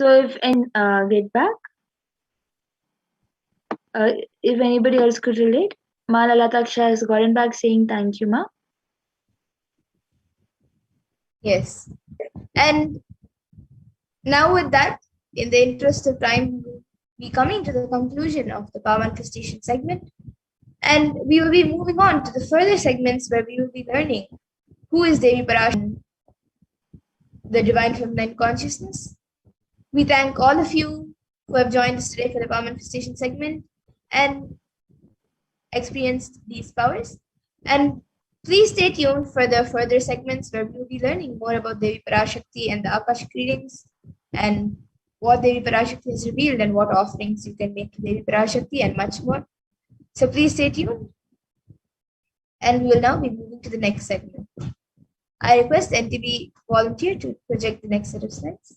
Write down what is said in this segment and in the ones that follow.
So if get back, if anybody else could relate, Ma Lalataksha has gotten back saying thank you, Ma. Yes. And now with that, in the interest of time, we will be coming to the conclusion of the power manifestation segment. And we will be moving on to the further segments where we will be learning who is Devi Parashakti, the divine feminine consciousness. We thank all of you who have joined us today for the power manifestation segment and experienced these powers. And please stay tuned for the further segments where we will be learning more about Devi Parashakti and the Akashic readings and what Devi Parashakti has revealed and what offerings you can make to Devi Parashakti and much more. So please stay tuned. And we will now be moving to the next segment. I request NTB volunteer to project the next set of slides.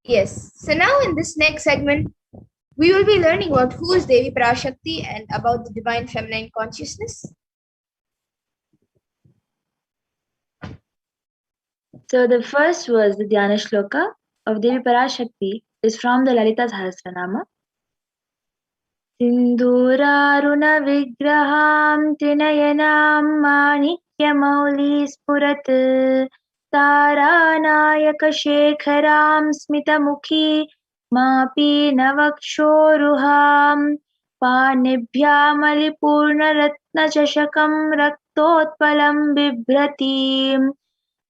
Yes, so now in this next segment, we will be learning about who is Devi Parashakti and about the divine feminine consciousness. So the first was the Dhyana Shloka of Devi Parashakti is from the Lalita Sahasranama. Sindhuraruna vigraham trinayanam manikya spurat taranayaka shekharam smitamukhi mapi navakshoruham panibhyamalipurnaratna chashakam raktotpalam bibhratim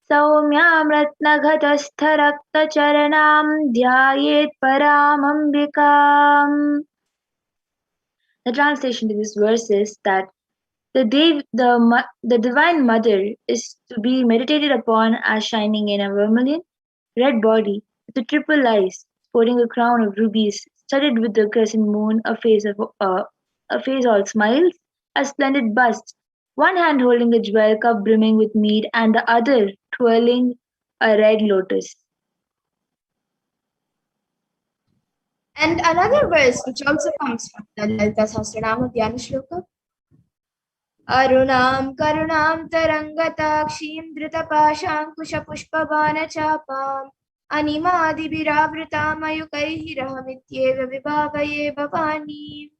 सौम्यां रत्नघटस्थरक्तचरणां ध्यायेत् परामम्बिकाम्. The translation to this verse is that the Divine Mother is to be meditated upon as shining in a vermilion red body with the triple eyes, sporting a crown of rubies, studded with the crescent moon, a face all smiles, a splendid bust, one hand holding a jewel cup brimming with mead, and the other twirling a red lotus. And another verse which also comes from the Lalita Sahasranama Dhyana Shloka. Arunam karunam tarangatakshim dritapashankusha chapam animadibhiravritam ayukaihi rahamityeva vibhavaye bhavani.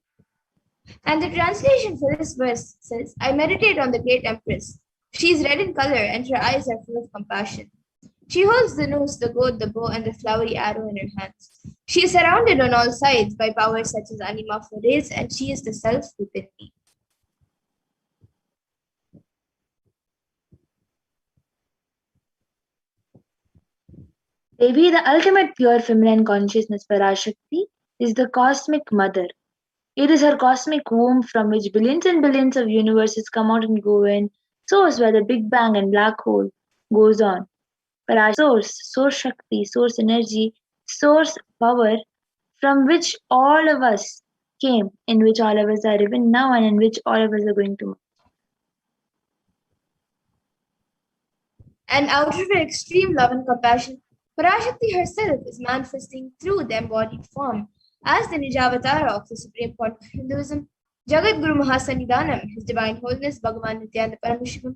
And the translation for this verse says, I meditate on the great empress. She is red in color and her eyes are full of compassion. She holds the noose, the goad, the bow, and the flowery arrow in her hands. She is surrounded on all sides by powers such as Anima Forays, and she is the self within me. Devi, the ultimate pure feminine consciousness Parashakti, is the cosmic mother. It is her cosmic womb from which billions and billions of universes come out and go in, source where the Big Bang and black hole goes on. Source Shakti, source energy, source power from which all of us came, in which all of us are even now, and in which all of us are going to. And out of her extreme love and compassion, Parashakti herself is manifesting through the embodied form as the Nijavatara of the Supreme Court of Hinduism, Jagat Guru Mahasannidhanam, His Divine Holiness Bhagavan Nithyananda Paramashivam,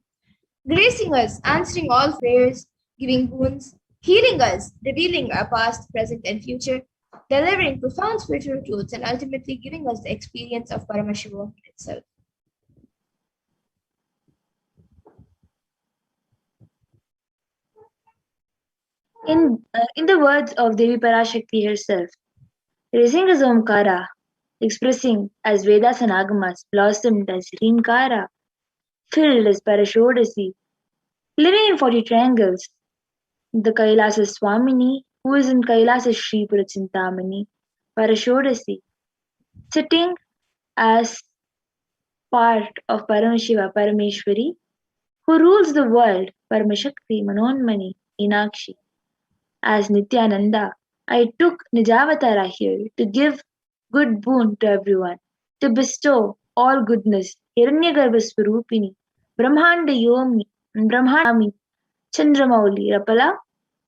gracing us, answering all prayers, giving boons, healing us, revealing our past, present, and future, delivering profound spiritual truths, and ultimately giving us the experience of Paramashivoham itself. In the words of Devi Parashakti herself, raising as Omkara, expressing as Vedas and Agamas, blossomed as Rimkara, filled as Parashodasi, living in 40 triangles, the Kailasa Swamini, who is in Kailasa Sri Purachintamani, Parashodasi, sitting as part of Paramashiva Parameshwari, who rules the world, Paramashakti Manonmani, Inakshi. As Nithyananda, I took Nijavatara here to give good boon to everyone, to bestow all goodness, Hiranyagarbha Swarupini, Brahmanda Yomi, Brahmanami, Chandramauli, Rapala,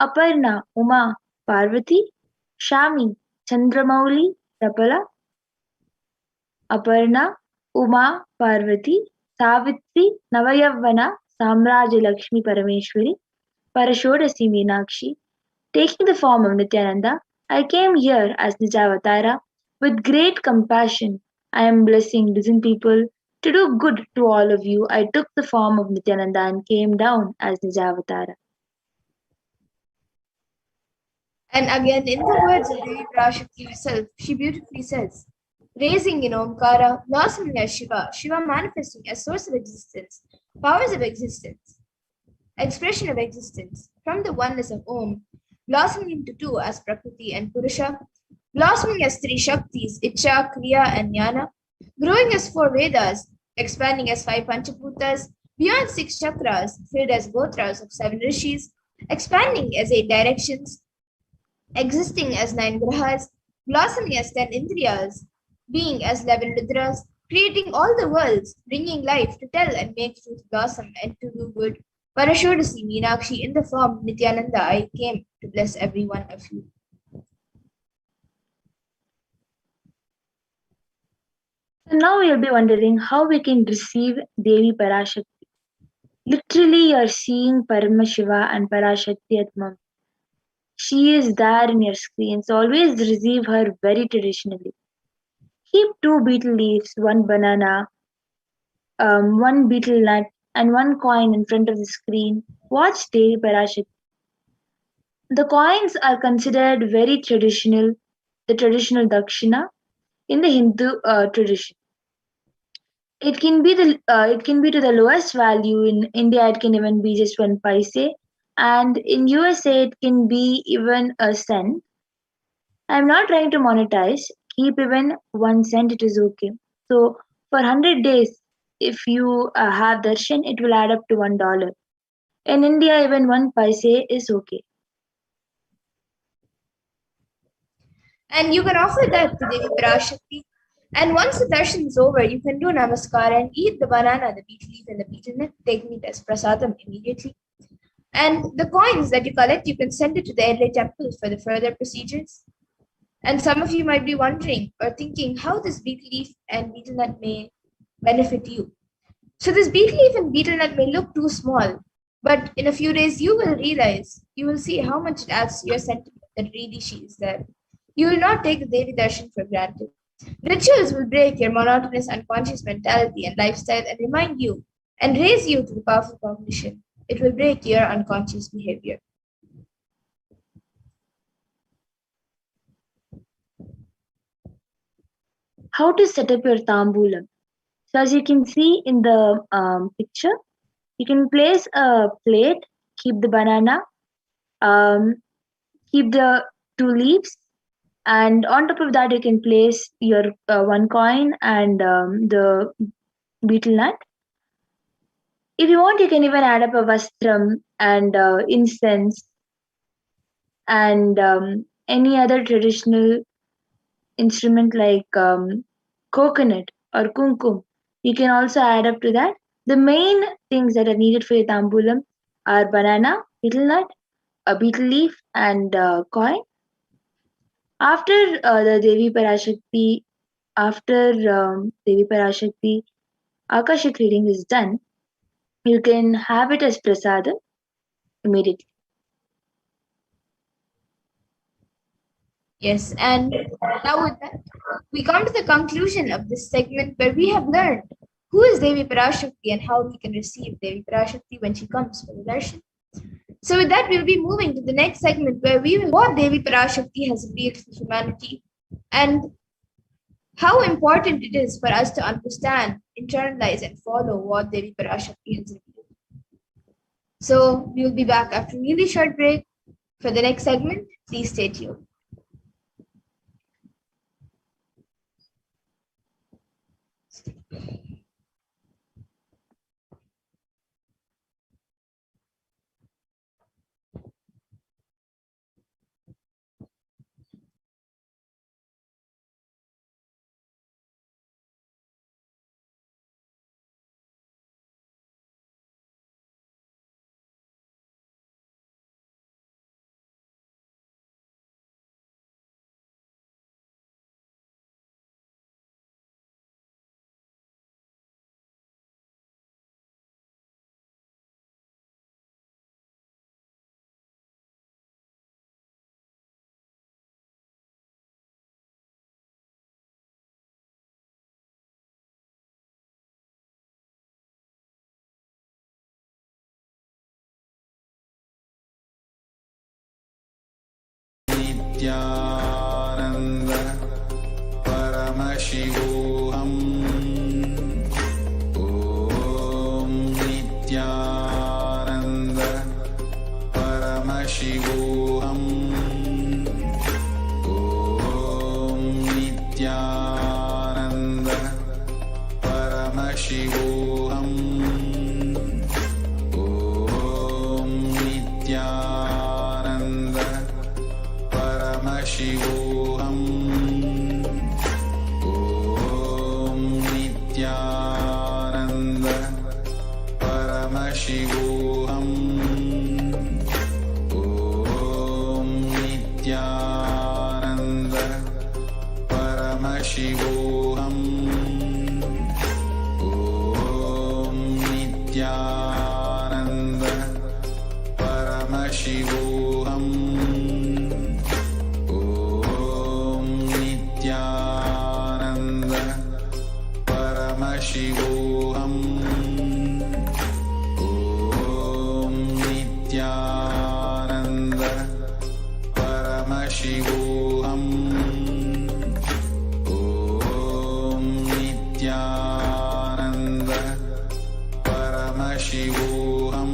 Aparna, Uma, Parvati, Shami, Chandramauli, Rapala, Aparna, Uma, Parvati, Savitri, Navayavana, Samraja Lakshmi Parameshwari, Parashodasi Meenakshi. Taking the form of Nityananda, I came here as Nijavatara with great compassion. I am blessing dozen people to do good to all of you. I took the form of Nityananda and came down as Nijavatara. And again, in the words of Devi Parashakti herself, she beautifully says, raising in Omkara, blossoming as Shiva, Shiva manifesting as source of existence, powers of existence, expression of existence, from the oneness of Om, blossoming into two as Prakriti and Purusha, blossoming as three Shaktis, Icha, Kriya, and Jnana, growing as four Vedas, expanding as five Panchaputas, beyond six chakras, filled as gotras of seven rishis, expanding as eight directions, existing as nine grahas, blossoming as 10 indriyas, being as 11 rudras, creating all the worlds, bringing life to tell and make truth blossom and to do good. Parashodasi Meenakshi, in the form Nityananda, I came to bless every one of you. So now you'll be wondering how we can receive Devi Parashakti. Literally, you're seeing Paramashiva and Parashakti at Mum. She is there in your screens. Always receive her very traditionally. Keep two betel leaves, one banana, one betel nut, and one coin in front of the screen. Watch Devi Parashakti. The coins are considered very traditional, the traditional dakshina in the Hindu tradition. It can be to the lowest value. In India it can even be just 1 paise, and in USA it can be even a cent. I'm not trying to monetize. Keep even 1 cent, it is okay. So for 100 days, if you have darshan, it will add up to $1. In India, even 1 paise is okay. And you can offer that to Devi Parashakti. And once the darshan is over, you can do namaskar and eat the banana, the betel leaf, and the betel nut, taking it as prasadam immediately. And the coins that you collect, you can send it to the LA temple for the further procedures. And some of you might be wondering or thinking how this betel leaf and betel nut may benefit you. So this betel leaf and betel nut may look too small, but in a few days you will realize, you will see how much it adds to your sentiment that really she is there. You will not take the Devi Darshan for granted. Rituals will break your monotonous unconscious mentality and lifestyle and remind you and raise you to the powerful cognition. It will break your unconscious behavior. How to set up your tambulam? So as you can see in the picture, you can place a plate, keep the banana, um, keep the two leaves, and on top of that you can place your one coin and the betel nut. If you want, you can even add up a vastram and incense and any other traditional instrument like coconut or kumkum. You can also add up to that. The main things that are needed for your tambulam are banana, betel nut, a betel leaf, and coin. After the Devi Parashakti after Devi Parashakti Akashic reading is done, you can have it as prasadam immediately. Yes, and now with that, we come to the conclusion of this segment where we have learned who is Devi Parashakti and how we can receive Devi Parashakti when she comes for the darshan. So with that, we'll be moving to the next segment where we will what Devi Parashakti has revealed to humanity and how important it is for us to understand, internalize, and follow what Devi Parashakti has revealed. So we will be back after a really short break for the next segment. Please stay tuned. Nithyananda Paramashivoham. Om Nithyananda Paramashivoham. Om Nithyananda Paramashivoham. Om Nithyananda Paramashivoham. Om Nithyananda Paramashivoham. Om Nithyananda Paramashivoham. Om Nithyananda Paramashivoham. Om Nithyananda Paramashivoham. Om Nithyananda Paramashivoham. Om Nithyananda Paramashivoham.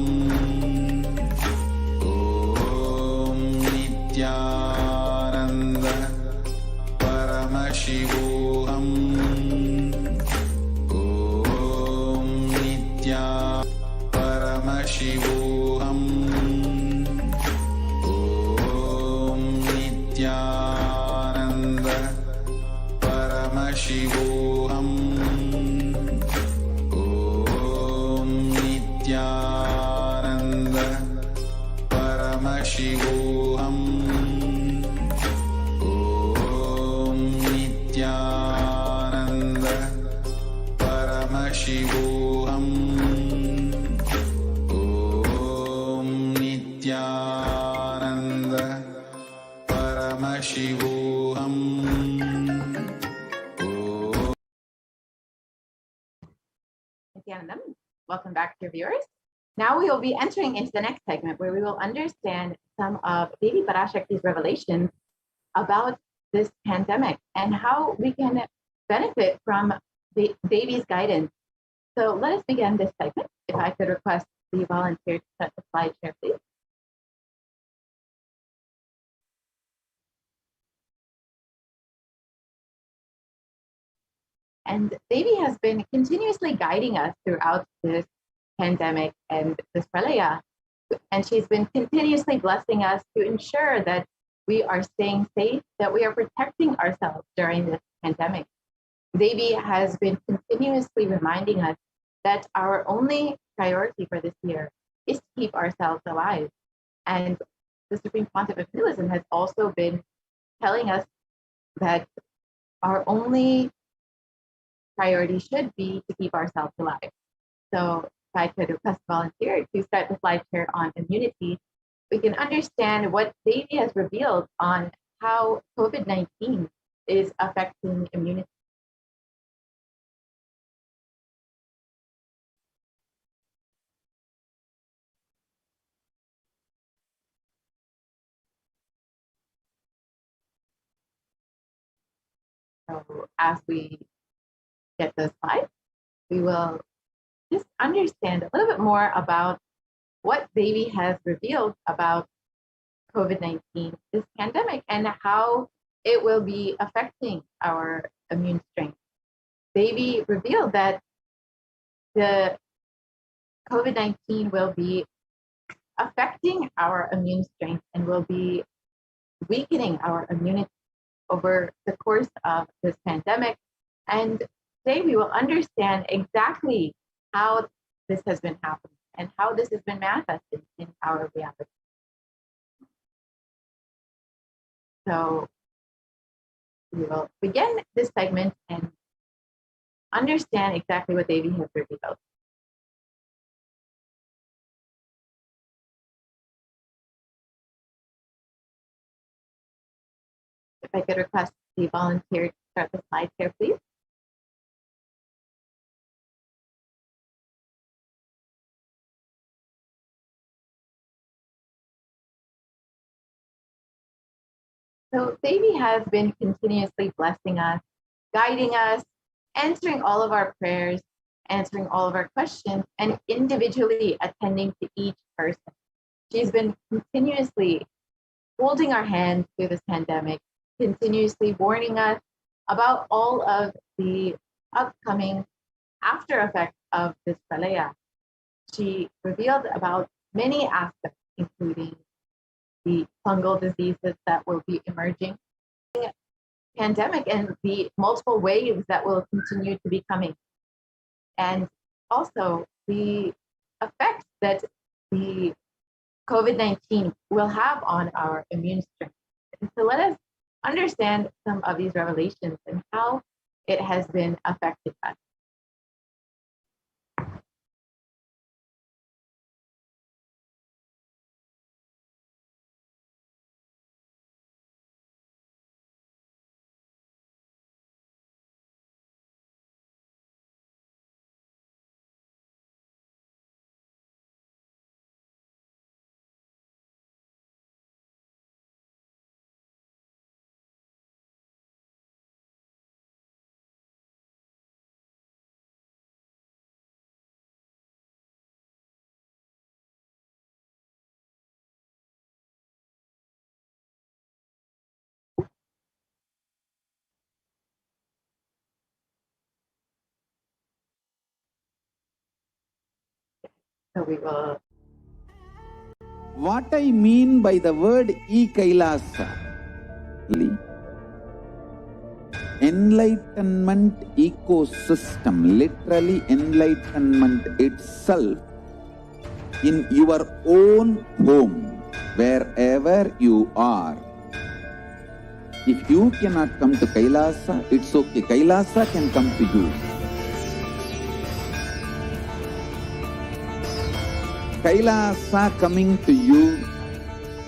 Om Nithyananda Paramashivoham. Om Nithya Paramashivoham. Om Nithyananda Paramashivoham. Om Nithyananda Paramashivoham. Om Nithyananda Paramashivoham. Om Nithyananda Paramashivoham. Nithyanandam. Welcome back, dear viewers. Now we will be entering into the next segment where we will understand some of Devi Parashakti's revelations about this pandemic and how we can benefit from the Devi's guidance. So let us begin this segment. If I could request the volunteer to set the slide share, please. And Devi has been continuously guiding us throughout this pandemic and this pralaya. And she's been continuously blessing us to ensure that we are staying safe, that we are protecting ourselves during this pandemic. Devi has been continuously reminding us that our only priority for this year is to keep ourselves alive. And the Supreme Pontiff of Hinduism has also been telling us that our only priority should be to keep ourselves alive. So if I could request a volunteer to start the slide share on immunity, we can understand what Devi has revealed on how COVID-19 is affecting immunity. So as we get those slides, we will just understand a little bit more about what Devi has revealed about COVID-19, this pandemic, and how it will be affecting our immune strength. Devi revealed that the COVID-19 will be affecting our immune strength and will be weakening our immunity over the course of this pandemic. And today we will understand exactly how this has been happening and how this has been manifested in our reality. So we will begin this segment and understand exactly what Devi has revealed. If I could request the volunteer to start the slide here, please. So Devi has been continuously blessing us, guiding us, answering all of our prayers, answering all of our questions, and individually attending to each person. She's been continuously holding our hand through this pandemic, continuously warning us about all of the upcoming after effects of this pralaya. She revealed about many aspects, including the fungal diseases that will be emerging, pandemic, and the multiple waves that will continue to be coming, and also the effects that the COVID-19 will have on our immune strength. And so let us understand some of these revelations and how it has been affecting us. So we will. What I mean by the word e-Kailasa, enlightenment ecosystem, literally enlightenment itself in your own home, wherever you are. If you cannot come to Kailasa, it's okay. Kailasa can come to you. Kailasa coming to you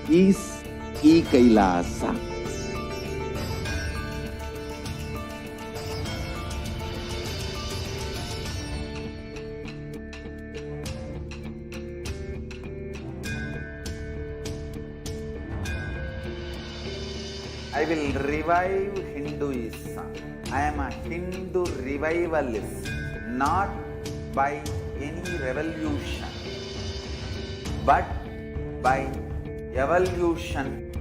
is e-Kailasa. I will revive Hinduism. I am a Hindu revivalist, not by any revolution, but by evolution.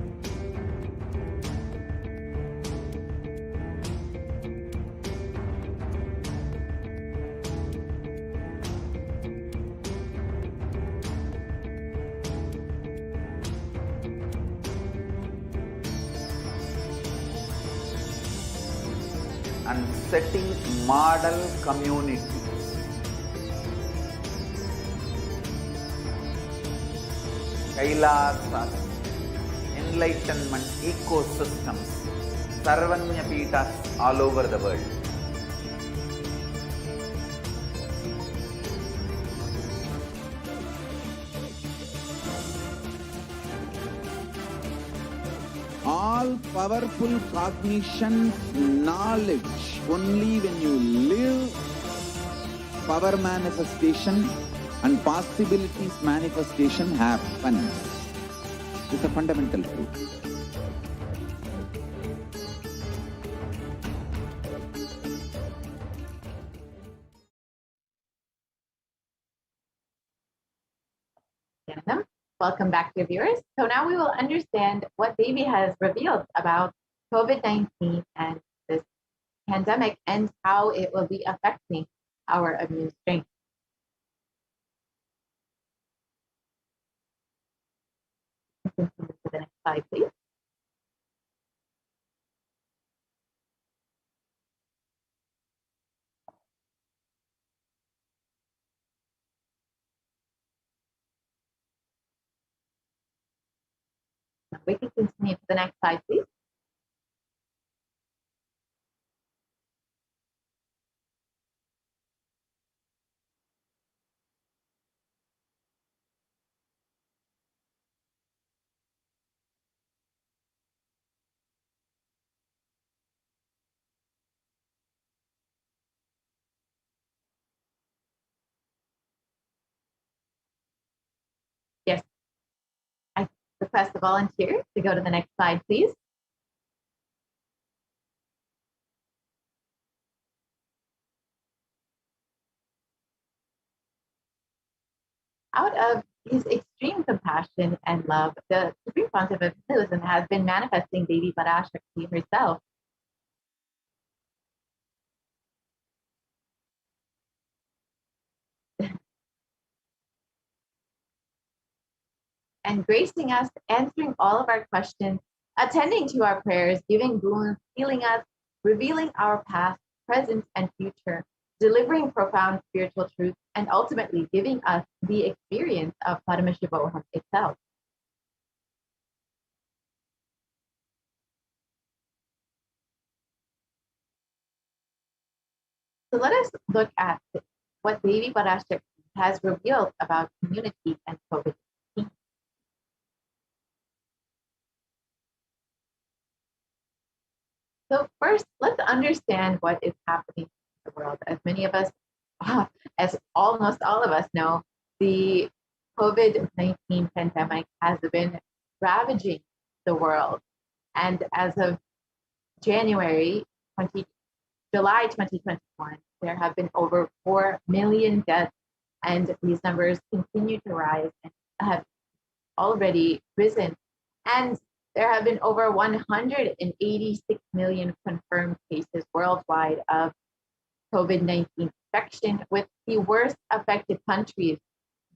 And setting model communities. Kailasas, enlightenment ecosystems, Sarvanya Peethas all over the world. all powerful cognition, knowledge. Only when you live, power manifestation and possibilities manifestation happens. It's a fundamental truth. Welcome back, dear viewers. So now we will understand what Devi has revealed about COVID-19 and this pandemic and how it will be affecting our immune strength. Continue to the next slide, please. We can continue to the next slide, please. Yes. I request the volunteer to go to the next slide, please. Out of his extreme compassion and love, the Supreme Pontiff of Hinduism has been manifesting Devi Parashakti herself. And gracing us, answering all of our questions, attending to our prayers, giving boons, healing us, revealing our past, present, and future, delivering profound spiritual truths, and ultimately giving us the experience of Paramashivoham itself. So let us look at what Devi Parashakti has revealed about community and COVID-19. So first, let's understand what is happening in the world. As many of us, as almost all of us know, the COVID-19 pandemic has been ravaging the world. And as of July 2021, there have been over 4 million deaths, and these numbers continue to rise and have already risen. And there have been over 186 million confirmed cases worldwide of COVID-19 infection, with the worst affected countries,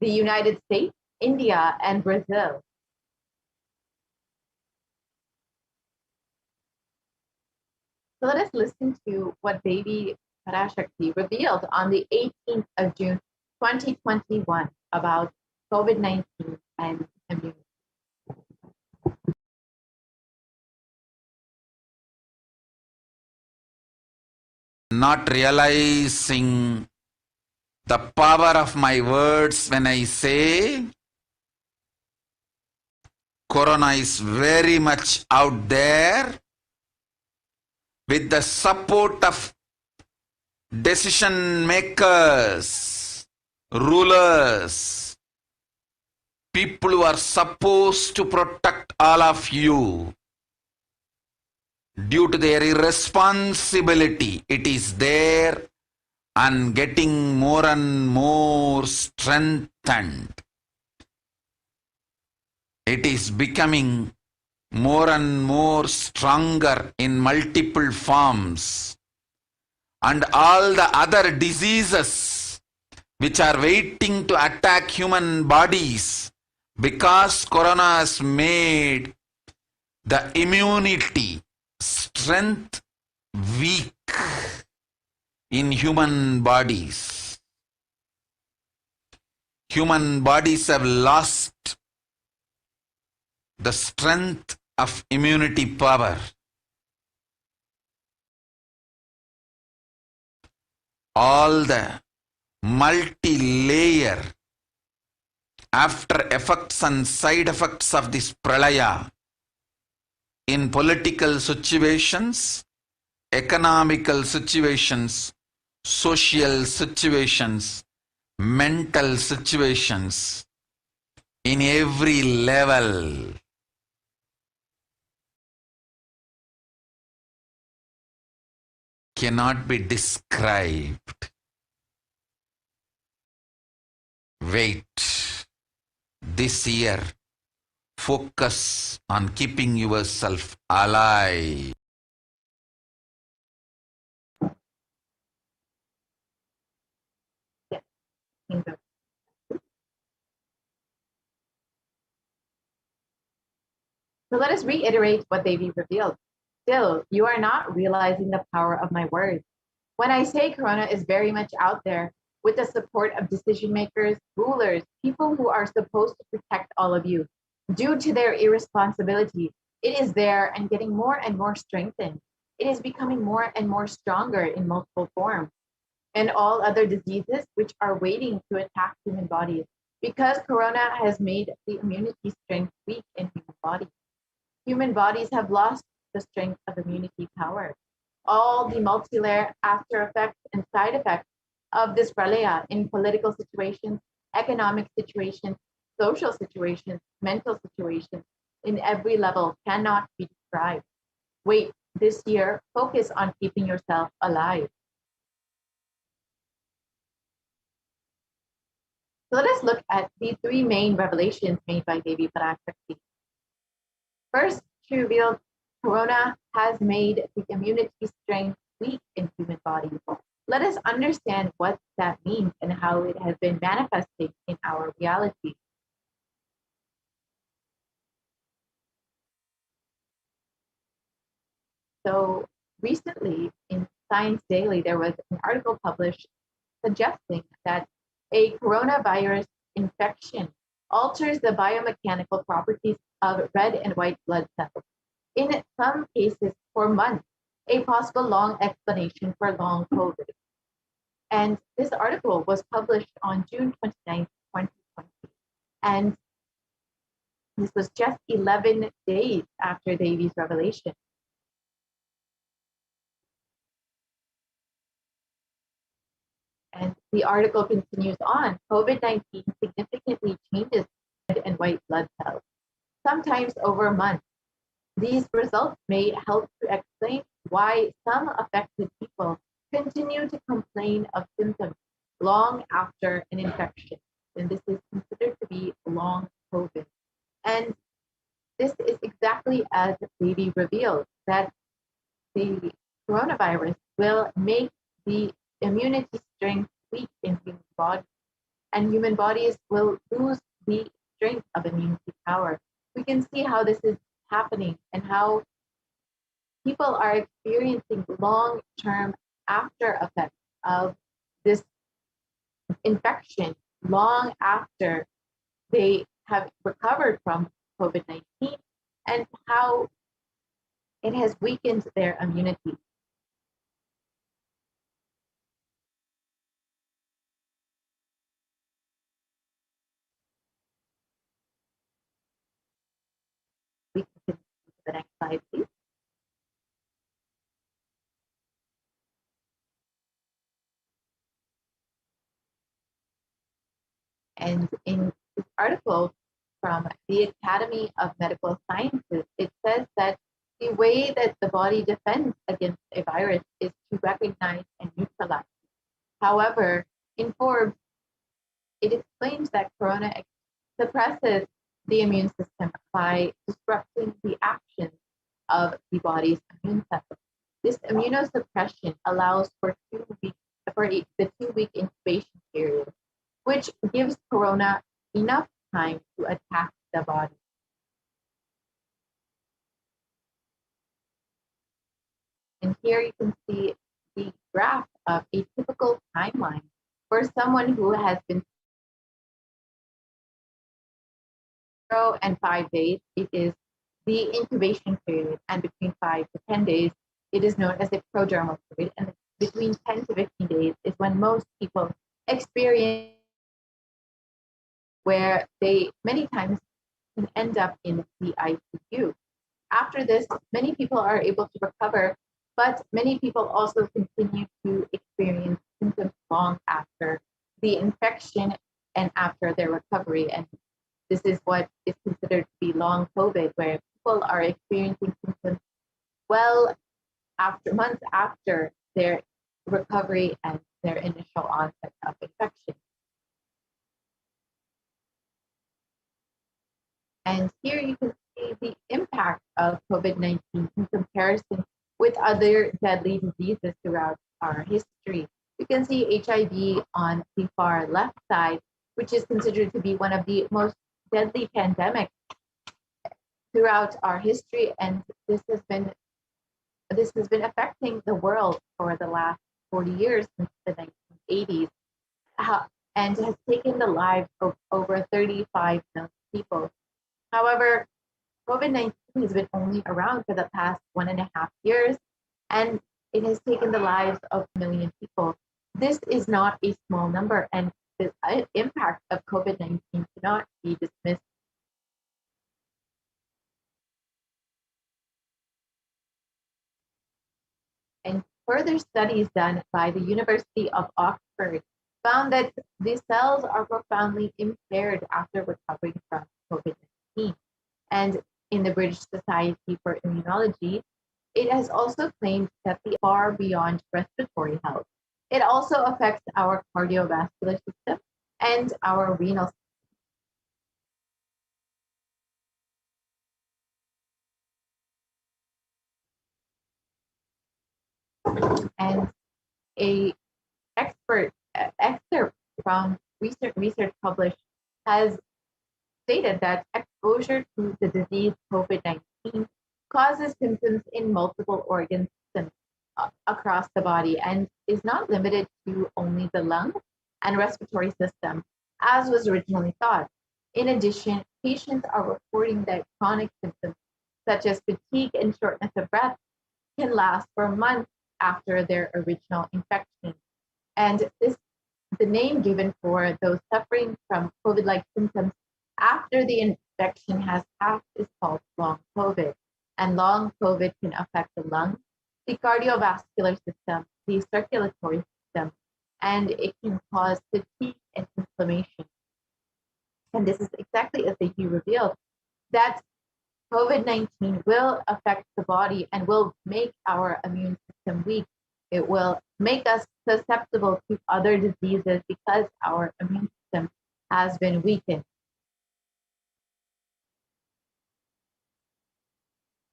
the United States, India, and Brazil. So let us listen to what Devi Parashakti revealed on the 18th of June, 2021 about COVID-19 and immunity. Not realizing the power of my words when I say Corona is very much out there, with the support of decision makers, rulers, people who are supposed to protect all of you. Due to their irresponsibility, it is there and getting more and more strengthened. It is becoming more and more stronger in multiple forms. And all the other diseases which are waiting to attack human bodies, because Corona has made the immunity strength weak in human bodies. Human bodies have lost the strength of immunity power. All the multi-layer after effects and side effects of this pralaya in political situations, economical situations, social situations, mental situations, in every level. Cannot be described. Wait. This year, focus on keeping yourself alive. Yes. Kingdom. So let us reiterate what Devi revealed. Still, you are not realizing the power of my words. When I say Corona is very much out there, with the support of decision makers, rulers, people who are supposed to protect all of you, due to their irresponsibility, it is there and getting more and more strengthened. It is becoming more and more stronger in multiple forms. And all other diseases which are waiting to attack human bodies, because Corona has made the immunity strength weak in human bodies. Human bodies have lost the strength of immunity power. All the multi-layer after effects and side effects of this pralaya in political situations, economic situations, social situations, mental situations, in every level cannot be described. Wait, this year, focus on keeping yourself alive. So let us look at the three main revelations made by Devi Parashakti. First, she revealed Corona has made the immunity strength weak in human bodies. Let us understand what that means and how it has been manifesting in our reality. So recently in Science Daily, there was an article published suggesting that a coronavirus infection alters the biomechanical properties of red and white blood cells. In some cases, for months, a possible long explanation for long COVID. And this article was published on June 29, 2020. And this was just 11 days after Devi's revelation. And the article continues on. COVID-19 significantly changes red and white blood cells, sometimes over months. These results may help to explain why some affected people continue to complain of symptoms long after an infection. And this is considered to be long COVID. And this is exactly as Devi revealed, that the coronavirus will make the immunity strength weak in human bodies, and human bodies will lose the strength of immunity power. We can see how this is happening and how people are experiencing long-term after effects of this infection long after they have recovered from COVID-19, and how it has weakened their immunity. We can continue to the next slide, please. And in this article from the Academy of Medical Sciences, it says that the way that the body defends against a virus is to recognize and neutralize. However, in Forbes, it explains that corona suppresses the immune system by disrupting the action of the body's immune cells. This immunosuppression allows for the 2-week incubation period, which gives corona enough time to attack the body. And here you can see the graph of a typical timeline for someone who has been 0 and 5 days. It is the incubation period, and between 5 to 10 days, it is known as the prodromal period, and between 10 to 15 days is when most people experience, where they many times can end up in the ICU. after this, many people are able to recover, but many people also continue to experience symptoms long after the infection and after their recovery. And this is what is considered to be long COVID, where people are experiencing symptoms well after months after their recovery and their initial onset of infection. And here you can see the impact of COVID-19 in comparison with other deadly diseases throughout our history. You can see HIV on the far left side, which is considered to be one of the most deadly pandemics throughout our history, and this has been affecting the world for the last 40 years since the 1980s, and has taken the lives of over 35 million people. However, COVID-19 has been only around for the past 1.5 years, and it has taken the lives of 1 million people. This is not a small number, and the impact of COVID-19 cannot be dismissed. And further studies done by the University of Oxford found that the cells are profoundly impaired after recovering from COVID-19. And in the British Society for Immunology, it has also claimed that they are far beyond respiratory health. It also affects our cardiovascular system and our renal system. And a excerpt from research published has stated that exposure to the disease COVID-19 causes symptoms in multiple organ systems across the body and is not limited to only the lung and respiratory system, as was originally thought. In addition, patients are reporting that chronic symptoms such as fatigue and shortness of breath can last for months after their original infection. And the name given for those suffering from COVID-like symptoms after the infection has passed is called long COVID. And long COVID can affect the lungs, the cardiovascular system, the circulatory system, and it can cause fatigue and inflammation. And this is exactly as he revealed, that COVID-19 will affect the body and will make our immune system weak. It will make us susceptible to other diseases because our immune system has been weakened.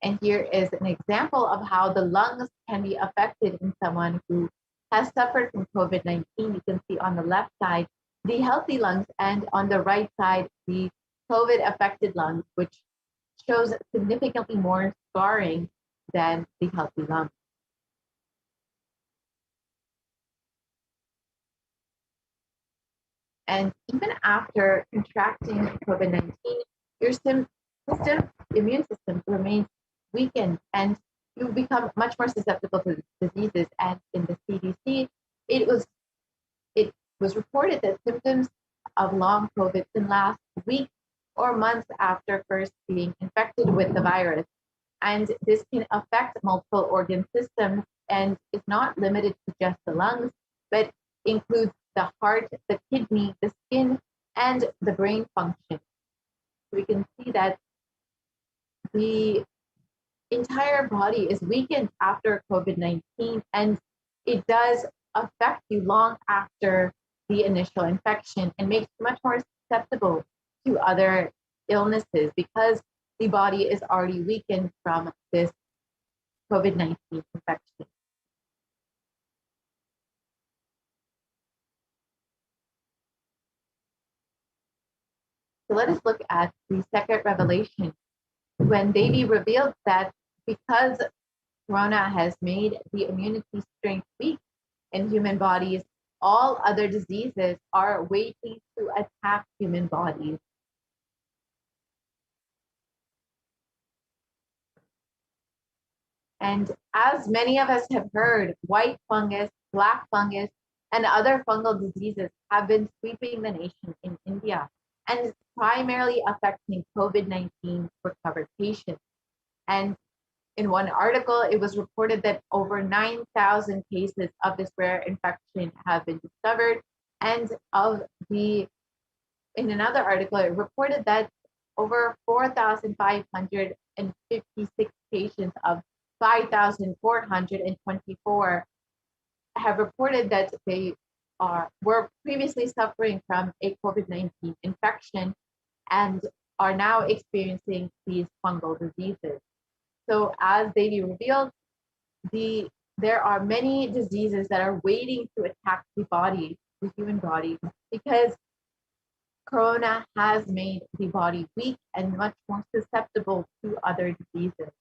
And here is an example of how the lungs can be affected in someone who has suffered from COVID-19. You can see on the left side the healthy lungs, and on the right side the COVID-affected lungs, which shows significantly more scarring than the healthy lungs. And even after contracting COVID-19, your immune system remains weakened and you become much more susceptible to diseases. And in the CDC, it was reported that symptoms of long COVID can last weeks or months after first being infected with the virus. And this can affect multiple organ systems and is not limited to just the lungs, but includes the heart, the kidney, the skin, and the brain function. We can see that the entire body is weakened after COVID-19, and it does affect you long after the initial infection and makes you much more susceptible to other illnesses because the body is already weakened from this COVID-19 infection. So let us look at the second revelation, when Devi revealed that because Corona has made the immunity strength weak in human bodies, all other diseases are waiting to attack human bodies. And as many of us have heard, white fungus, black fungus, and other fungal diseases have been sweeping the nation in India and primarily affecting COVID-19 recovered patients. And in one article, it was reported that over 9,000 cases of this rare infection have been discovered. And in another article, it reported that over 4,556 patients of 5,424 have reported that they were previously suffering from a COVID-19 infection and are now experiencing these fungal diseases. So as Devi revealed, there are many diseases that are waiting to attack the human body, because Corona has made the body weak and much more susceptible to other diseases.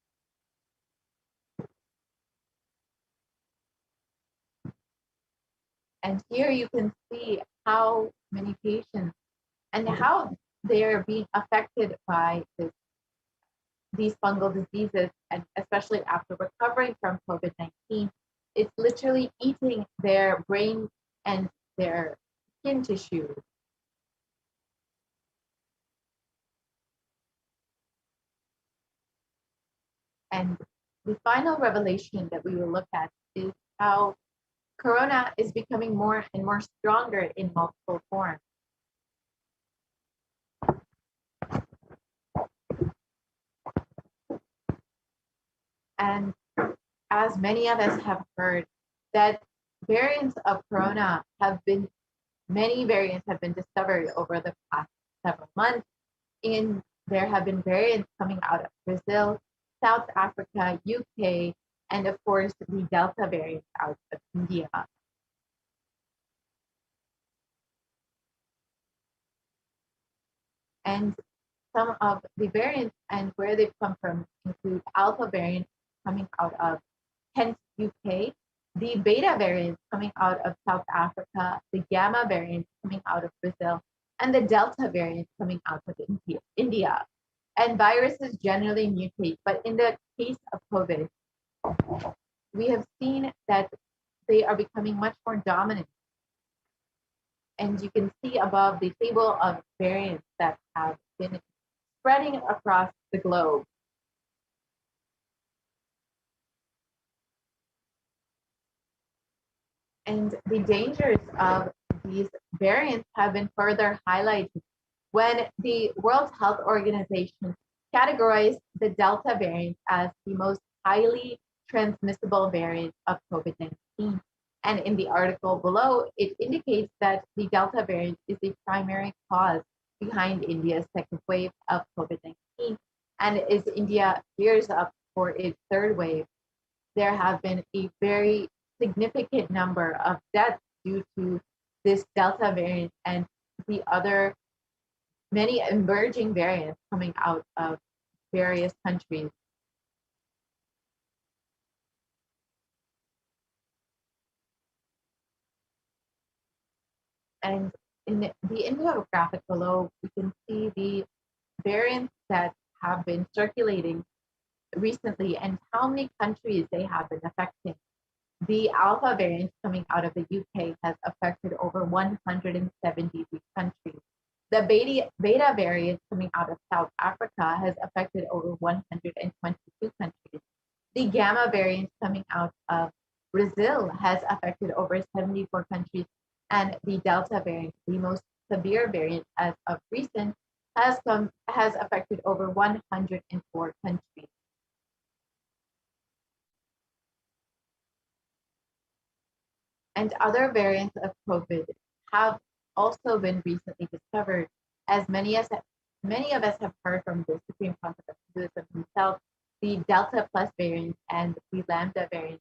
And here you can see how many patients and how they are being affected by these fungal diseases, and especially after recovering from COVID-19, it's literally eating their brain and their skin tissue. And the final revelation that we will look at is how Corona is becoming more and more stronger in multiple forms. And as many of us have heard, that variants of Corona many variants have been discovered over the past several months. And there have been variants coming out of Brazil, South Africa, UK, and of course, the Delta variant out of India. And some of the variants and where they've come from include Alpha variant coming out of Kent, UK, the Beta variant coming out of South Africa, the Gamma variant coming out of Brazil, and the Delta variant coming out of India. And viruses generally mutate, but in the case of COVID, we have seen that they are becoming much more dominant. And you can see above the table of variants that have been spreading across the globe. And the dangers of these variants have been further highlighted when the World Health Organization categorized the Delta variant as the most highly transmissible variant of COVID-19. And in the article below, it indicates that the Delta variant is the primary cause behind India's second wave of COVID-19. And as India gears up for its third wave, there have been a very significant number of deaths due to this Delta variant and the other many emerging variants coming out of various countries. And in the infographic below, we can see the variants that have been circulating recently and how many countries they have been affecting. The Alpha variant coming out of the UK has affected over 173 countries. The Beta variant coming out of South Africa has affected over 122 countries. The Gamma variant coming out of Brazil has affected over 74 countries. And the Delta variant, the most severe variant as of recent, has affected over 104 countries. And other variants of COVID have also been recently discovered, as many of us have heard from the Supreme Pontiff himself. The Delta Plus variant and the Lambda variant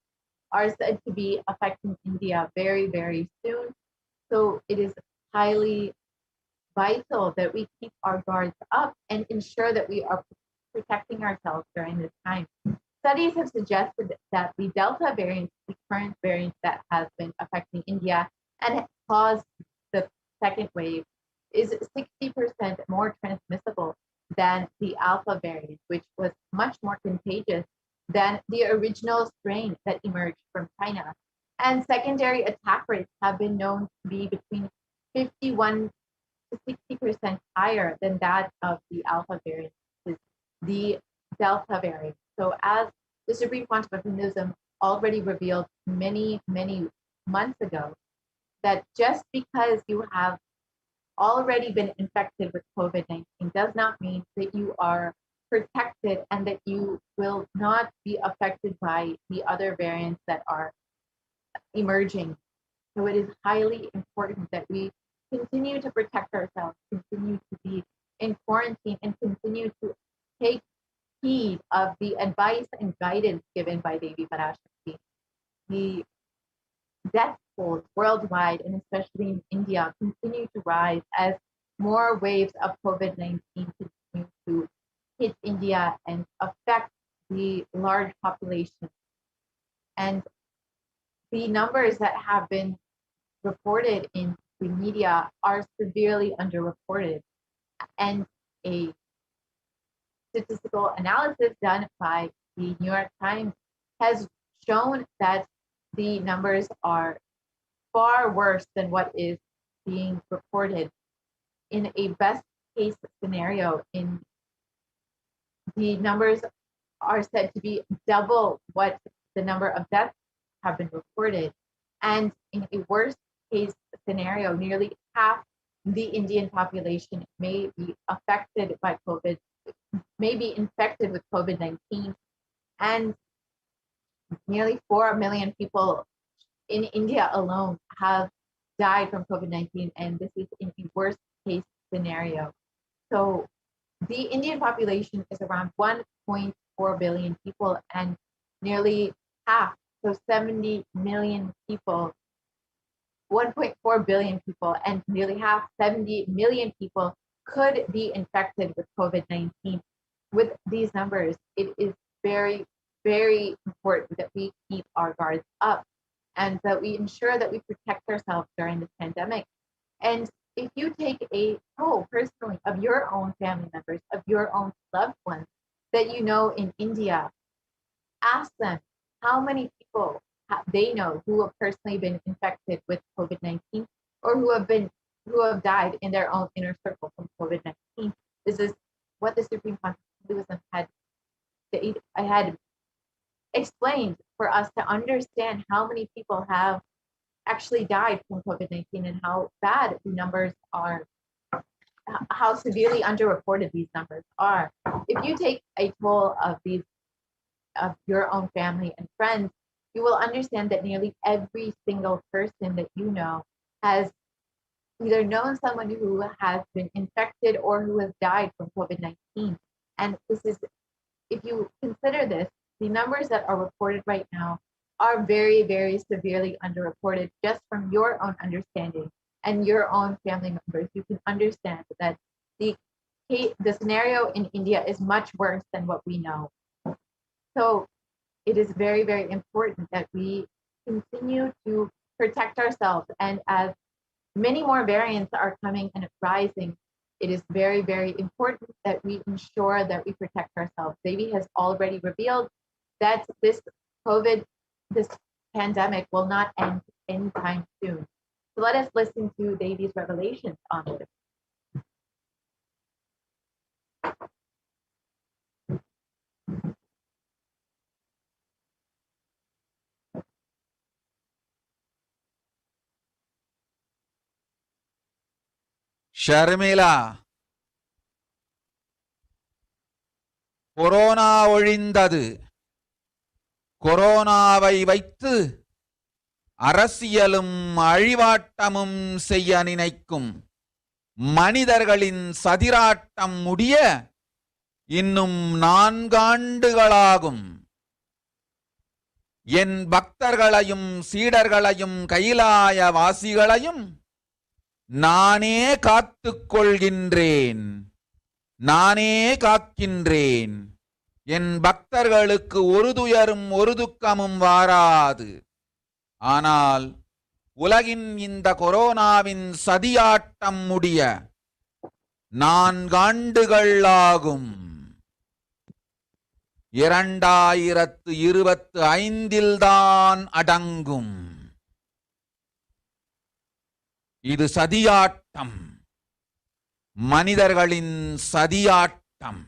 are said to be affecting India very, very soon. So it is highly vital that we keep our guards up and ensure that we are protecting ourselves during this time. Studies have suggested that the Delta variant, the current variant that has been affecting India and caused the second wave, is 60% more transmissible than the Alpha variant, which was much more contagious than the original strain that emerged from China. And secondary attack rates have been known to be between 51 to 60% higher than that of the Alpha variant, the Delta variant. So as the Supreme Quantum of Hinduism already revealed many, many months ago, that just because you have already been infected with COVID-19 does not mean that you are protected and that you will not be affected by the other variants that are emerging. So it is highly important that we continue to protect ourselves, continue to be in quarantine, and continue to take heed of the advice and guidance given by Devi Parashakti. The death tolls worldwide, and especially in India, continue to rise as more waves of COVID-19 continue to hit India and affect the large population. And the numbers that have been reported in the media are severely underreported. And a statistical analysis done by the New York Times has shown that the numbers are far worse than what is being reported. In a best case scenario, in the numbers are said to be double what the number of deaths have been reported. And in a worst case scenario, nearly half the Indian population may be affected by COVID, may be infected with COVID-19. And nearly 4 million people in India alone have died from COVID-19, and this is in the worst case scenario. So the Indian population is around 1.4 billion people, and nearly half, so 70 million people, 1.4 billion people, and nearly half, 70 million people could be infected with COVID-19. With these numbers, it is very, very important that we keep our guards up and that we ensure that we protect ourselves during this pandemic. And if you take a poll personally of your own family members, of your own loved ones that you know in India, ask them how many people they know who have personally been infected with COVID-19 or who have died in their own inner circle from COVID-19. This is what the Supreme Quantum of Hinduism had explained for us to understand how many people have actually died from COVID-19 and how bad the numbers are, how severely underreported these numbers are. If you take a poll of your own family and friends, you will understand that nearly every single person that you know has either known someone who has been infected or who has died from COVID-19. And this is, if you consider this, the numbers that are reported right now are very, very severely underreported. Just from your own understanding and your own family members, you can understand that the scenario in India is much worse than what we know. So it is very, very important that we continue to protect ourselves. And as many more variants are coming and rising, it is very, very important that we ensure that we protect ourselves. Devi has already revealed that this pandemic will not end anytime soon. So let us listen to Devi's revelations on this. Sharmila, corona ஒழிந்தது. கொரோனாவை வைத்து அரசியலும் அழிவாட்டமும் செய்ய நினைக்கும் மனிதர்களின் சதிராட்டம் முடிய இன்னும் 4 ஆண்டுகளாகும். என் பக்தர்களையும் சீடர்களையும் கைலாய வாசிகளையும் நானே காத்துக் கொள்கின்றேன், நானே காக்கின்றேன். என் பக்தர்களுக்கு ஒரு துயரும் ஒரு துக்கமும் வாராது. ஆனால் உலகின் இந்த கொரோனாவின் சதியாட்டம் முடிய 4 ஆண்டுகள் ஆகும். 2025 தான் அடங்கும். இது சதியாட்டம், மனிதர்களின் சதியாட்டம்.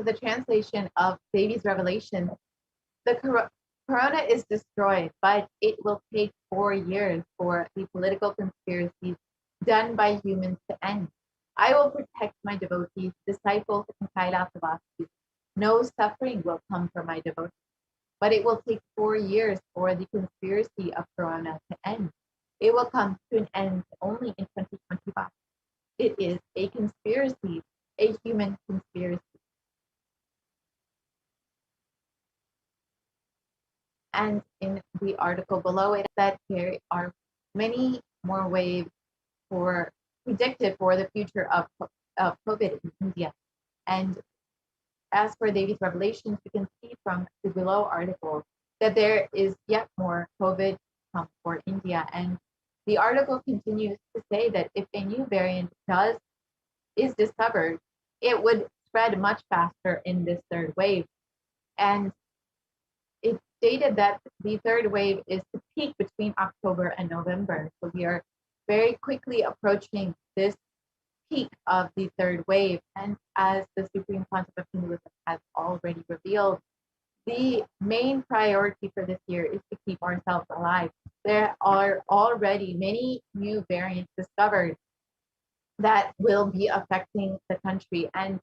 to the translation of Devi's revelation, the corona is destroyed, but it will take 4 years for the political conspiracies done by humans to end. I will protect my devotees, disciples, and Kailasavasis. No suffering will come for my devotees, but it will take 4 years for the conspiracy of corona to end. It will come to an end only in 2025. It is a conspiracy, a human conspiracy. And in the article below it said there are many more waves predicted for the future of COVID in India. And as for Devi's revelations, we can see from the below article that there is yet more COVID come for India. And the article continues to say that if a new variant is discovered, it would spread much faster in this third wave. And it stated that the third wave is to peak between October and November. So we are very quickly approaching this peak of the third wave. And as the Supreme Pontiff of Hinduism has already revealed, the main priority for this year is to keep ourselves alive. There are already many new variants discovered that will be affecting the country. And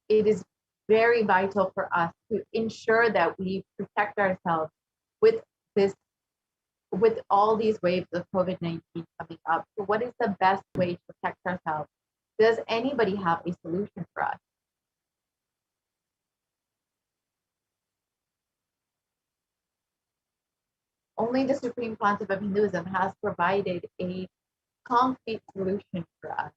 it is very vital for us to ensure that we protect ourselves with all these waves of COVID-19 coming up. So what is the best way to protect ourselves? Does anybody have a solution for us? Only the Supreme Pontiff of Hinduism has provided a concrete solution for us.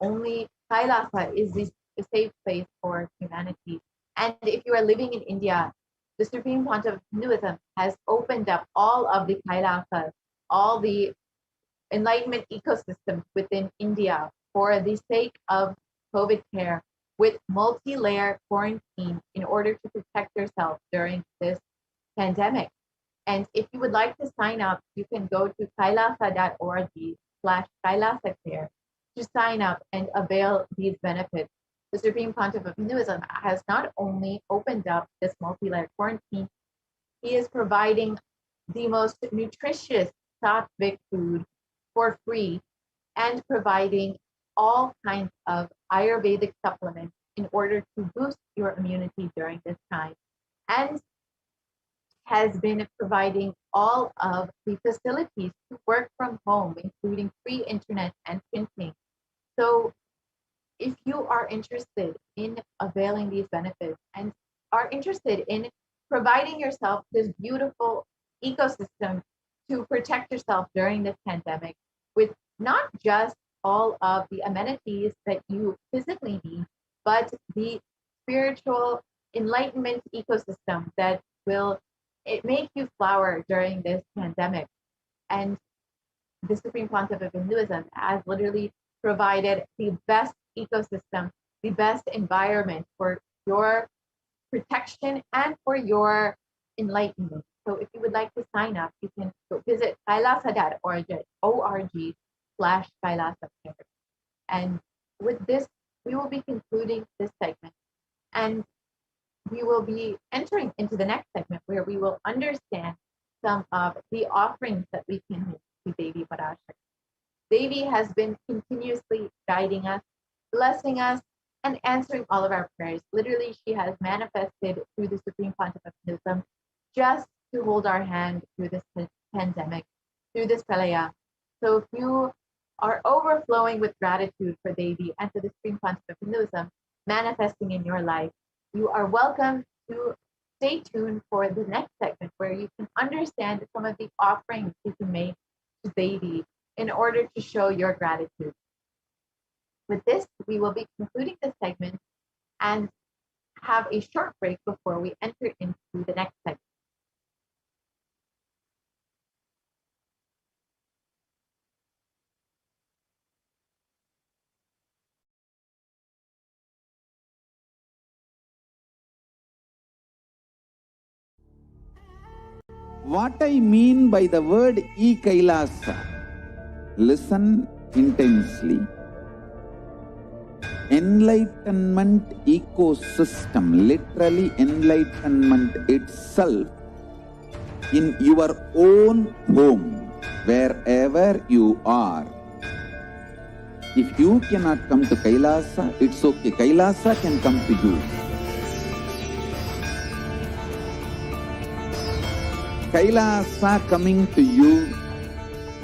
Only Kailasa is a safe place for humanity. And if you are living in India, the Supreme Pontiff of Hinduism has opened up all of the Kailasas, all the enlightenment ecosystems within India for the sake of COVID care with multi-layer quarantine in order to protect yourself during this pandemic. And if you would like to sign up, you can go to kailasa.org/kailasacare to sign up and avail these benefits. The Supreme Pontiff of Hinduism has not only opened up this multi-layer quarantine, he is providing the most nutritious sattvic food for free and providing all kinds of Ayurvedic supplements in order to boost your immunity during this time, and has been providing all of the facilities to work from home, including free internet and printing. So if you are interested in availing these benefits and are interested in providing yourself this beautiful ecosystem to protect yourself during this pandemic with not just all of the amenities that you physically need, but the spiritual enlightenment ecosystem that will make you flower during this pandemic. And the Supreme Pontiff of Hinduism has literally provided the best ecosystem, the best environment for your protection and for your enlightenment. So if you would like to sign up, you can visit kailasa.org/kailasacare. And with this, we will be concluding this segment. And we will be entering into the next segment where we will understand some of the offerings that we can make to Devi Parashakti. Devi has been continuously guiding us, blessing us, and answering all of our prayers. Literally, she has manifested through the Supreme Pontiff of Hinduism just to hold our hand through this pandemic, through this pralaya. So if you are overflowing with gratitude for Devi and for the Supreme Pontiff of Hinduism manifesting in your life, you are welcome to stay tuned for the next segment where you can understand some of the offerings you can make to Devi in order to show your gratitude. With this, we will be concluding this segment and have a short break before we enter into the next segment. What I mean by the word e-Kailasa, listen intensely. enlightenment ecosystem, literally enlightenment itself, in your own home, wherever you are. If you cannot come to Kailasa, it's okay. Kailasa can come to you. Kailasa coming to you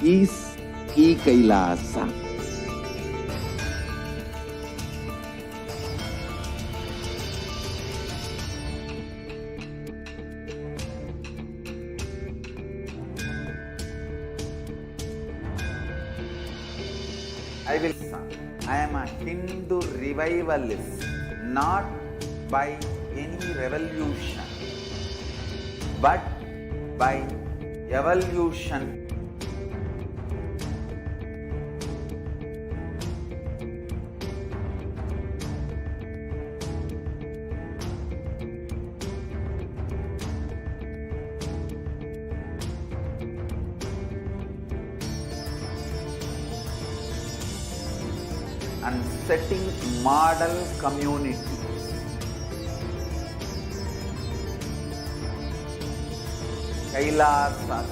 is E-Kailasa. I am a Hindu revivalist, not by any revolution, but by evolution. And setting model community. Kailasas,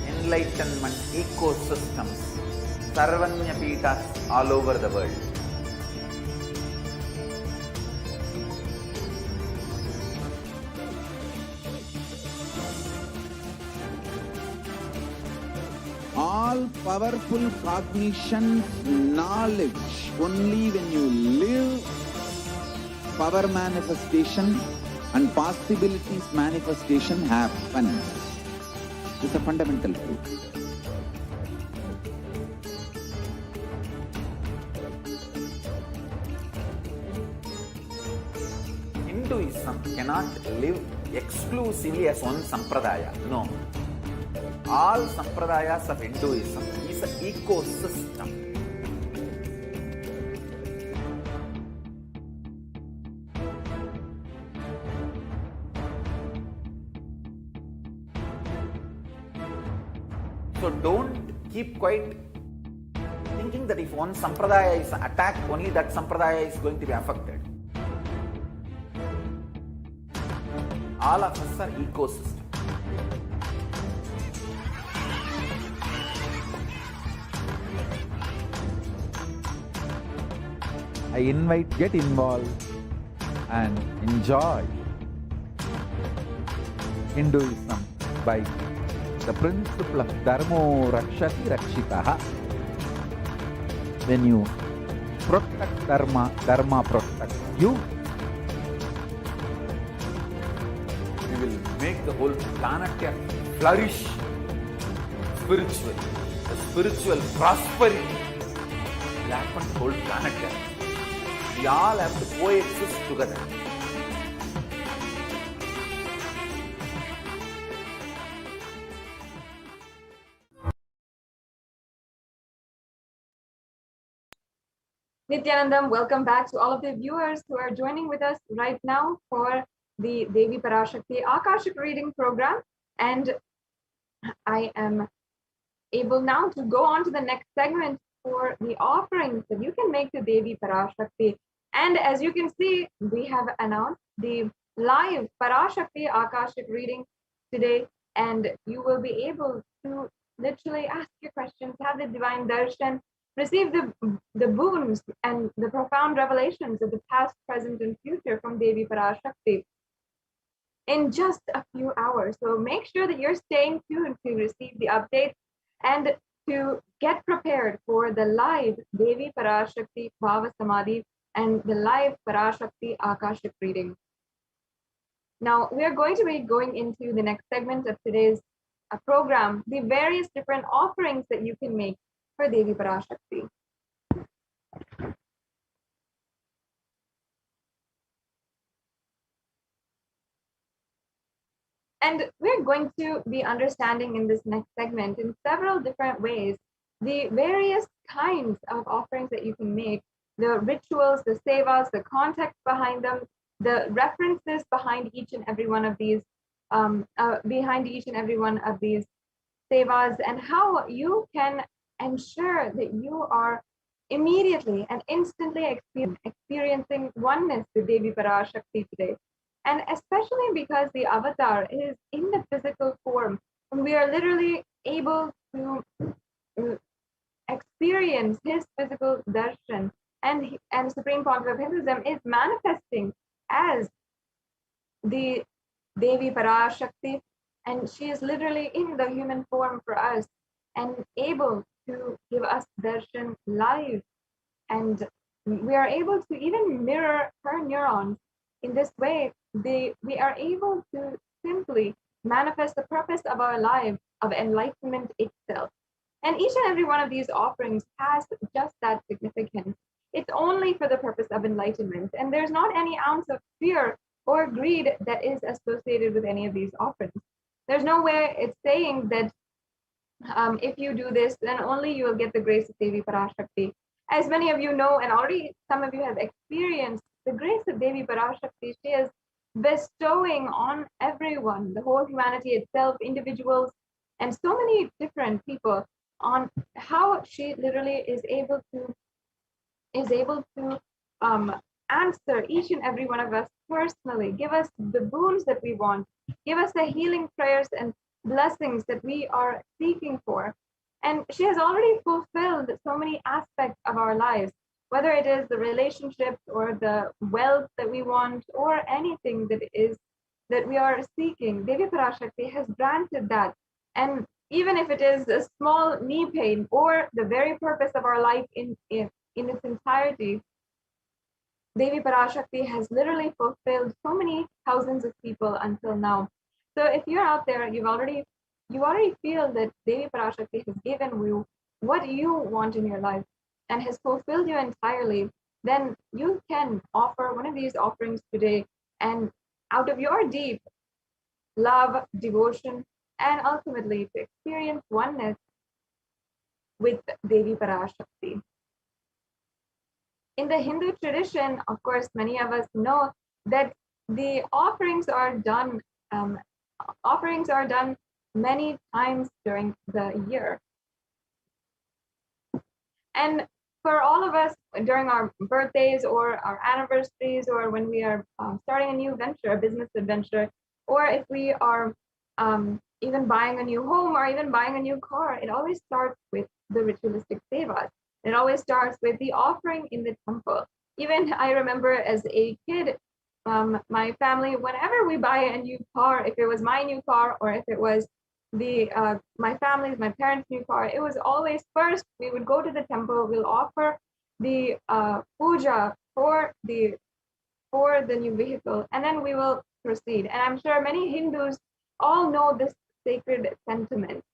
enlightenment ecosystems, Sarvanya Peethas all over the world. All powerful cognition, knowledge, only when you live, power manifestation and possibilities manifestation happen. This is a fundamental truth. Hinduism cannot live exclusively as one sampradaya. No. All sampradayas of Hinduism is an ecosystem. So don't keep quiet thinking that if one sampradaya is attacked, only that sampradaya is going to be affected. All of us are ecosystems. I invite, get involved and enjoy Hinduism by the principle of Dharmo Rakshati Rakshitaha. When you protect Dharma, Dharma protects you. You will make the whole planet flourish spiritually. The spiritual prosperity will happen to the whole planet. We all have to coexist together. Nithyanandam, welcome back to all of the viewers who are joining with us right now for the Devi Parashakti Akashic reading program. And I am able now to go on to the next segment for the offerings that you can make to Devi Parashakti. And as you can see, we have announced the live Parashakti Akashic reading today, and you will be able to literally ask your questions, have the divine darshan, receive the boons and the profound revelations of the past, present, and future from Devi Parashakti in just a few hours. So make sure that you're staying tuned to receive the updates and to get prepared for the live Devi Parashakti Bhava Samadhi and the live Parashakti Akashic reading. Now, we are going to be going into the next segment of today's program, the various different offerings that you can make for Devi Parashakti. And we're going to be understanding in this next segment in several different ways the various kinds of offerings that you can make, the rituals, the sevas, the context behind them, the references behind each and every one of these, sevas, and how you can ensure that you are immediately and instantly experiencing oneness with Devi Parashakti today. And especially because the avatar is in the physical form, and we are literally able to experience his physical darshan, and Supreme Pontiff of Hinduism is manifesting as the Devi Parashakti, and she is literally in the human form for us and able to give us darshan live. And we are able to even mirror her neurons. In this way, we are able to simply manifest the purpose of our life, of enlightenment itself. And each and every one of these offerings has just that significance. It's only for the purpose of enlightenment, and there's not any ounce of fear or greed that is associated with any of these offerings. There's no way it's saying that if you do this, then only you will get the grace of Devi Parashakti. As many of you know, and already some of you have experienced, the grace of Devi Parashakti, she is bestowing on everyone, the whole humanity itself, individuals, and so many different people, on how she literally is able to answer each and every one of us personally, give us the boons that we want, give us the healing prayers and blessings that we are seeking for. And she has already fulfilled so many aspects of our lives, whether it is the relationships or the wealth that we want or anything that we are seeking. Devi Parashakti has granted that. And even if it is a small knee pain or the very purpose of our life in its entirety, Devi Parashakti has literally fulfilled so many thousands of people until now. So if you're out there, you already feel that Devi Parashakti has given you what you want in your life and has fulfilled you entirely, then you can offer one of these offerings today, and out of your deep love, devotion, and ultimately to experience oneness with Devi Parashakti. In the Hindu tradition, of course, many of us know that the offerings are done many times during the year. And for all of us, during our birthdays or our anniversaries, or when we are starting a new venture, a business adventure, or if we are even buying a new home or even buying a new car, it always starts with the ritualistic sevas. It always starts with the offering in the temple. Even I remember as a kid, my family, whenever we buy a new car, if it was my new car or if it was my parents' new car, it was always first we would go to the temple, we'll offer the puja for the new vehicle, and then we will proceed. And I'm sure many Hindus all know this sacred sentiment.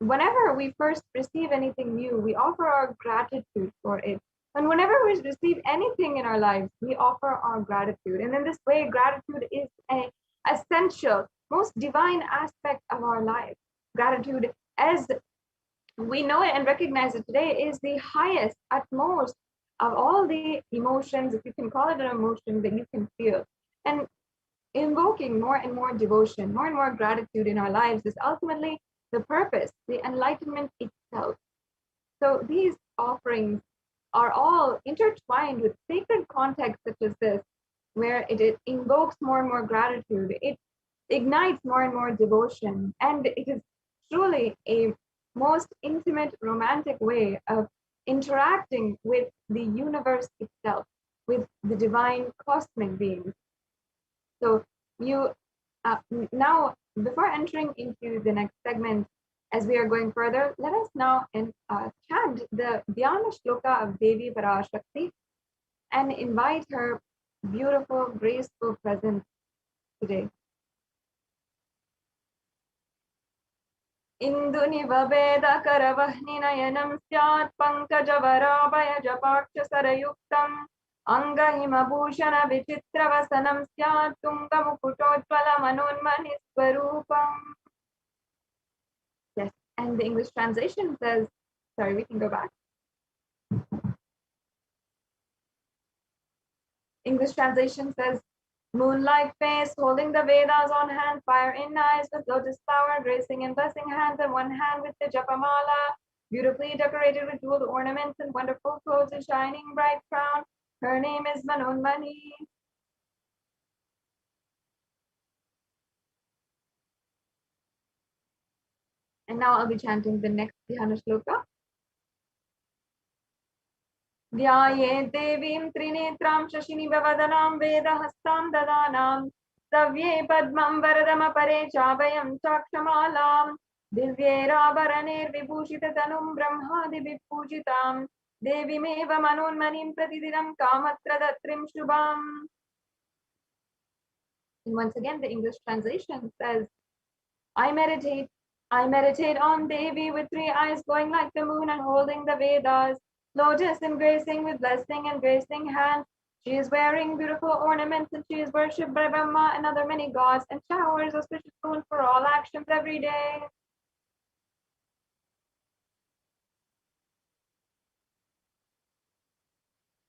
Whenever we first receive anything new, we offer our gratitude for it. And whenever we receive anything in our lives, we offer our gratitude. And in this way, gratitude is an essential, most divine aspect of our life. Gratitude, as we know it and recognize it today, is the highest, utmost of all the emotions, if you can call it an emotion, that you can feel. And invoking more and more devotion, more and more gratitude in our lives is ultimately the purpose, the enlightenment itself. So these offerings are all intertwined with sacred contexts such as this, where it invokes more and more gratitude, it ignites more and more devotion, and it is truly a most intimate, romantic way of interacting with the universe itself, with the divine cosmic beings. So you now, before entering into the next segment, as we are going further, let us now chant the Dhyana Shloka of Devi Parashakti and invite her beautiful, graceful presence today. Induniva Veda Karavahninayam Syat Pankajavaraabhaya Japakshasarayuktam Angahima Bhushana Vichitravasanam Syat Tungamukutotvala Manonmani Swarupam. Yes, and the English translation says, sorry, we can go back. English translation says, moonlight face, holding the Vedas on hand, fire in eyes, with lotus flower, gracing and blessing hands, and one hand with the Japamala. beautifully decorated with jeweled ornaments and wonderful clothes, a shining bright crown. Her name is Manonmani. And now I'll be chanting the next Dhyana Shloka. ध्याये देवीं त्रिनेत्रां शशिनिभवदनां वेदहस्तां ददानां सव्ये पद्मं वरदमपरे चाभयं चाक्षमालां दिव्यैराभरणैर्विभूषिततनुं ब्रह्मादिभिः देवीमेव मनोन्मणिं प्रतिदिनं कामत्रदत्रीं शुभाम्. And once again, the English translation says, I meditate on Devi with three eyes glowing like the moon and holding the Vedas, lotus embracing with blessing and gracing hands. She is wearing beautiful ornaments and she is worshipped by Brahma and other many gods and showers auspicious moon for all actions every day.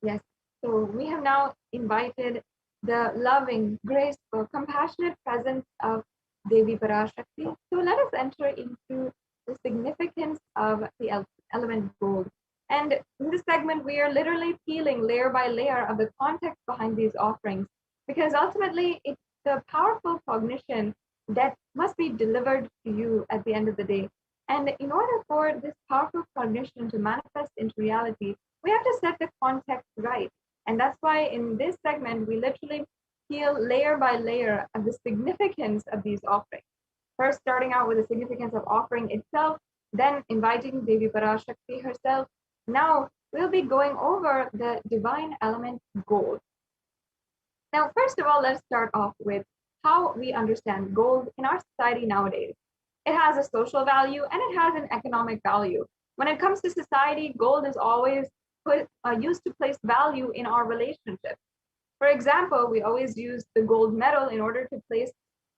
Yes, so we have now invited the loving, graceful, compassionate presence of Devi Parashakti. So let us enter into the significance of the element gold. And in this segment, we are literally peeling layer by layer of the context behind these offerings, because ultimately it's the powerful cognition that must be delivered to you at the end of the day. And in order for this powerful cognition to manifest into reality, we have to set the context right. And that's why in this segment, we literally peel layer by layer of the significance of these offerings. First, starting out with the significance of offering itself, then inviting Devi Parashakti herself. Now, we'll be going over the divine element gold. Now, first of all, let's start off with how we understand gold in our society nowadays. It has a social value and it has an economic value. When it comes to society, gold is always used to place value in our relationships. For example, we always use the gold medal in order to place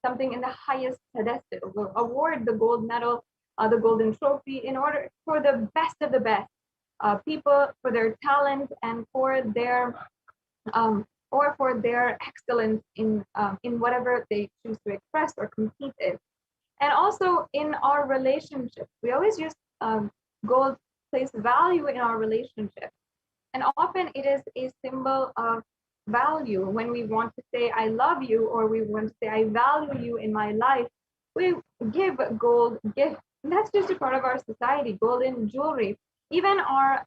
something in the highest pedestal. We'll award the gold medal, the golden trophy, in order for the best of the best people, for their talent and for their excellence in whatever they choose to express or compete in. And also in our relationships, we always use gold place value in our relationships. And often it is a symbol of value. When we want to say, I love you, or we want to say, I value you in my life, we give gold gifts. And that's just a part of our society, golden jewelry. Even our,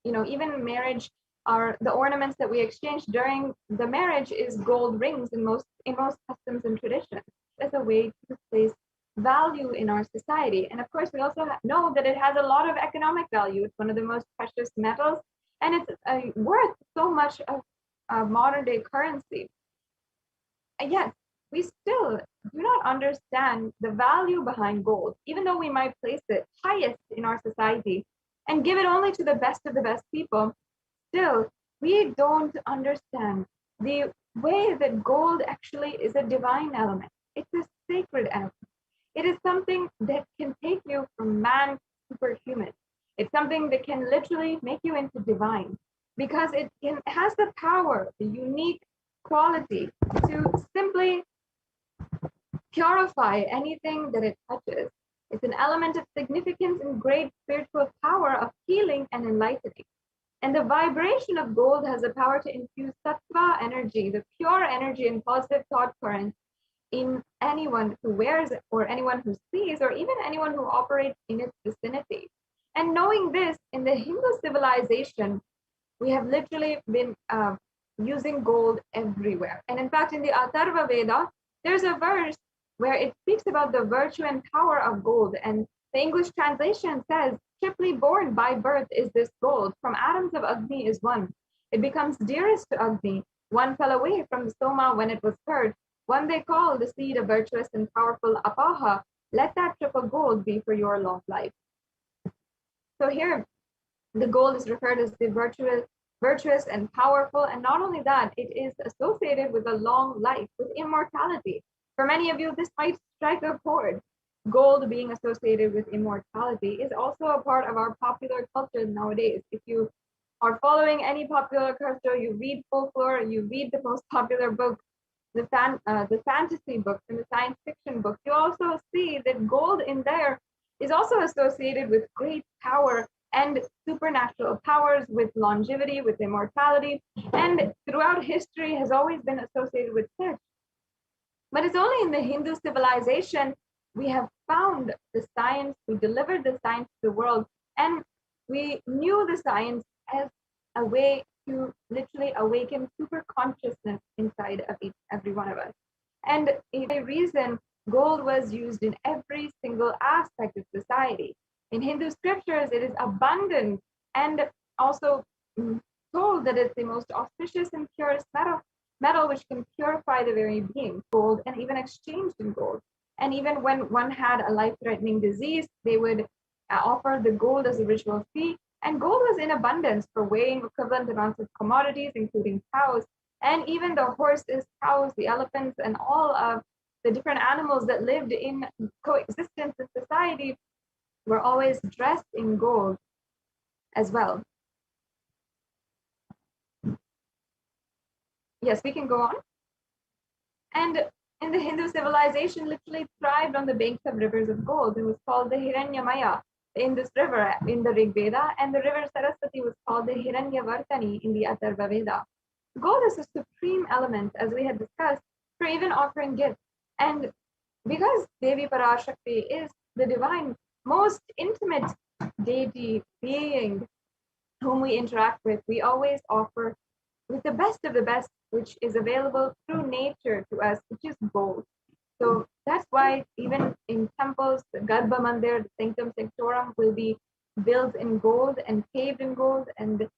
even marriage, the ornaments that we exchange during the marriage is gold rings in most customs and traditions. As a way to place value in our society. And of course, we also know that it has a lot of economic value. It's one of the most precious metals, and it's worth so much of modern day currency. And yet, we still do not understand the value behind gold, even though we might place it highest in our society and give it only to the best of the best people. Still, we don't understand the way that gold actually is a divine element. It's a sacred element. It is something that can take you from man to superhuman. It's something that can literally make you into divine, because it has the power, the unique quality to simply purify anything that it touches. It's an element of significance and great spiritual power of healing and enlightening. And the vibration of gold has the power to infuse sattva energy, the pure energy and positive thought currents, in anyone who wears it, or anyone who sees, or even anyone who operates in its vicinity. And knowing this, in the Hindu civilization, we have literally been using gold everywhere. And in fact, in the Atharva Veda, there's a verse where it speaks about the virtue and power of gold. And the English translation says, triply born by birth is this gold. From atoms of Agni is one. It becomes dearest to Agni. One fell away from the Soma when it was heard. One they call the seed of virtuous and powerful Apaha. Let that triple gold be for your long life. So here, the gold is referred as the virtuous and powerful. And not only that, it is associated with a long life, with immortality. For many of you, this might strike a chord. Gold being associated with immortality is also a part of our popular culture nowadays. If you are following any popular culture, you read folklore, you read the most popular books, the fantasy books and the science fiction books, you also see that gold in there is also associated with great power and supernatural powers, with longevity, with immortality, and throughout history has always been associated with sex. But it's only in the Hindu civilization we have found the science, we delivered the science to the world, and we knew the science as a way to literally awaken super consciousness inside of every one of us. And a reason gold was used in every single aspect of society. In Hindu scriptures, it is abundant and also told that it's the most auspicious and purest metal which can purify the very being, gold, and even exchanged in gold. And even when one had a life-threatening disease, they would offer the gold as a ritual fee. And gold was in abundance for weighing equivalent amounts of commodities, including cows, and even the horses, cows, the elephants, and all of the different animals that lived in coexistence in society were always dressed in gold as well. Yes, we can go on. And in the Hindu civilization, literally thrived on the banks of rivers of gold. It was called the Hiranyamaya in this river in the Rig Veda, and the river Saraswati was called the Hiranyavartani in the Atharva Veda. Gold is a supreme element, as we had discussed, for even offering gifts. And because Devi Parashakti is the divine, most intimate deity being whom we interact with, we always offer with the best of the best, which is available through nature to us, which is gold. So that's why even in temples, the Garbha Mandir, the Sanctum Sanctorum will be built in gold and paved in gold. And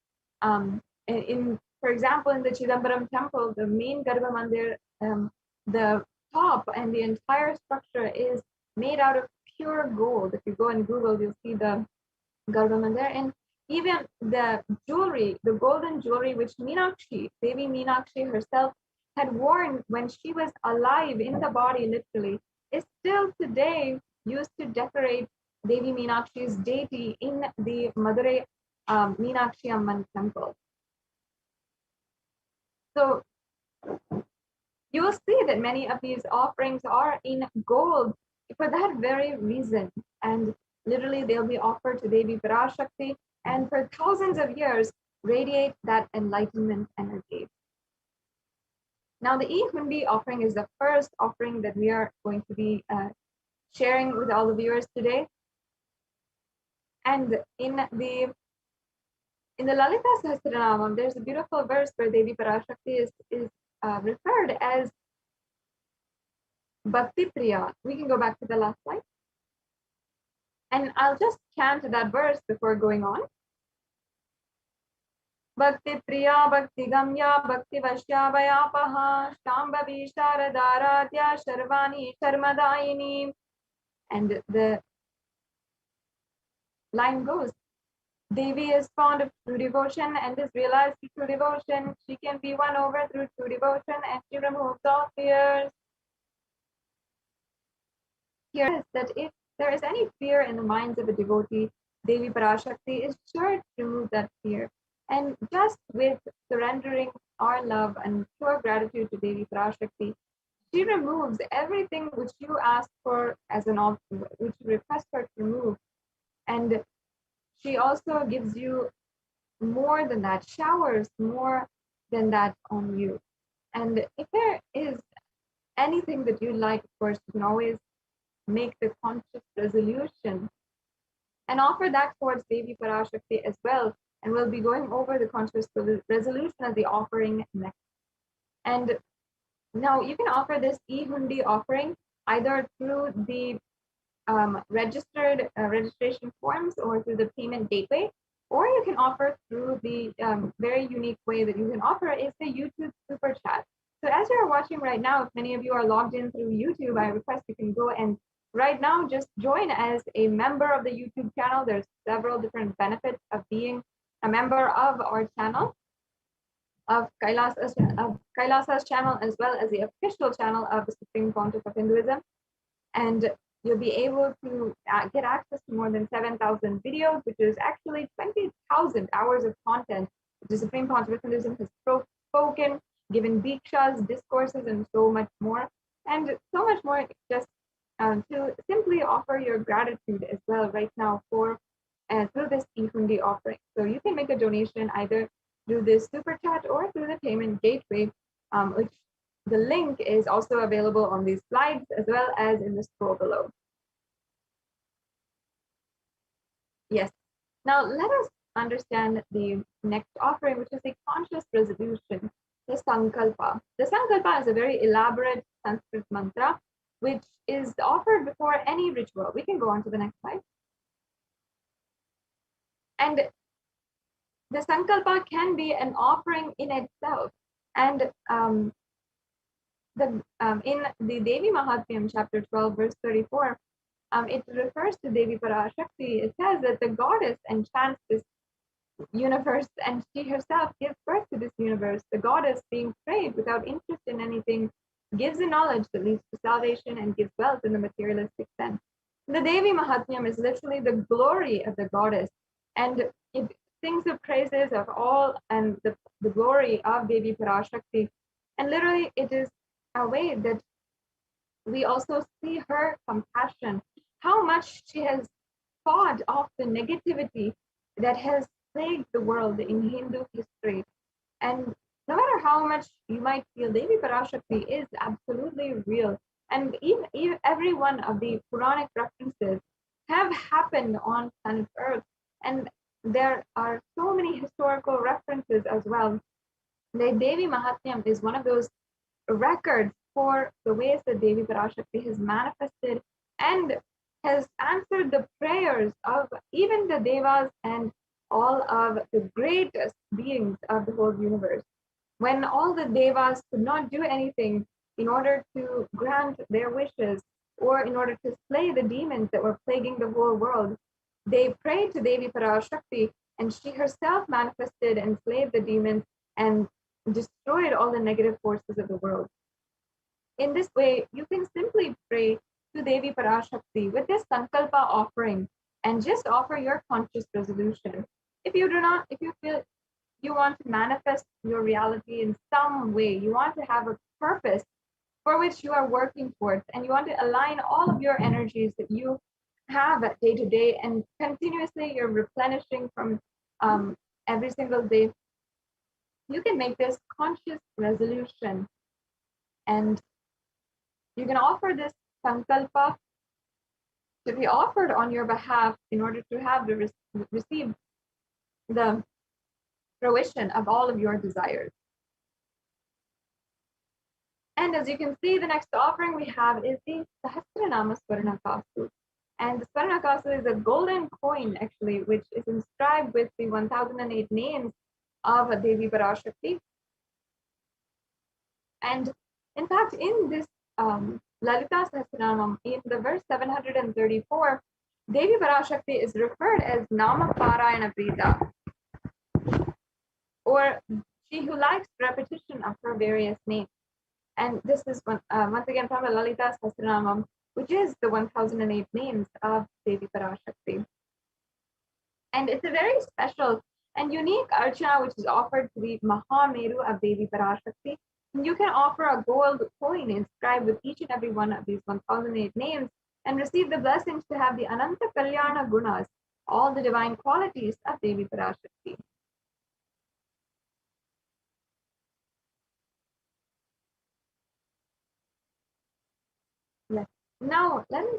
for example, in the Chidambaram temple, the main Garbha Mandir, the top and the entire structure is made out of pure gold. If you go and Google, you'll see the Garbha Mandir. And even the jewelry, the golden jewelry, which Meenakshi, Devi Meenakshi herself had worn when she was alive in the body, literally, is still today used to decorate Devi Meenakshi's deity in the Madurai Meenakshi Amman temple. So you will see that many of these offerings are in gold for that very reason. And literally, they'll be offered to Devi Parashakti, and for thousands of years radiate that enlightenment energy. Now, the E-Hundi offering is the first offering that we are going to be sharing with all the viewers today. And in the Lalita Sahasranamam, there's a beautiful verse where Devi Parashakti is referred as Bhakti Priya. We can go back to the last slide. And I'll just chant that verse before going on. Bhakti Priya, Bhakti Gamya, Bhakti Vashya Vayapaha, Shambhavi Sharadaradya, Sharvani Sharmadayini. And the line goes, Devi is fond of true devotion and is realized through true devotion. She can be won over through true devotion, and she removes all fears. Here is that if there is any fear in the minds of a devotee, Devi Parashakti is sure to remove that fear. And just with surrendering our love and pure gratitude to Devi Parashakti, she removes everything which you ask for as an option, which you request her to remove. And she also gives you more than that, showers more than that on you. And if there is anything that you like, of course, you can always make the conscious resolution and offer that towards Devi Parashakti as well. And we'll be going over the conscious resolution as the offering next. And now you can offer this E-Hundi offering either through the registered registration forms or through the payment gateway, or you can offer through the very unique way that you can offer is the YouTube Super Chat. So as you're watching right now, if many of you are logged in through YouTube, I request you can go and right now just join as a member of the YouTube channel. There's several different benefits of being a member of our channel, of Kailasa's channel, as well as the official channel of the Supreme Pontiff of Hinduism. And you'll be able to get access to more than 7,000 videos, which is actually 20,000 hours of content which the Supreme Pontiff of Hinduism has spoken, given dikshas, discourses, and so much more. And so much more just to simply offer your gratitude as well right now for through this Ikundi offering. So you can make a donation either through this super chat or through the payment gateway, which the link is also available on these slides as well as in the scroll below. Yes. Now let us understand the next offering, which is a conscious resolution, the Sankalpa. The Sankalpa is a very elaborate Sanskrit mantra, which is offered before any ritual. We can go on to the next slide. And the Sankalpa can be an offering in itself. And in the Devi Mahatmyam, chapter 12, verse 34, it refers to Devi Parashakti. It says that the goddess enchants this universe and she herself gives birth to this universe. The goddess, being prayed without interest in anything, gives a knowledge that leads to salvation and gives wealth in the materialistic sense. The Devi Mahatmyam is literally the glory of the goddess, and it sings the praises of all and the glory of Devi Parashakti. And literally, it is a way that we also see her compassion, how much she has fought off the negativity that has plagued the world in Hindu history. And no matter how much you might feel, Devi Parashakti is absolutely real. And even every one of the Puranic references have happened on planet Earth. And there are so many historical references as well. The Devi Mahatmyam is one of those records for the ways that Devi Parashakti has manifested and has answered the prayers of even the Devas and all of the greatest beings of the whole universe. When all the Devas could not do anything in order to grant their wishes or in order to slay the demons that were plaguing the whole world, they prayed to Devi Parashakti, and she herself manifested and slayed the demons and destroyed all the negative forces of the world. In this way, you can simply pray to Devi Parashakti with this Sankalpa offering and just offer your conscious resolution. If you feel you want to manifest your reality in some way, you want to have a purpose for which you are working towards, and you want to align all of your energies that you have day to day, and continuously you're replenishing from every single day, you can make this conscious resolution, and you can offer this Sankalpa to be offered on your behalf in order to have receive the fruition of all of your desires. And as you can see, the next offering we have is the Sahasranama Swarnakasu. And the Swarnakasu is a golden coin, actually, which is inscribed with the 1008 names of Devi Parashakti. And in fact, in this Lalita Sahasranamam, in the verse 734, Devi Parashakti is referred as Nama Parayana Prita, or she who likes repetition of her various names. And this is once again from the Lalita Sahasranamam, which is the 1008 names of Devi Parashakti. And it's a very special and unique archana which is offered to the Mahameru of Devi Parashakti. And you can offer a gold coin inscribed with each and every one of these 1008 names and receive the blessings to have the Ananta Kalyana Gunas, all the divine qualities of Devi Parashakti. Yes. Now, let me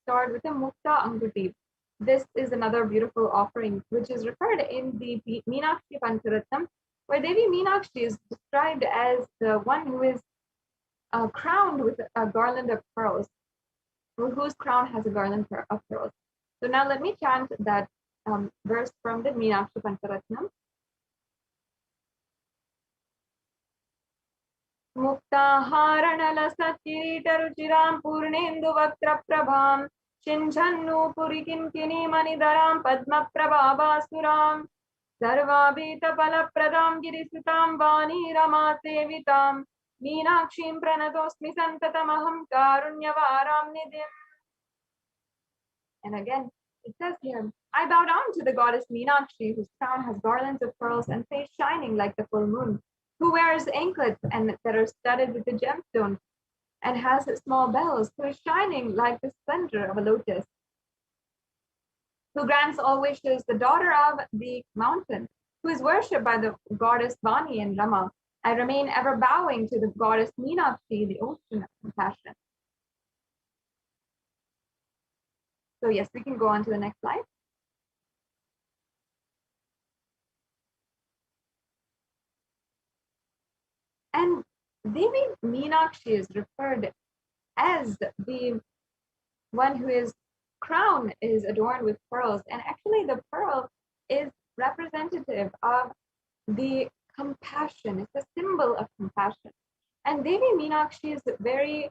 start with the Mukta Anguti. This is another beautiful offering, which is referred in the Meenakshi Pancharatnam, where Devi Meenakshi is described as the one who is crowned with a garland of pearls, or whose crown has a garland of pearls. So now let me chant that verse from the Meenakshi Pancharatnam. मुक्ताहारणलसच्चिरीटरुचिरां पूर्णेन्दुवक्त्रप्रभां शिञ्झन्नूपुरिकिङ्किणीमणिधरां पद्मप्रभाभासुरां सर्वाभीतफलप्रदां गिरिसुतां वाणीरमासेवितां मीनाक्षीं प्रणतोऽस्मि सन्ततमहं कारुण्यवारां निधिम्. And again, it says here, I bow down to the goddess Meenakshi, whose crown has garlands of pearls and face shining like the full moon, who wears anklets and that are studded with the gemstones, and has small bells, who is shining like the splendor of a lotus, who grants all wishes, the daughter of the mountain, who is worshipped by the goddess Vani and Rama. I remain ever bowing to the goddess Meenakshi, the ocean of compassion. So yes, we can go on to the next slide. And Devi Meenakshi is referred as the one who is crown is adorned with pearls. And actually the pearl is representative of the compassion. It's a symbol of compassion. And Devi Meenakshi is very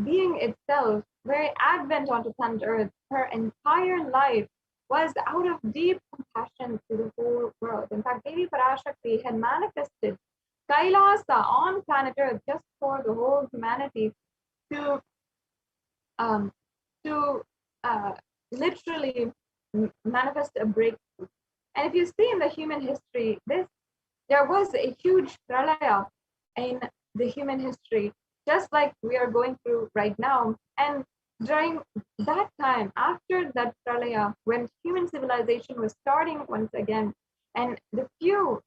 being itself, very advent onto planet Earth. Her entire life was out of deep compassion to the whole world. In fact, Devi Parashakti had manifested Kailasa on planet Earth just for the whole humanity to literally manifest a breakthrough. And if you see in the human history, there was a huge pralaya in the human history, just like we are going through right now. And during that time, after that pralaya, when human civilization was starting once again, and the few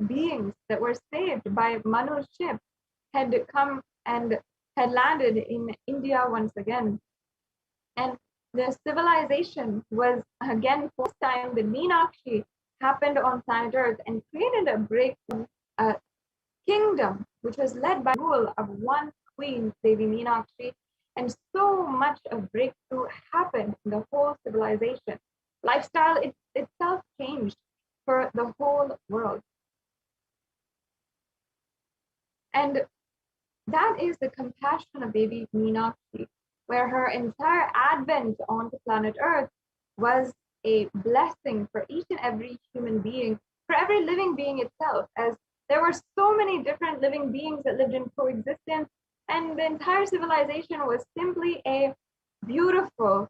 beings that were saved by Manu's ship had come and had landed in India once again. And the civilization was again, first time the Meenakshi happened on planet Earth and created a breakthrough kingdom, which was led by the rule of one queen, Devi Meenakshi. And so much of breakthrough happened in the whole civilization. Lifestyle itself changed for the whole world. And that is the compassion of Devi Meenakshi, where her entire advent onto planet Earth was a blessing for each and every human being, for every living being itself, as there were so many different living beings that lived in coexistence, and the entire civilization was simply a beautiful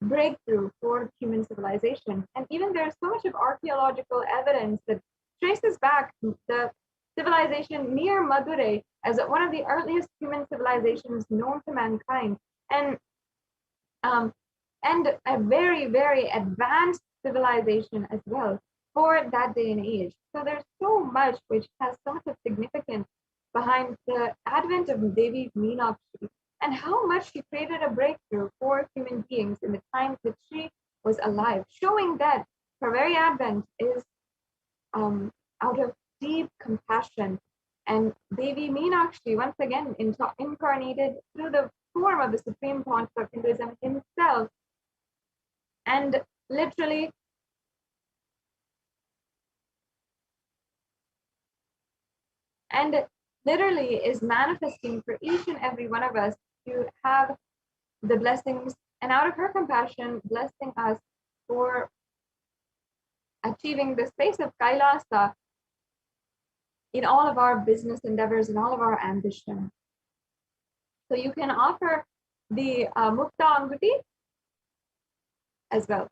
breakthrough for human civilization. And even there's so much of archaeological evidence that traces back the civilization near Madurai as one of the earliest human civilizations known to mankind, and a very, very advanced civilization as well for that day and age. So there's so much which has so much of significance behind the advent of Devi Meenakshi and how much she created a breakthrough for human beings in the time that she was alive, showing that her very advent is out of deep compassion. And Devi Meenakshi, once again, incarnated through the form of the Supreme Pontiff of Hinduism himself, and literally is manifesting for each and every one of us to have the blessings, and out of her compassion, blessing us for achieving the space of Kailasa in all of our business endeavors and all of our ambition. So you can offer the Mukta Anguti as well.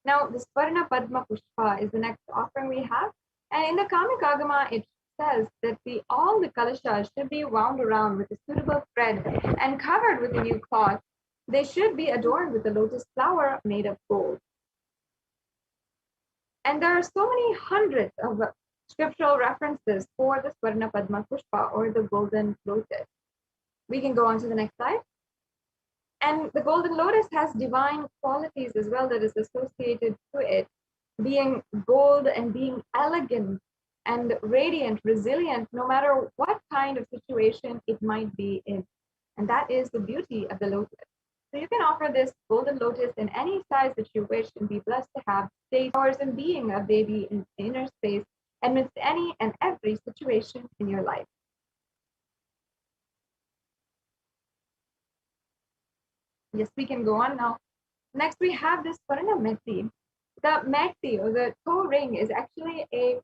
Now, the Swarna Padma Pushpa is the next offering we have. And in the Kamikagama, it says that all the kalashas should be wound around with a suitable thread and covered with a new cloth. They should be adorned with a lotus flower made of gold. And there are so many hundreds of scriptural references for the Swarna Padma Pushpa, or the golden lotus. We can go on to the next slide. And the golden lotus has divine qualities as well that is associated to it, being gold and being elegant and radiant, resilient, no matter what kind of situation it might be in. And that is the beauty of the lotus. So you can offer this golden lotus in any size that you wish and be blessed to have state powers and being of Devi in inner space amidst any and every situation in your life. Yes, we can go on now. Next, we have this Swarna Methi. The Methi, or the toe ring, is actually a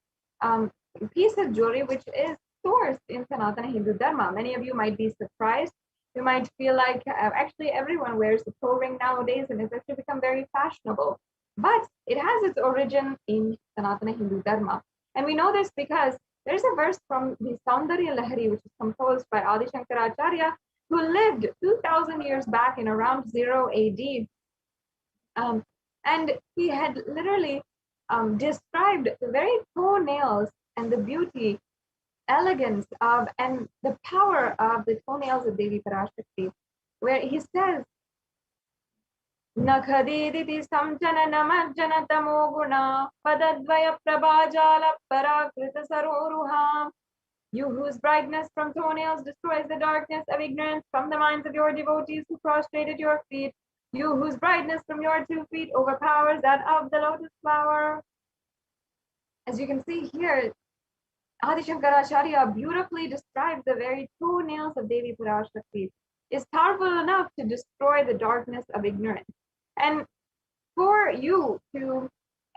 piece of jewelry which is sourced in Sanatana Hindu Dharma. Many of you might be surprised. You might feel like actually everyone wears the toe ring nowadays, and it's actually become very fashionable. But it has its origin in Sanatana Hindu Dharma. And we know this because There's a verse from the Saundarya Lahari, which is composed by Adi Shankaracharya, who lived 2000 years back in around 0 AD. And he had literally described the very toenails and the beauty, elegance of, and the power of the toenails of Devi Parashakti, where he says, Nakhadiditi samjana namajjana tamo guna padadvaya prabhajala parakrita saroruham. You whose brightness from toenails destroys the darkness of ignorance from the minds of your devotees who prostrated your feet. You whose brightness from your 2 feet overpowers that of the lotus flower. As you can see here, Adi Shankaracharya beautifully describes the very toenails of Devi Parashakti. Is powerful enough to destroy the darkness of ignorance. And for you to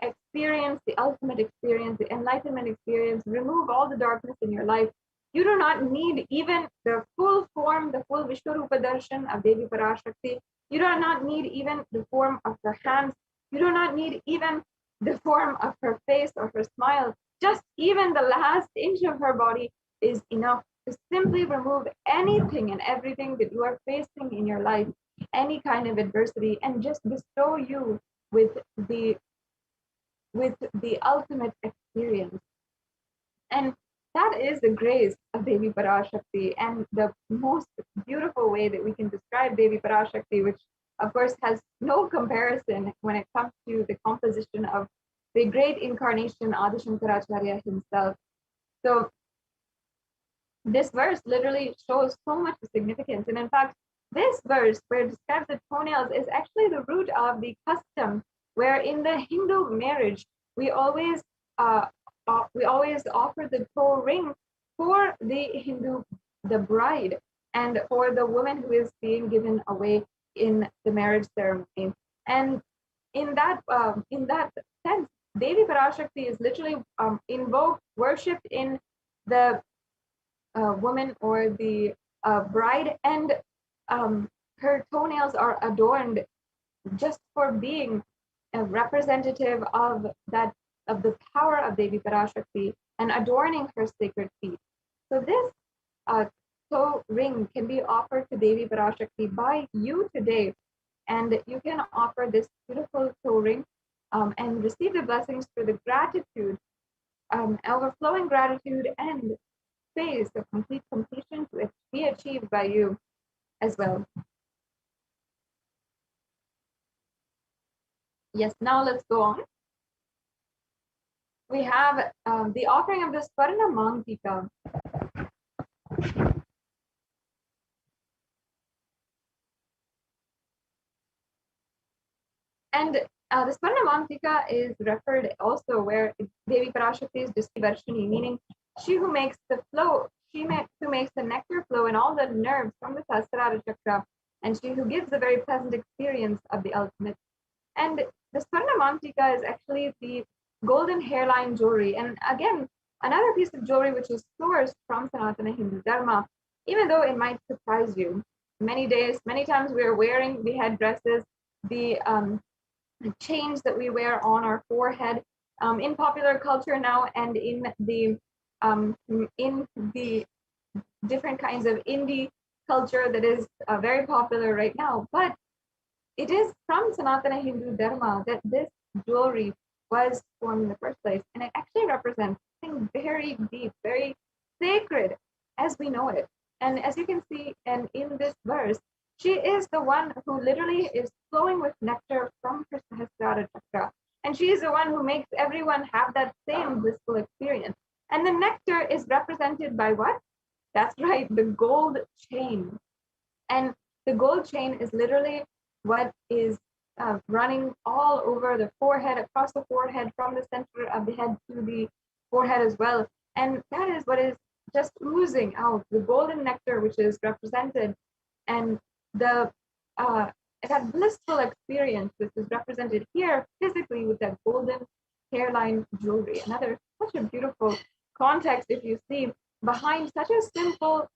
experience the ultimate experience, the enlightenment experience, remove all the darkness in your life, you do not need even the full form, the full Vishwarupa darshan of Devi Parashakti. You do not need even the form of her hands. You do not need even the form of her face or her smile. Just even the last inch of her body is enough to simply remove anything and everything that you are facing in your life, any kind of adversity, and just bestow you with the ultimate experience. And that is the grace of Devi Parashakti, and the most beautiful way that we can describe Devi Parashakti, which of course has no comparison when it comes to the composition of the great incarnation Adi Shankaracharya himself. So this verse literally shows so much significance. And in fact, this verse where it describes the toenails is actually the root of the custom where in the Hindu marriage, we always offer the toe ring for the bride, and for the woman who is being given away in the marriage ceremony. And in that sense, Devi Parashakti is literally invoked, worshipped in the woman or the bride, and her toenails are adorned just for being a representative of the power of Devi Parashakti and adorning her sacred feet. So this toe ring can be offered to Devi Parashakti by you today, and you can offer this beautiful toe ring and receive the blessings for the gratitude, overflowing gratitude and phase of complete completion to be achieved by you as well. Yes, now let's go on. We have the offering of the Swarna Mantika. And the Swarna Mantika is referred also where Devi Parashakti is Distivarshini, meaning she who makes the flow, who makes the nectar flow in all the nerves from the Sahasrara Chakra, and she who gives a very pleasant experience of the ultimate. And the Swarna Mantika is actually the golden hairline jewelry. And again, another piece of jewelry which is sourced from Sanatana Hindu Dharma, even though it might surprise you. Many times we are wearing the headdresses, the chains that we wear on our forehead in popular culture now, and in the different kinds of indie culture that is very popular right now. But it is from Sanatana Hindu Dharma that this jewelry was formed in the first place, and it actually represents something very deep, very sacred as we know it. And as you can see, and in this verse, she is the one who literally is flowing with nectar from her Sahasrara Chakra. And she is the one who makes everyone have that same blissful experience. And the nectar is represented by what? That's right, the gold chain. And the gold chain is literally what is running all over the forehead, across the forehead, from the center of the head to the forehead as well. And that is what is just oozing out, the golden nectar which is represented, and that blissful experience which is represented here physically with that golden hairline jewelry. Another such a beautiful context, if you see, behind such a simple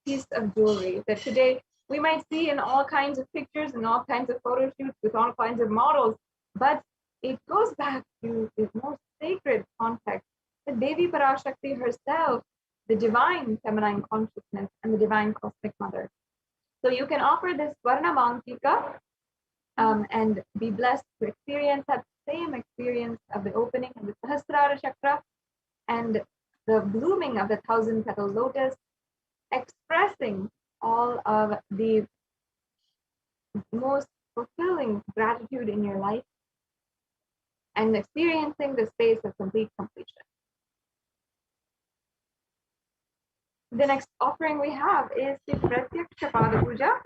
piece of jewelry that today we might see in all kinds of pictures and all kinds of photo shoots with all kinds of models, but it goes back to the most sacred context the Devi Parashakti herself, the divine feminine consciousness, and the divine cosmic mother. So you can offer this Varna Mankika and be blessed to experience that same experience of the opening of the Sahasrara Chakra and the blooming of the 1,000-petal lotus, expressing all of the most fulfilling gratitude in your life and experiencing the space of complete completion. The next offering we have is the Pratyaksha Pada Puja.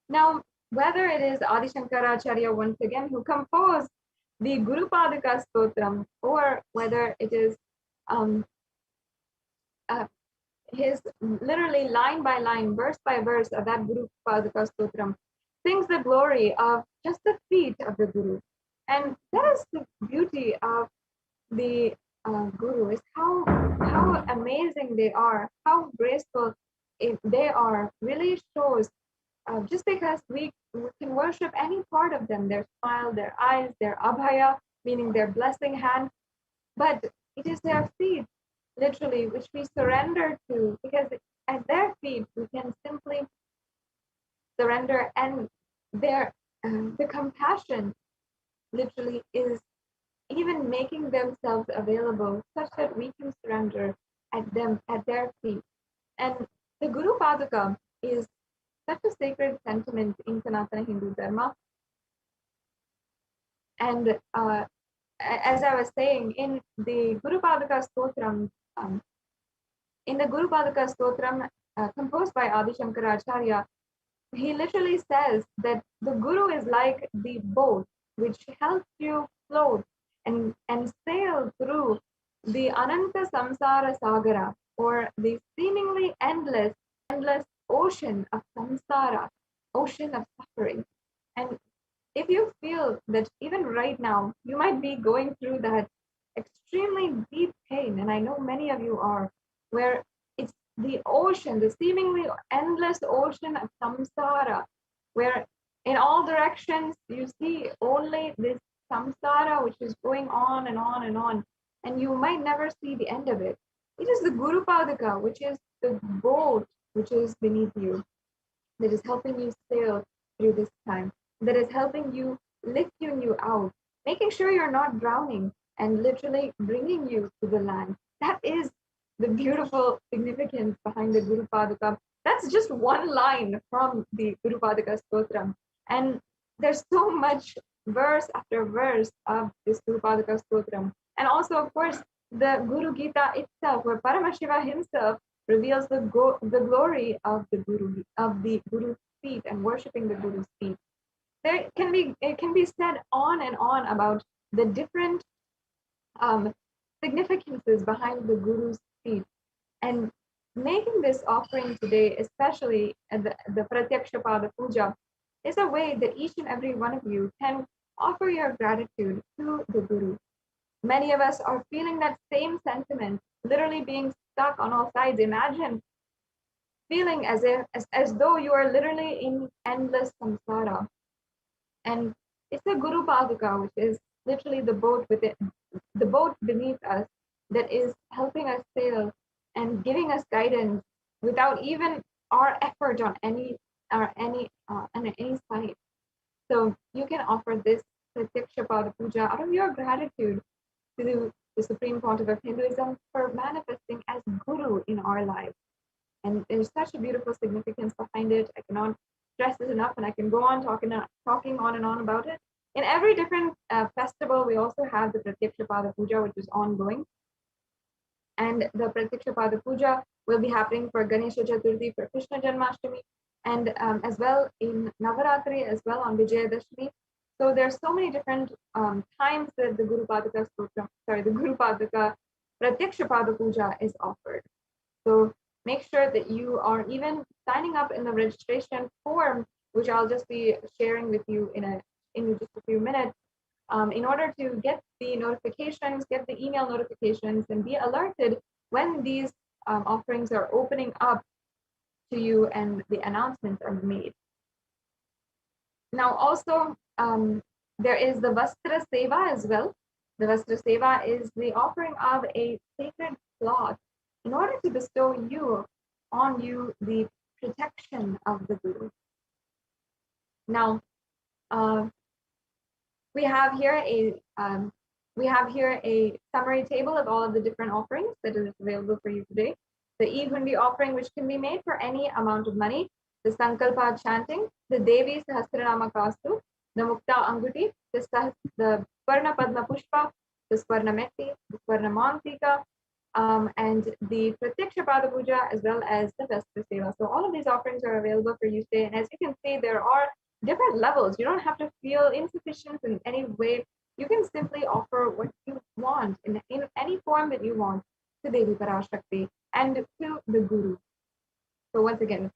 Now, whether it is Adi Shankaracharya once again who composed the Guru Padaka Stotram, or whether it is his literally line by line, verse by verse of that Guru Padaka Stotram, sings the glory of just the feet of the Guru. And that is the beauty of the Guru, is how amazing they are, how graceful they are, really shows just because we can worship any part of them, their smile, their eyes, their abhaya, meaning their blessing hand, but it is their feet, literally, which we surrender to, because at their feet we can simply surrender, and their the compassion literally is even making themselves available such that we can surrender at their feet. And the Guru Padaka is such a sacred sentiment in Sanatana Hindu Dharma. And as I was saying, in the Guru Padaka Stotram, composed by Adi Shankaracharya, he literally says that the Guru is like the boat which helps you float and sail through the Ananta Samsara Sagara, or the seemingly endless ocean of samsara, ocean of suffering. And if you feel that even right now you might be going through that extremely deep pain, and I know many of you are, where it's the ocean, the seemingly endless ocean of samsara, where in all directions you see only this samsara which is going on and on and on, and you might never see the end of it. It is the Guru Padaka, which is the boat which is beneath you, that is helping you sail through this time, that is helping you, lifting you out, making sure you're not drowning, and literally bringing you to the land. That is the beautiful significance behind the Guru Padaka. That's just one line from the Guru Padaka Stotram. And there's so much verse after verse of this Guru Padaka Stotram. And also, of course, the Guru Gita itself, where Paramashiva himself reveals the glory of the Guru's feet and worshipping the Guru's feet. It can be said on and on about the different significances behind the Guru's feet. And making this offering today, especially at the Pratyaksha Pada Puja, is a way that each and every one of you can offer your gratitude to the Guru. Many of us are feeling that same sentiment, literally being stuck on all sides. Imagine feeling as though you are literally in endless samsara. And it's the Guru Padaka, which is literally the boat beneath us, that is helping us sail and giving us guidance without even our effort on any side. So you can offer this Pratyaksha Pada Puja out of your gratitude to the Supreme Pontiff of Hinduism for manifesting as Guru in our lives. And there's such a beautiful significance behind it. I cannot stress this enough, and I can go on talking on and on about it. In every different festival, we also have the Pratyaksha Pada Puja, which is ongoing. And the Pratyaksha Pada Puja will be happening for Ganesha Chaturthi, for Krishna Janmashtami, and as well in Navaratri, as well on Vijayadashmi. So there's so many different times that the Guru Padaka Pratyaksha Pada Puja is offered. So make sure that you are even signing up in the registration form, which I'll just be sharing with you in just a few minutes, in order to get the notifications, get the email notifications, and be alerted when these offerings are opening up to you and the announcements are made. Now, also, there is the Vastra Seva as well. The Vastra Seva is the offering of a sacred cloth in order to bestow on you the protection of the Guru. Now, we have here a summary table of all of the different offerings that is available for you today. The Evehundi offering, which can be made for any amount of money, the Sankalpa chanting, the Devi Sahasranama Kastu, the Mukta Anguti, the Swarna Padma Pushpa, the Swarna Metti, the Swarna Mantika, and the Pratyaksha Pada Puja, as well as the Vestra Seva. So all of these offerings are available for you today. And as you can see, there are different levels. You don't have to feel insufficient in any way. You can simply offer what you want in any form that you want to Devi Parashakti and to the Guru. So once again,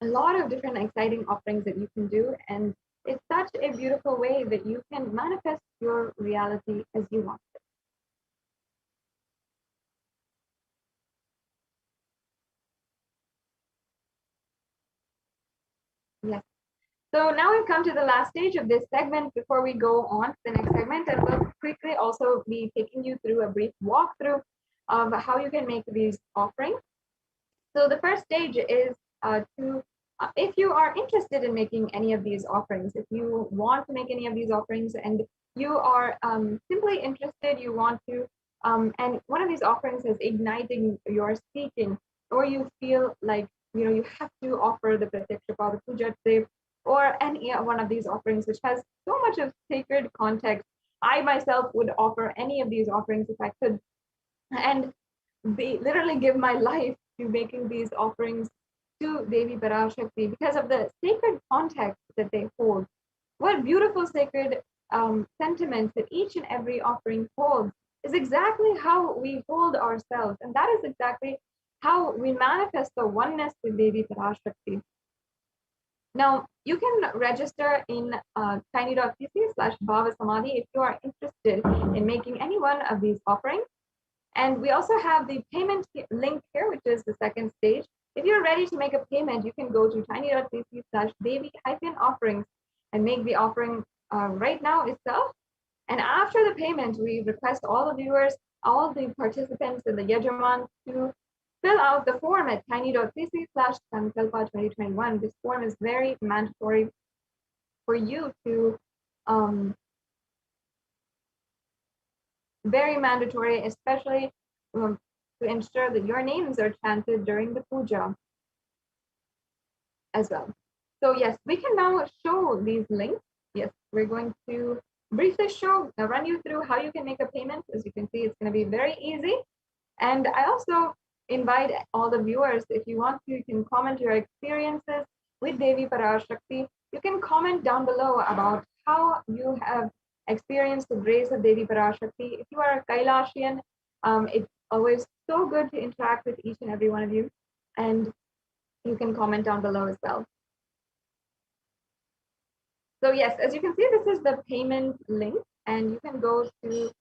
a lot of different exciting offerings that you can do, and it's such a beautiful way that you can manifest your reality as you want it. Yes. So now we've come to the last stage of this segment before we go on to the next segment, and we'll quickly also be taking you through a brief walkthrough of how you can make these offerings. So the first stage is if you are interested in making any of these offerings, if you want to make any of these offerings and you are simply interested, you want to, and one of these offerings is igniting your seeking, or you feel like, you have to offer the Pratyaksha Pada Puja today, or any one of these offerings which has so much of sacred context. I myself would offer any of these offerings if I could, and literally give my life to making these offerings to Devi Parashakti because of the sacred context that they hold. What beautiful sacred sentiments that each and every offering holds is exactly how we hold ourselves, and that is exactly how we manifest the oneness with Devi Parashakti. Now, you can register in tiny.cc/bhavasamadhi if you are interested in making any one of these offerings. And we also have the payment link here, which is the second stage. If you're ready to make a payment, you can go to tiny.cc/Devi-offerings and make the offering right now itself. And after the payment, we request all the viewers, all the participants in the Yajaman to fill out the form at tiny.cc/Sankalpa2021. This form is very mandatory for you to, especially to ensure that your names are chanted during the puja as well. So yes, we can now show these links. Yes, we're going to briefly run you through how you can make a payment. As you can see, it's going to be very easy. And I also invite all the viewers, if you want to, you can comment your experiences with Devi Parashakti. You can comment down below about how you have experienced the grace of Devi Parashakti. If you are a Kailashian, it's always so good to interact with each and every one of you. And you can comment down below as well. So yes, as you can see, this is the payment link, and you can go to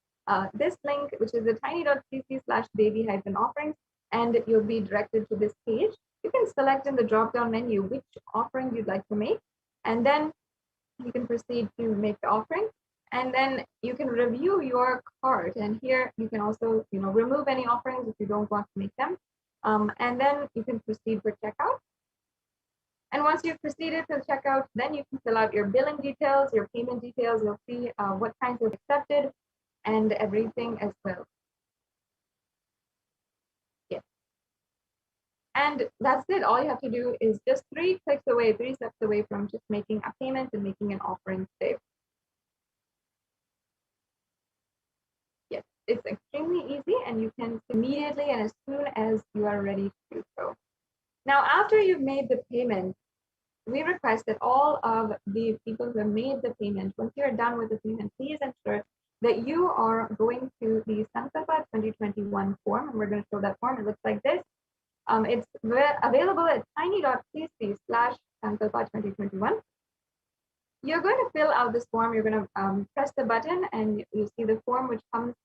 this link, which is the tiny.cc/Devi-offerings, and you'll be directed to this page. You can select in the drop-down menu which offering you'd like to make, and then you can proceed to make the offering, and then you can review your cart. And here you can also, remove any offerings if you don't want to make them, and then you can proceed for checkout. And once you've proceeded to checkout, then you can fill out your billing details, your payment details. You'll see what kinds of accepted and everything as well. Yes. And that's it. All you have to do is just 3 steps away from just making a payment and making an offering today. Yes, it's extremely easy, and you can immediately and as soon as you are ready to do so. Now, after you've made the payment, we request that all of the people who have made the payment, once you're done with the payment, please ensure that you are going to the Sankalpa 2021 form, and we're going to show that form. It looks like this. It's available at tiny.cc/Sankalpa 2021. You're going to fill out this form. You're going to press the button, and you'll see the form which comes,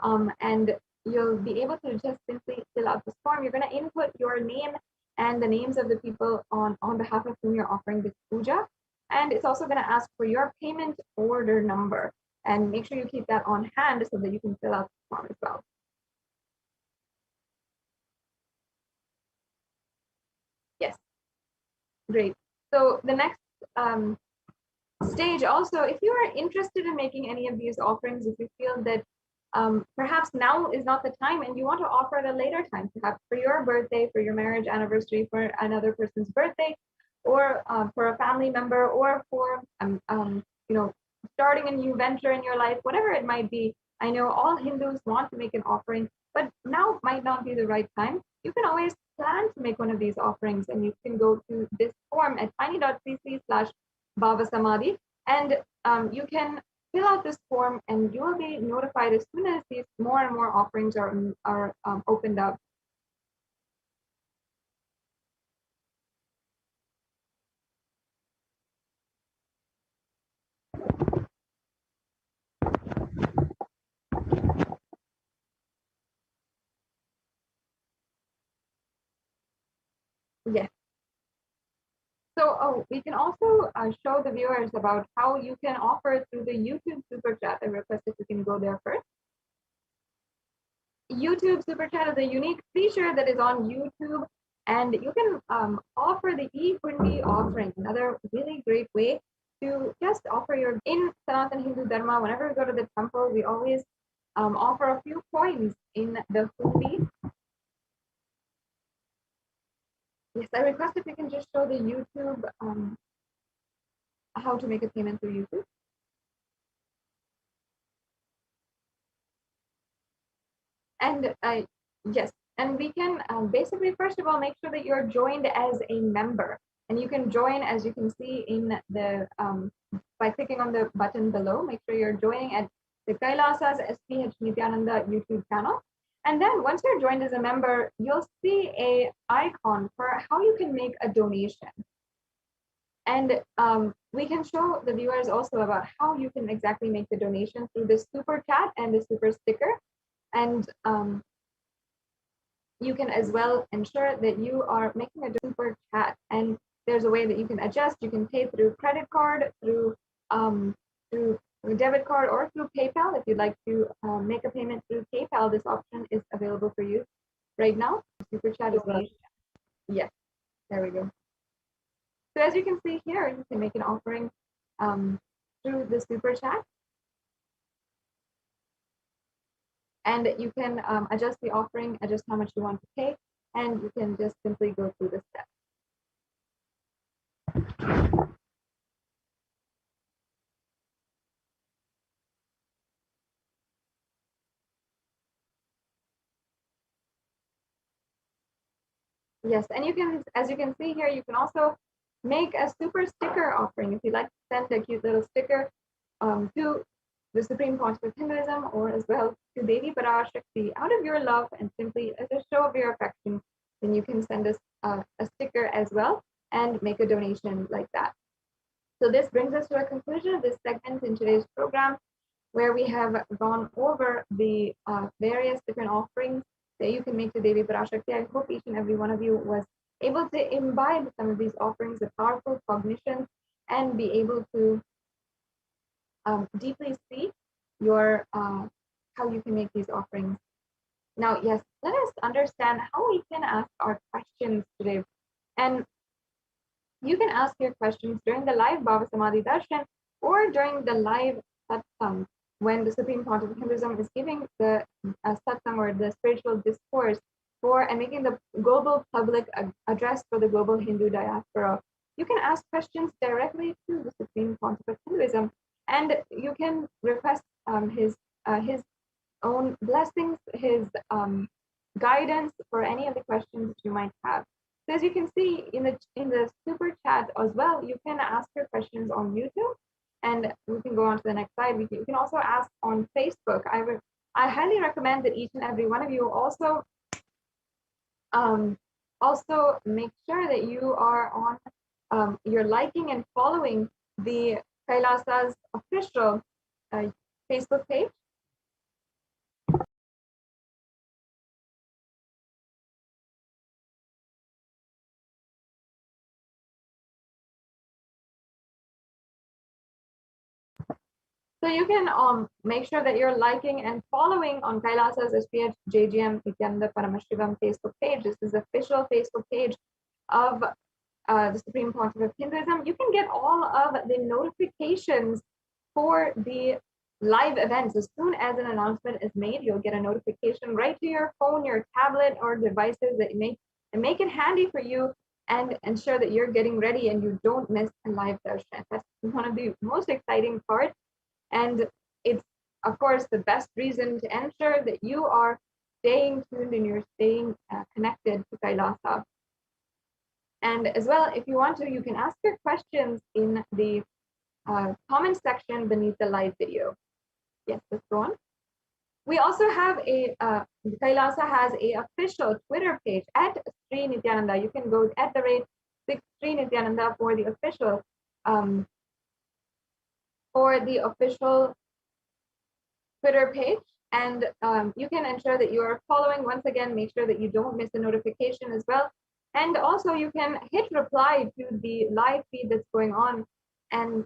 and you'll be able to just simply fill out this form. You're going to input your name and the names of the people on behalf of whom you're offering this puja. And it's also going to ask for your payment order number. And make sure you keep that on hand so that you can fill out the form as well. Yes, great. So the next stage also, if you are interested in making any of these offerings, if you feel that perhaps now is not the time and you want to offer at a later time, perhaps for your birthday, for your marriage anniversary, for another person's birthday, or for a family member, or for starting a new venture in your life, whatever it might be. I know all Hindus want to make an offering, but now might not be the right time. You can always plan to make one of these offerings, and you can go to this form at tiny.cc/Bhava Samadhi, and you can fill out this form, and you will be notified as soon as these more and more offerings are opened up. Yes. So we can also show the viewers about how you can offer through the YouTube Super Chat. I request if you can go there first. YouTube Super Chat is a unique feature that is on YouTube, and you can offer the e-Hundi offering, another really great way to just offer your, in Sanatana Hindu Dharma, whenever we go to the temple, we always offer a few coins in the hundi. Yes, I request if you can just show the YouTube how to make a payment through YouTube. And yes, and we can basically, first of all, make sure that you're joined as a member. And you can join, as you can see in the, by clicking on the button below, make sure you're joining at the Kailasa's HDH Nithyananda YouTube channel. And then once you're joined as a member, you'll see a icon for how you can make a donation. And we can show the viewers also about how you can exactly make the donation through the super chat and the super sticker. And you can as well ensure that you are making a super chat, and there's a way that you can adjust. You can pay through credit card, through debit card, or through PayPal. If you'd like to make a payment through PayPal, this option is available for you right now. Super chat as well. Yes, there we go. So as you can see here, you can make an offering through the super chat. And you can adjust the offering, adjust how much you want to pay, and you can just simply go through the steps. Yes, and you can, as you can see here, you can also make a super sticker offering. If you'd like to send a cute little sticker to the Supreme Pontiff of Hinduism, or as well to Devi Parashakti, out of your love and simply as a show of your affection, then you can send us a sticker as well and make a donation like that. So this brings us to a conclusion of this segment in today's program, where we have gone over the various different offerings that you can make to Devi Parashakti. I hope each and every one of you was able to imbibe some of these offerings of powerful cognition and be able to deeply see your how you can make these offerings. Now, yes, let us understand how we can ask our questions today. And you can ask your questions during the live Bhava Samadhi Darshan or during the live satsang, when the Supreme Pontiff of Hinduism is giving the satsang or the spiritual discourse for and making the global public address for the global Hindu diaspora. You can ask questions directly to the Supreme Pontiff of Hinduism, and you can request his own blessings, his guidance for any of the questions that you might have. So as you can see in the super chat as well, you can ask your questions on YouTube, and we can go on to the next slide. You can also ask on Facebook. I highly recommend that each and every one of you also make sure that you are on you're liking and following the Kailasa's official Facebook page. So you can make sure that you're liking and following on Kailasa's HDH Nithyananda Paramashivam Facebook page. This is the official Facebook page of the Supreme Pontiff of Hinduism. You can get all of the notifications for the live events. As soon as an announcement is made, you'll get a notification right to your phone, your tablet, or devices that make it handy for you and ensure that you're getting ready and you don't miss a live darshan. That's one of the most exciting parts. And it's, of course, the best reason to ensure that you are staying tuned and you're staying connected to Kailasa. And as well, if you want to, you can ask your questions in the comment section beneath the live video. Yes, let's go on. We also have Kailasa has a official Twitter page at Sri Nithyananda. You can go at the rate 6 Sri Nithyananda for the official Twitter page. And you can ensure that you are following. Once again, make sure that you don't miss a notification as well. And also you can hit reply to the live feed that's going on. And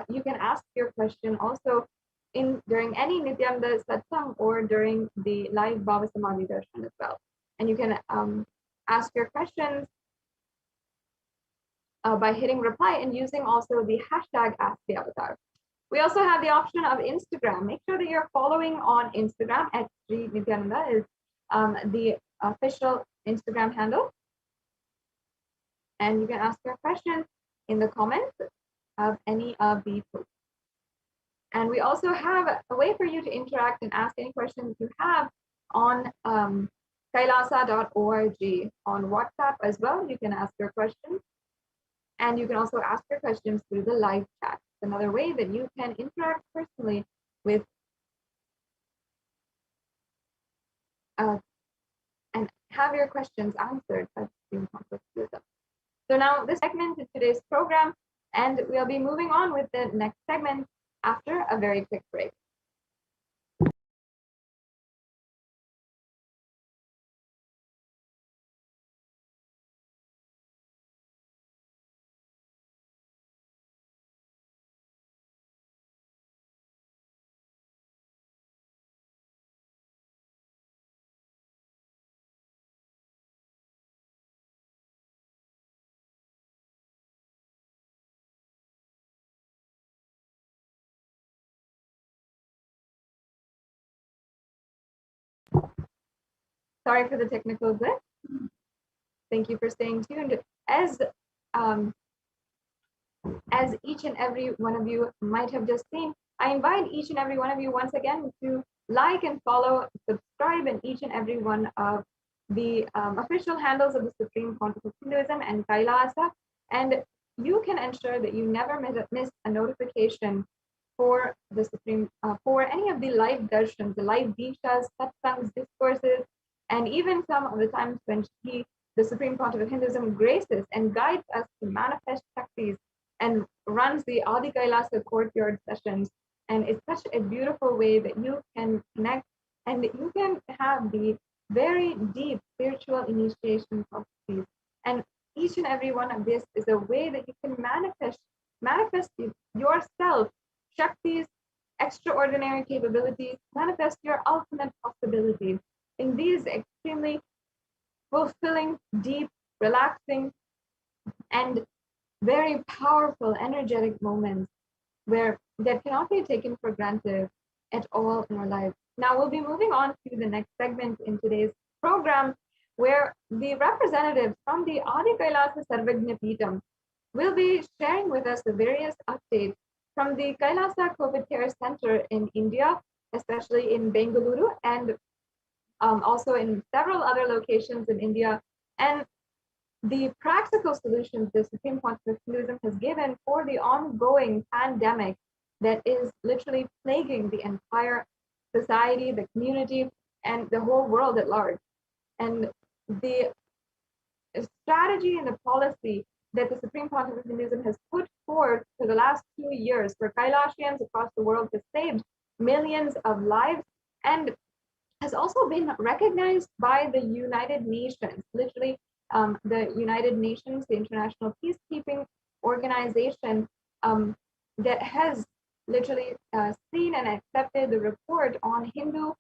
you can ask your question also during any Nithyananda satsang or during the live Bhava Samadhi darshan as well. And you can ask your questions by hitting reply and using also the hashtag #AskTheAvatar. We also have the option of Instagram. Make sure that you're following on Instagram at Sri Nithyananda is the official Instagram handle. And you can ask your questions in the comments of any of the posts. And we also have a way for you to interact and ask any questions you have on kailasa.org. On WhatsApp as well, you can ask your questions. And you can also ask your questions through the live chat. It's another way that you can interact personally with and have your questions answered by the Supreme Pontiff of Hinduism. So now this segment is today's program, and we'll be moving on with the next segment after a very quick break. Sorry for the technical glitch. Thank you for staying tuned. As each and every one of you might have just seen, I invite each and every one of you once again to like and follow, subscribe in each and every one of the official handles of the Supreme Pontiff of Hinduism and Kailasa, and you can ensure that you never miss a notification for the Supreme, for any of the live darshans, the live dishas, satsangs, discourses, and even some of the times when the Supreme Pontiff of Hinduism graces and guides us to manifest Shaktis and runs the Adi Kailasa courtyard sessions. And it's such a beautiful way that you can connect and you can have the very deep spiritual initiation processes. And each and every one of this is a way that you can manifest yourself, Shaktis, extraordinary capabilities, manifest your ultimate possibility in these extremely fulfilling, deep, relaxing, and very powerful, energetic moments that cannot be taken for granted at all in our lives. Now we'll be moving on to the next segment in today's program, where the representatives from the Adi Kailasa Sarvagna Peetham will be sharing with us the various updates from the Kailasa COVID Care Center in India, especially in Bengaluru, and also in several other locations in India, and the practical solutions the Supreme Pontiff of Hinduism has given for the ongoing pandemic that is literally plaguing the entire society, the community, and the whole world at large. And the strategy and the policy that the Supreme Pontiff of Hinduism has put forth for the last 2 years for Kailashians across the world has saved millions of lives and has also been recognized by the United Nations. Literally, the United Nations, the International Peacekeeping Organization, that has literally seen and accepted the report on Hindu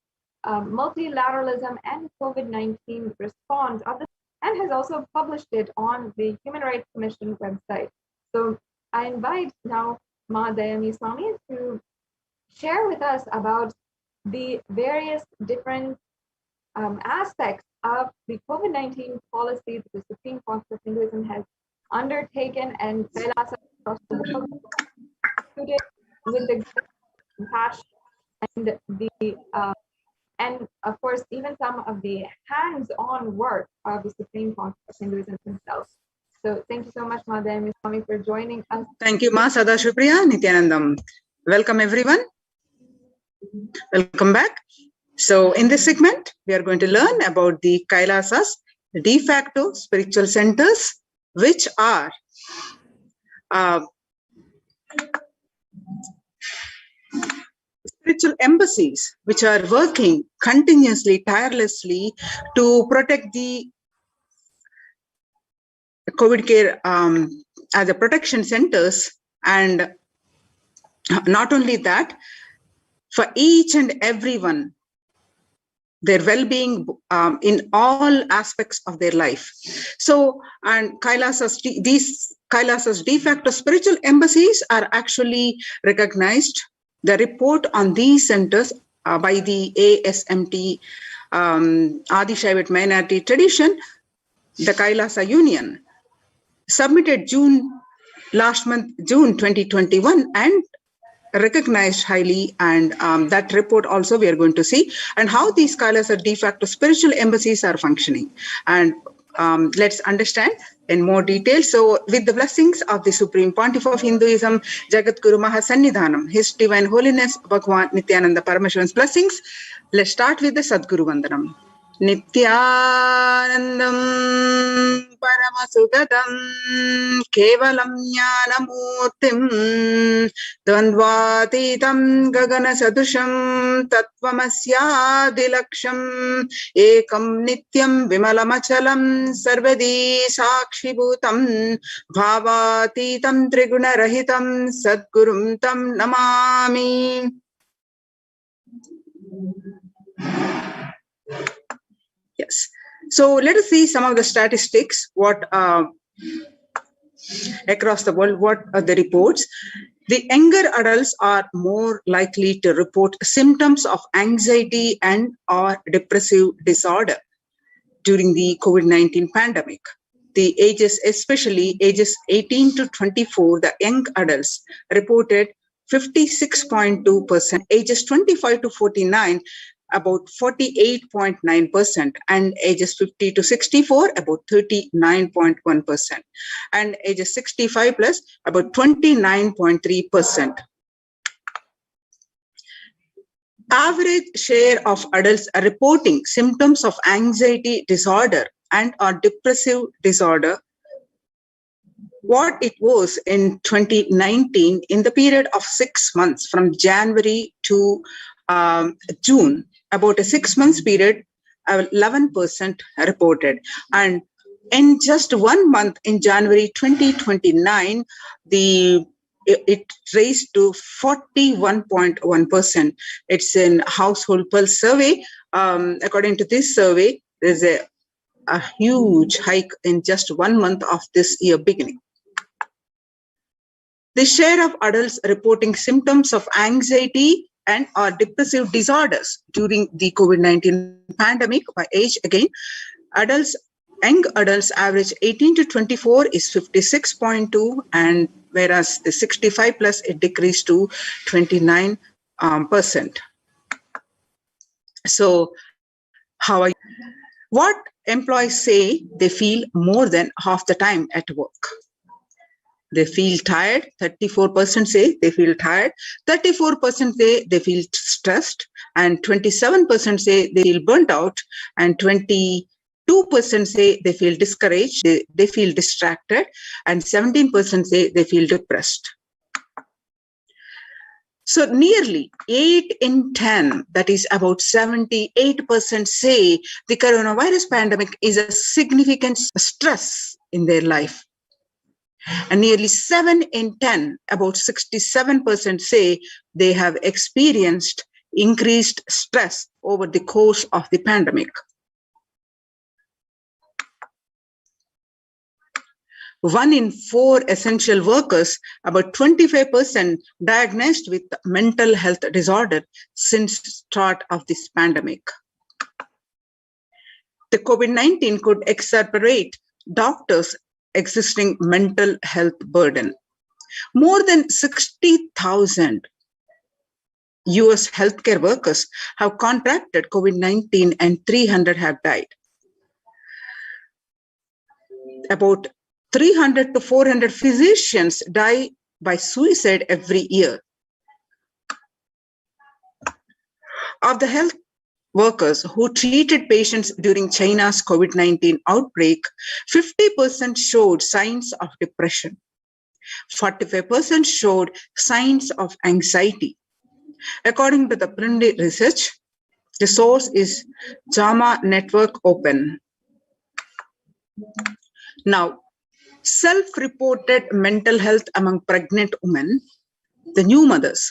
multilateralism and COVID-19 response of the, and has also published it on the Human Rights Commission website. So I invite now Ma Dayami Swami to share with us about the various different aspects of the COVID-19 policy that the Supreme Court of Hinduism has undertaken, and Kailasa across the world with the compassion and the and of course even some of the hands-on work of the Supreme Court of Hinduism himself. So thank you so much, Madam Swami, for joining us. Thank you, Ma Sadashivoham Nithyanandam. Welcome everyone. Welcome back. So in this segment, we are going to learn about the Kailasas, the de facto spiritual centers, which are spiritual embassies, which are working continuously, tirelessly to protect the COVID care as a protection centers. And not only that, for each and everyone, their well-being in all aspects of their life. So, and these Kailasas de facto spiritual embassies are actually recognized. The report on these centers by the ASMT, Adi Shaivat Minority Tradition, the Kailasa Union, submitted last month, June 2021, and recognized highly, and that report also we are going to see, and how these Kailasa de facto spiritual embassies are functioning. And let's understand in more detail. So with the blessings of the Supreme Pontiff of Hinduism, Jagat Guru Mahasannidhanam, His Divine Holiness Bhagwan Nithyananda Paramashivan's blessings, let's start with the Sadguru Vandanam. Nithyanandam Paramasugadam Kevalam Jnanamurtim Dvandvatitam Gagana Sadusham Tatvamasyadilaksham Ekam Nityam Vimalamachalam Sarvadi Sakshibhutam Bhavatitam Trigunarahitam Sadgurum Tam Namami. Yes. So let us see some of the statistics, what across the world, what are the reports. The younger adults are more likely to report symptoms of anxiety and or depressive disorder during the COVID-19 pandemic. The ages, especially ages 18 to 24, the young adults reported 56.2%, ages 25 to 49, about 48.9%, and ages 50 to 64, about 39.1%, and ages 65 plus, about 29.3%. Average share of adults are reporting symptoms of anxiety disorder and or depressive disorder, what it was in 2019 in the period of 6 months from January to June. About a 6 months period, 11% reported. And in just 1 month in January 2029, it raised to 41.1%. It's in Household Pulse survey. According to this survey, there's a huge hike in just 1 month of this year beginning. The share of adults reporting symptoms of anxiety and or depressive disorders during the COVID-19 pandemic by age, again, young adults average 18 to 24 is 56.2, and whereas the 65 plus it decreased to 29%. So how are you? What employees say they feel more than half the time at work? They feel tired. 34% say they feel tired. 34% say they feel stressed, and 27% say they feel burnt out, and 22% say they feel discouraged, they feel distracted, and 17% say they feel depressed. So nearly 8 in 10, that is about 78%, say the coronavirus pandemic is a significant stress in their life. And nearly 7 in 10, about 67% say they have experienced increased stress over the course of the pandemic. 1 in 4 essential workers, about 25%, diagnosed with mental health disorder since start of this pandemic. The COVID-19 could exacerbate doctors' existing mental health burden. More than 60,000 US healthcare workers have contracted COVID-19 and 300 have died. About 300 to 400 physicians die by suicide every year. Of the health workers who treated patients during China's COVID-19 outbreak, 50% showed signs of depression. 45% showed signs of anxiety. According to the Prundy research, the source is JAMA Network Open. Now, self-reported mental health among pregnant women, the new mothers.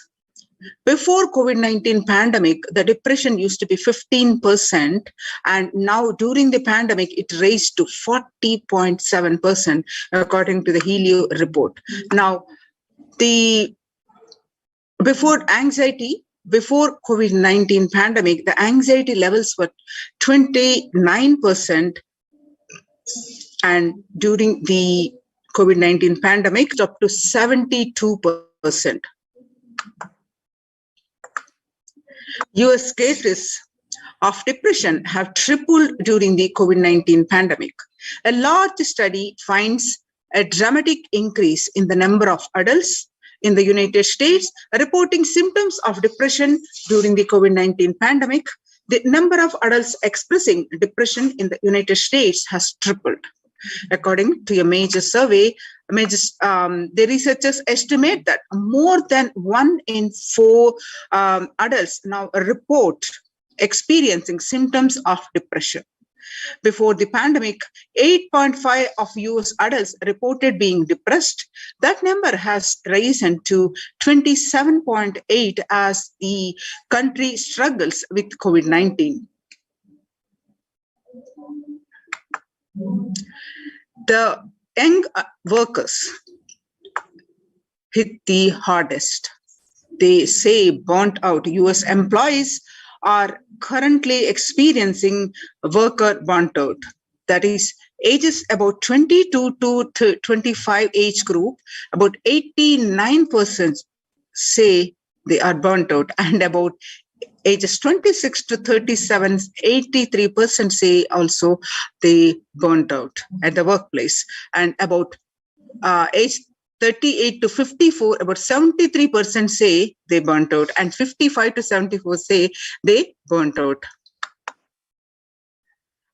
Before COVID-19 pandemic, the depression used to be 15%, and now during the pandemic, it raised to 40.7%, according to the Helio report. Now, before COVID-19 pandemic, the anxiety levels were 29%, and during the COVID-19 pandemic, it's up to 72%. US cases of depression have tripled during the COVID-19 pandemic. A large study finds a dramatic increase in the number of adults in the United States reporting symptoms of depression during the COVID-19 pandemic. The number of adults expressing depression in the United States has tripled. According to a major survey, the researchers estimate that more than 1 in 4 adults now report experiencing symptoms of depression. Before the pandemic, 8.5% of US adults reported being depressed. That number has risen to 27.8% as the country struggles with COVID-19. The young workers hit the hardest. They say burnt out. US employees are currently experiencing worker burnt out. That is, ages about 22 to 25 age group, about 89% say they are burnt out, and about ages 26 to 37, 83% say also they burnt out at the workplace. And about age 38 to 54, about 73% say they burnt out, and 55 to 74 say they burnt out.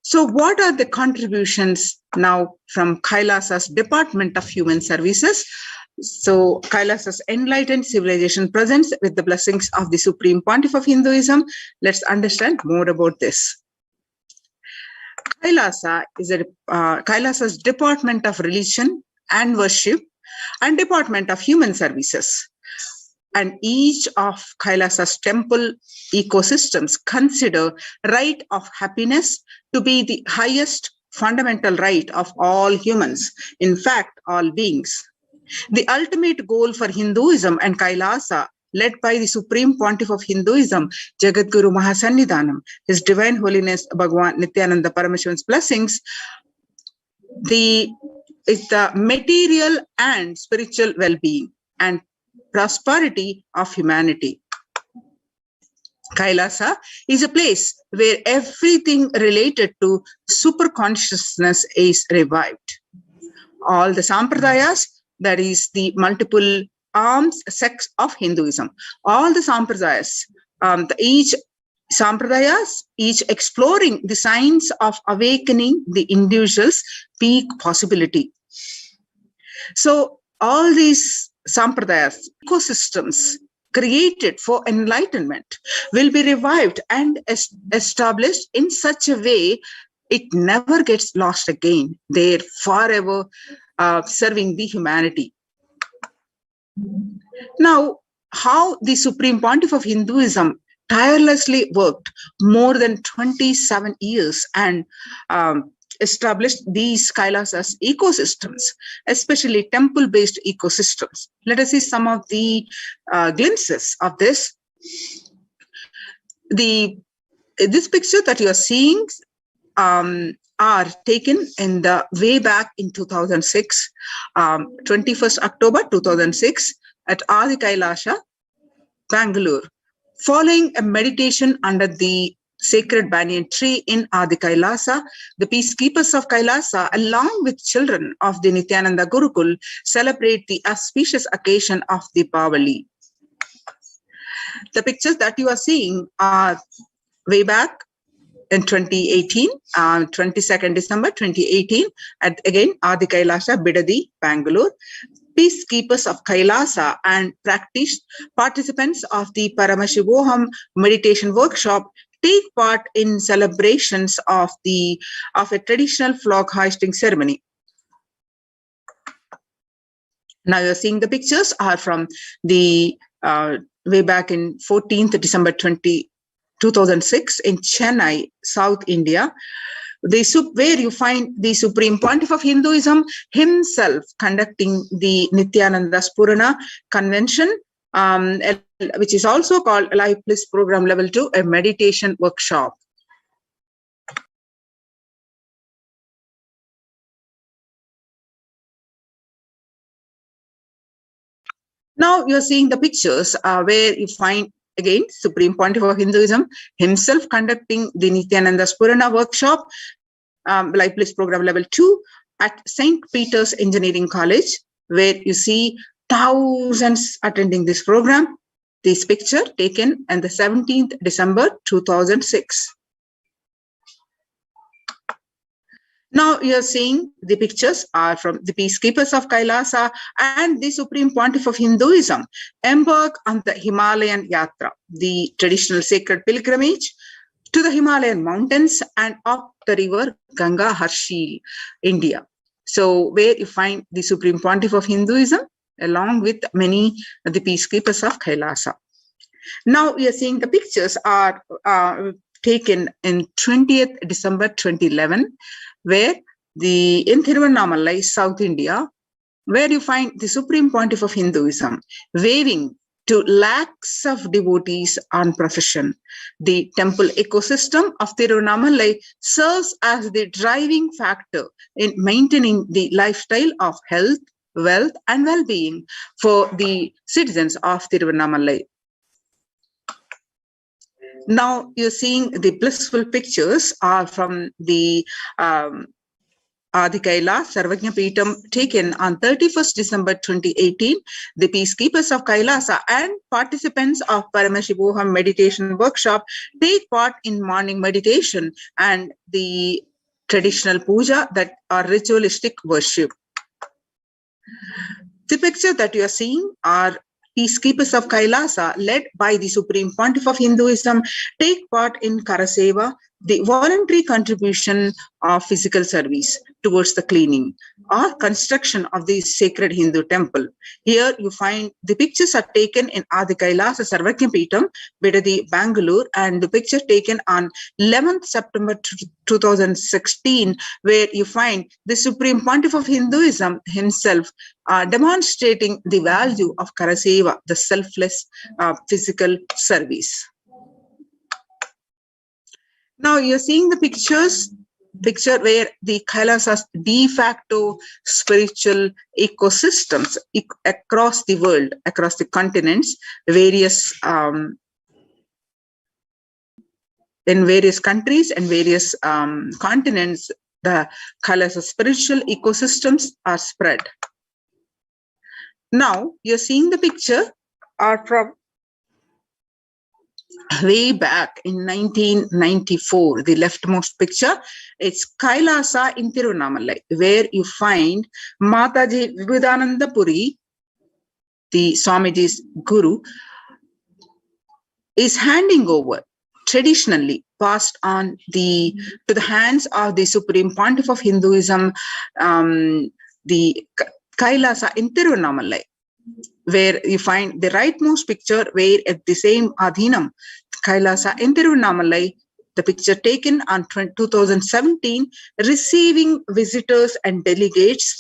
So what are the contributions now from Kailasa's Department of Human Services? So Kailasa's enlightened civilization presents with the blessings of the Supreme Pontiff of Hinduism. Let's understand more about this. Kailasa is Kailasa's Department of Religion and Worship and Department of Human Services. And each of Kailasa's temple ecosystems consider right of happiness to be the highest fundamental right of all humans, in fact, all beings. The ultimate goal for Hinduism and Kailasa, led by the Supreme Pontiff of Hinduism, Jagadguru Mahasannidhanam, His Divine Holiness Bhagavan Nithyananda Paramashivan's blessings, is the material and spiritual well-being and prosperity of humanity. Kailasa is a place where everything related to superconsciousness is revived. All the sampradayas, that is the multiple arms, sects of Hinduism, all the sampradayas, each exploring the signs of awakening the individual's peak possibility. So all these sampradayas, ecosystems created for enlightenment, will be revived and established in such a way it never gets lost again. They're forever serving the humanity. Now, how the Supreme Pontiff of Hinduism tirelessly worked more than 27 years and established these Kailasas ecosystems, especially temple-based ecosystems. Let us see some of the glimpses of this. This picture that you are seeing are taken in the way back in 2006, 21st October 2006 at Adi Kailasha, Bangalore, following a meditation under the sacred banyan tree in Adi Kailasa. The peacekeepers of Kailasa, along with children of the Nithyananda Gurukul, celebrate the auspicious occasion of Deepavali. The pictures that you are seeing are way back in 2018, 22nd December 2018, at again Adi Kailasha, Bidadi, Bangalore. Peacekeepers of Kailasa and participants of the Paramashivoham meditation workshop take part in celebrations of a traditional flag hoisting ceremony. Now you're seeing the pictures are from the way back in 14th December 2006 in Chennai, South India, where you find the Supreme Pontiff of Hinduism himself conducting the Nithyananda Spurana Convention, which is also called Life Bliss Program Level 2, a meditation workshop. Now you're seeing the pictures where you find again Supreme Pontiff of Hinduism himself conducting the Nithyananda Spurana workshop, Life Bliss Program Level 2 at St. Peter's Engineering College, where you see thousands attending this program. This picture taken on the 17th December 2006. Now you're seeing the pictures are from the peacekeepers of Kailasa and the Supreme Pontiff of Hinduism embark on the Himalayan Yatra, the traditional sacred pilgrimage to the Himalayan mountains and up the river Ganga, Harshil, India. So where you find the Supreme Pontiff of Hinduism along with many of the peacekeepers of Kailasa. Now we are seeing the pictures are taken in 20th December 2011, where in Thiruvannamalai, South India, where you find the Supreme Pontiff of Hinduism waving to lakhs of devotees on procession. The temple ecosystem of Thiruvannamalai serves as the driving factor in maintaining the lifestyle of health, wealth, and well-being for the citizens of Thiruvannamalai. Now you're seeing the blissful pictures are from the Adi Kailash Sarvajna Peetam taken on 31st December 2018. The peacekeepers of Kailasa and participants of Paramashivoham meditation workshop take part in morning meditation and the traditional puja that are ritualistic worship. The picture that you are seeing are peacekeepers of Kailasa, led by the Supreme Pontiff of Hinduism, take part in Karaseva, the voluntary contribution of physical service towards the cleaning or construction of the sacred Hindu temple. Here you find the pictures are taken in Adi Kailasa Sarvajna Peetam, Bidadi, Bangalore, and the picture taken on 11th September 2016, where you find the Supreme Pontiff of Hinduism himself demonstrating the value of Karaseva, the selfless physical service. Now you're seeing the picture where the Kailasa's de facto spiritual ecosystems across the world, across the continents, various in various countries and various continents, the Kailasa's spiritual ecosystems are spread. Now you're seeing the picture are from way back in 1994, the leftmost picture. It's Kailasa in Tiruvannamalai, where you find Mataji Vivekananda Puri, the Swamiji's guru, is handing over, traditionally passed on to the hands of the Supreme Pontiff of Hinduism, the Kailasa in Tiruvannamalai, where you find the rightmost picture where at the same Adhinam, Kailasa in Tiruvannamalai, the picture taken on 2017, receiving visitors and delegates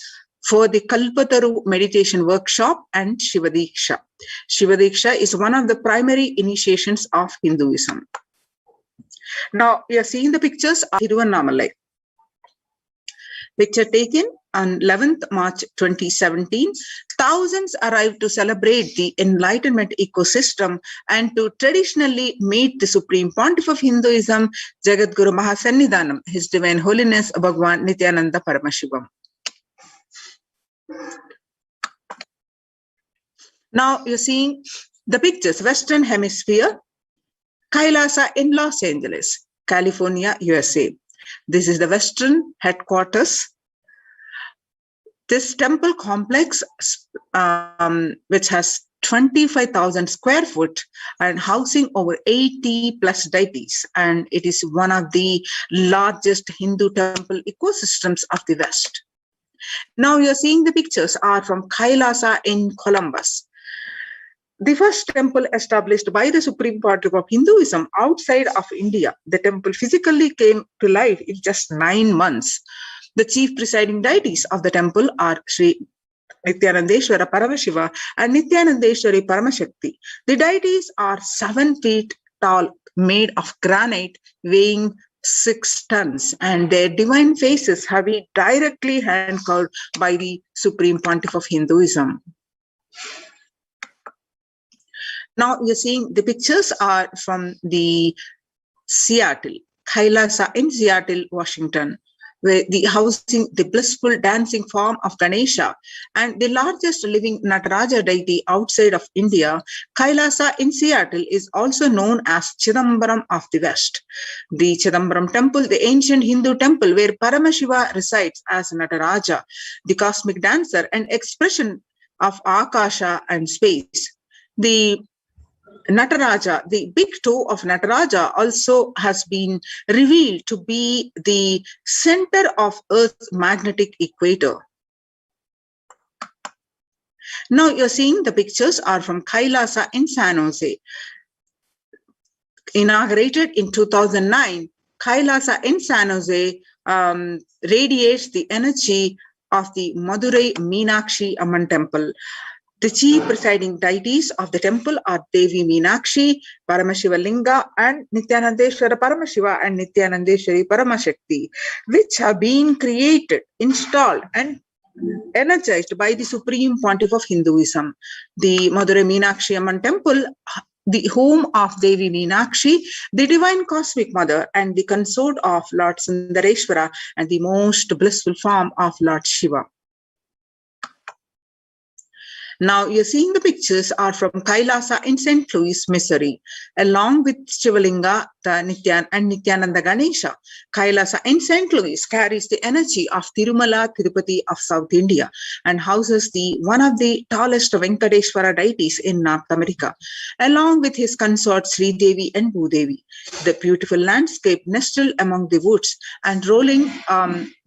for the Kalpataru meditation workshop and Shivadiksha. Shivadiksha is one of the primary initiations of Hinduism. Now, you are seeing the pictures of Tiruvannamalai. Picture taken on 11th March 2017. Thousands arrived to celebrate the enlightenment ecosystem and to traditionally meet the Supreme Pontiff of Hinduism, Jagadguru Mahasannidhanam, His Divine Holiness Bhagwan Nithyananda Paramashivam. Now you're seeing the pictures, Western Hemisphere, Kailasa in Los Angeles, California, USA. This is the Western headquarters. This temple complex, which has 25,000 square foot and housing over 80 plus deities, and it is one of the largest Hindu temple ecosystems of the West. Now you're seeing the pictures are from Kailasa in Columbus. The first temple established by the Supreme Pontiff of Hinduism outside of India. The temple physically came to life in just 9 months. The chief presiding deities of the temple are Sri Nithyanandeshwara Paramashiva and Nithyanandeshwari Paramashakti. The deities are 7 feet tall, made of granite, weighing 6 tons, and their divine faces have been directly hand-carved by the Supreme Pontiff of Hinduism. Now you're seeing the pictures are from the Seattle, Kailasa in Seattle, Washington, where the housing the blissful dancing form of Ganesha and the largest living Nataraja deity outside of India. Kailasa in Seattle is also known as Chidambaram of the West. The Chidambaram temple, the ancient Hindu temple where Paramashiva resides as Nataraja, the cosmic dancer and expression of Akasha and space. The Nataraja, the big toe of Nataraja, also has been revealed to be the center of Earth's magnetic equator. Now you're seeing the pictures are from Kailasa in San Jose. Inaugurated in 2009, Kailasa in San Jose radiates the energy of the Madurai Meenakshi Amman temple. The chief presiding deities of the temple are Devi Meenakshi, Paramashiva Linga, and Nithyanandeshwara Paramashiva and Nithyanandeshwari Paramashakti, which have been created, installed, and energized by the Supreme Pontiff of Hinduism. The Madurai Meenakshi Amman temple, the home of Devi Meenakshi, the divine cosmic mother and the consort of Lord Sundareshwara and the most blissful form of Lord Shiva. Now you're seeing the pictures are from Kailasa in St. Louis, Missouri, along with Shivalinga, the Nithyananda Ganesha. Kailasa in St. Louis carries the energy of Tirumala Tirupati of South India and houses one of the tallest Venkateshwara deities in North America, along with his consorts Sri Devi and Bhudevi. The beautiful landscape nestled among the woods and rolling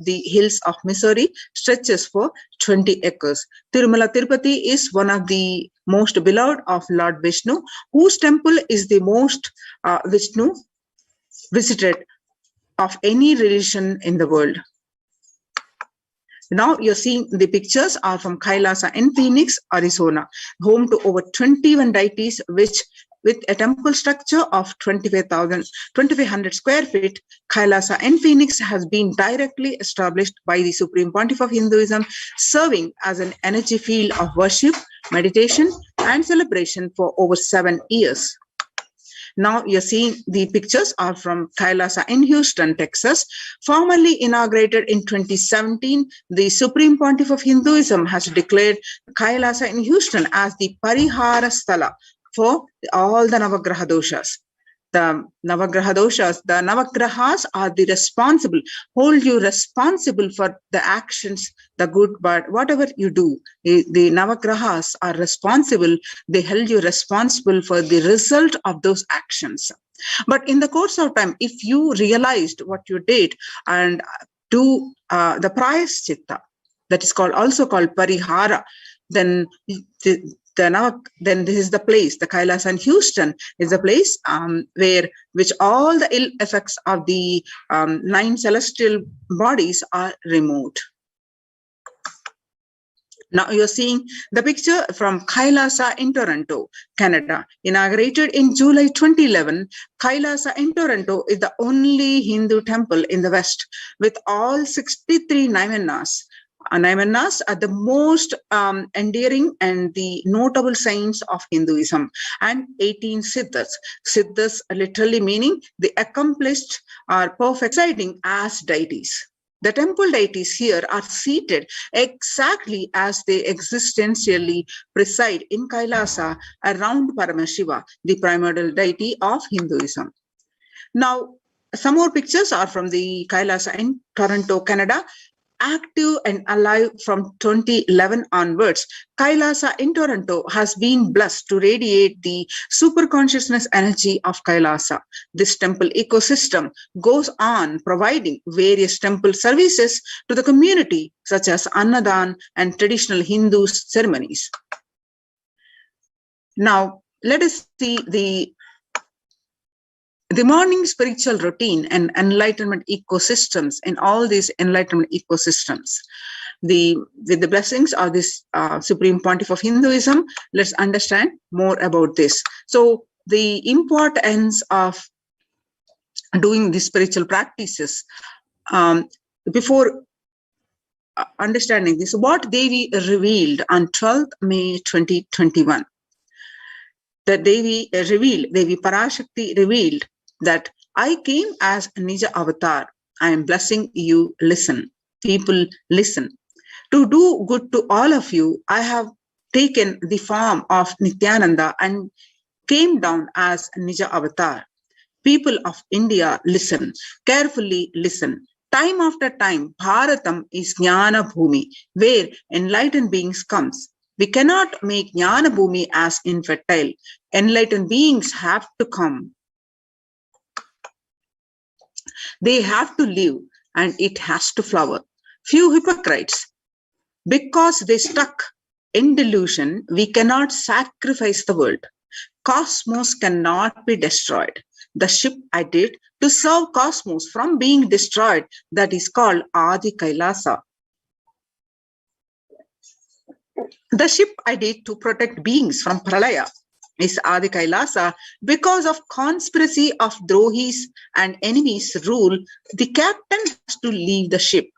the hills of Missouri stretches for 20 acres. Tirumala Tirupati is one of the most beloved of Lord Vishnu, whose temple is the most Vishnu visited of any religion in the world. Now you're seeing the pictures are from Kailasa in Phoenix, Arizona, home to over 21 deities, which with a temple structure of 2,500 square feet. Kailasa in Phoenix has been directly established by the Supreme Pontiff of Hinduism, serving as an energy field of worship, meditation, and celebration for over 7 years. Now you're seeing the pictures are from Kailasa in Houston, Texas. Formerly inaugurated in 2017, the Supreme Pontiff of Hinduism has declared Kailasa in Houston as the Parihara Sthala for all the Navagraha doshas. The Navagraha doshas, the Navagrahas are the responsible, hold you responsible for the actions, the good, bad, whatever you do. The Navagrahas are responsible, they held you responsible for the result of those actions. But in the course of time, if you realized what you did and do the prayaschitta, that is also called Parihara. Then this is the place, the Kailas and Houston is the place which all the ill effects of the 9 celestial bodies are removed. Now you're seeing the picture from Kailasa in Toronto, Canada. Inaugurated in July 2011, Kailasa in Toronto is the only Hindu temple in the West with all 63 Naimanas. Naimanas are the most endearing and the notable saints of Hinduism, and 18 Siddhas. Siddhas literally meaning the accomplished or perfect, residing as deities. The temple deities here are seated exactly as they existentially preside in Kailasa around Paramashiva, the primordial deity of Hinduism. Now, some more pictures are from the Kailasa in Toronto, Canada. Active and alive from 2011 onwards, Kailasa in Toronto has been blessed to radiate the super consciousness energy of Kailasa. This temple ecosystem goes on providing various temple services to the community, such as Annadan and traditional Hindu ceremonies. Now, let us see the morning spiritual routine and enlightenment ecosystems in all these enlightenment ecosystems. With the blessings of this Supreme Pontiff of Hinduism, let's understand more about this. So the importance of doing these spiritual practices, before understanding this, what Devi revealed on 12th May 2021. The Devi Parashakti revealed that I came as Nija Avatar. I am blessing you, listen. People, listen. To do good to all of you, I have taken the form of Nithyananda and came down as Nija Avatar. People of India, listen. Carefully listen. Time after time, Bharatam is Jnana Bhumi, where enlightened beings comes. We cannot make Jnana Bhumi as infertile. Enlightened beings have to come. They have to live, and it has to flower. Few hypocrites, because they stuck in delusion, we cannot sacrifice the world. Cosmos cannot be destroyed. The ship I did to serve cosmos from being destroyed, that is called Adi Kailasa. The ship I did to protect beings from Pralaya is Adi Kailasa. Because of conspiracy of Drohis and enemies rule, the captain has to leave the ship.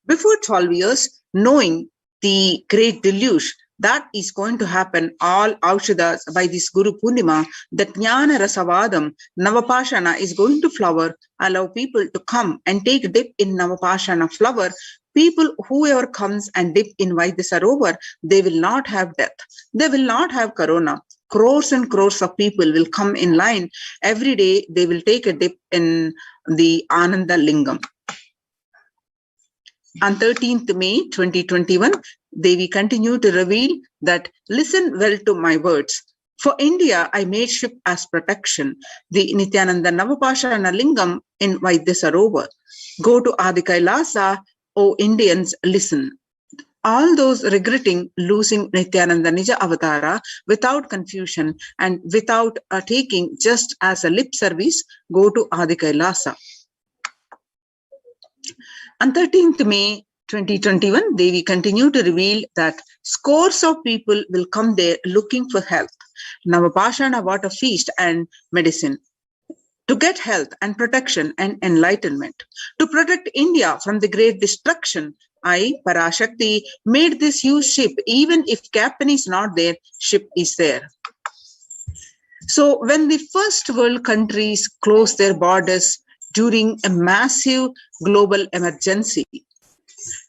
Before 12 years, knowing the great deluge that is going to happen, all Aukshadas by this Guru Purnima, that Jnana Rasavadam, Navapashana is going to flower, allow people to come and take dip in Navapashana flower. People, whoever comes and dip in Vaidya Sarovar, they will not have death. They will not have corona. Crores and crores of people will come in line. Every day they will take a dip in the Ananda Lingam. On 13th May 2021, Devi continued to reveal that, listen well to my words. For India, I made ship as protection, the Nithyananda Navapashana Lingam in Vaidya Sarovar. Go to Adi Kailasa, O Indians, listen. All those regretting losing Nithyananda Nija Avatara without confusion and without taking just as a lip service, go to Adi Kailasa. On 13th May 2021, Devi continued to reveal that scores of people will come there looking for health, Navapashana water feast and medicine, to get health and protection and enlightenment. To protect India from the great destruction, I, Parashakti, made this huge ship. Even if captain is not there, ship is there. So when the first world countries closed their borders during a massive global emergency,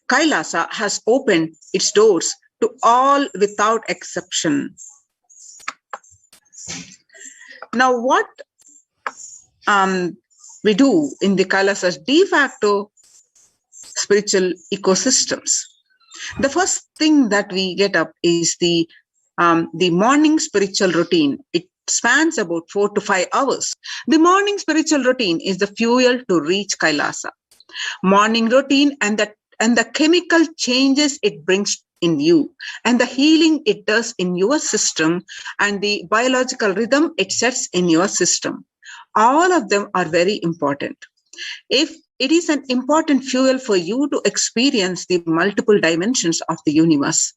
Kailasa has opened its doors to all without exception. Now, what we do in the Kailasa's de facto spiritual ecosystems, the first thing that we get up is the the morning spiritual routine. It spans about 4 to 5 hours. The morning spiritual routine is the fuel to reach Kailasa. Morning routine and the chemical changes it brings in you, and the healing it does in your system, and the biological rhythm it sets in your system. All of them are very important. If it is an important fuel for you to experience the multiple dimensions of the universe.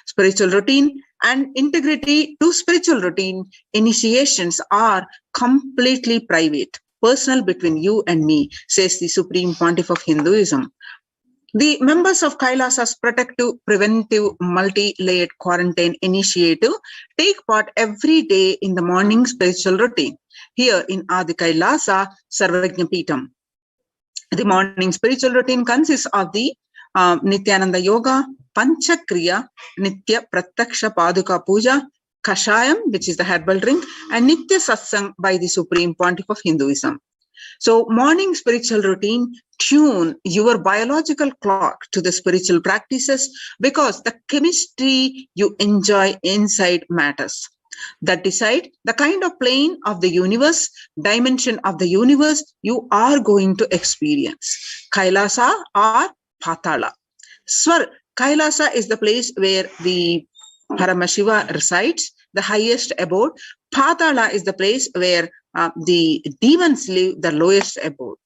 Spiritual routine and integrity to spiritual routine initiations are completely private, personal between you and me, says the Supreme Pontiff of Hinduism. The members of Kailasa's protective, preventive, multi-layered quarantine initiative take part every day in the morning spiritual routine here in Adi Kailasa Sarvajnapeetham. The morning spiritual routine consists of the Nithyananda Yoga, Panchakriya, Nitya Prataksha Paduka Puja, Kashayam, which is the herbal drink, and Nitya Satsang by the Supreme Pontiff of Hinduism. So morning spiritual routine tune your biological clock to the spiritual practices, because the chemistry you enjoy inside matters. That decide the kind of plane of the universe, dimension of the universe you are going to experience. Kailasa or Patala. Kailasa is the place where the Paramashiva resides, the highest abode. Patala is the place where the demons live, the lowest abode.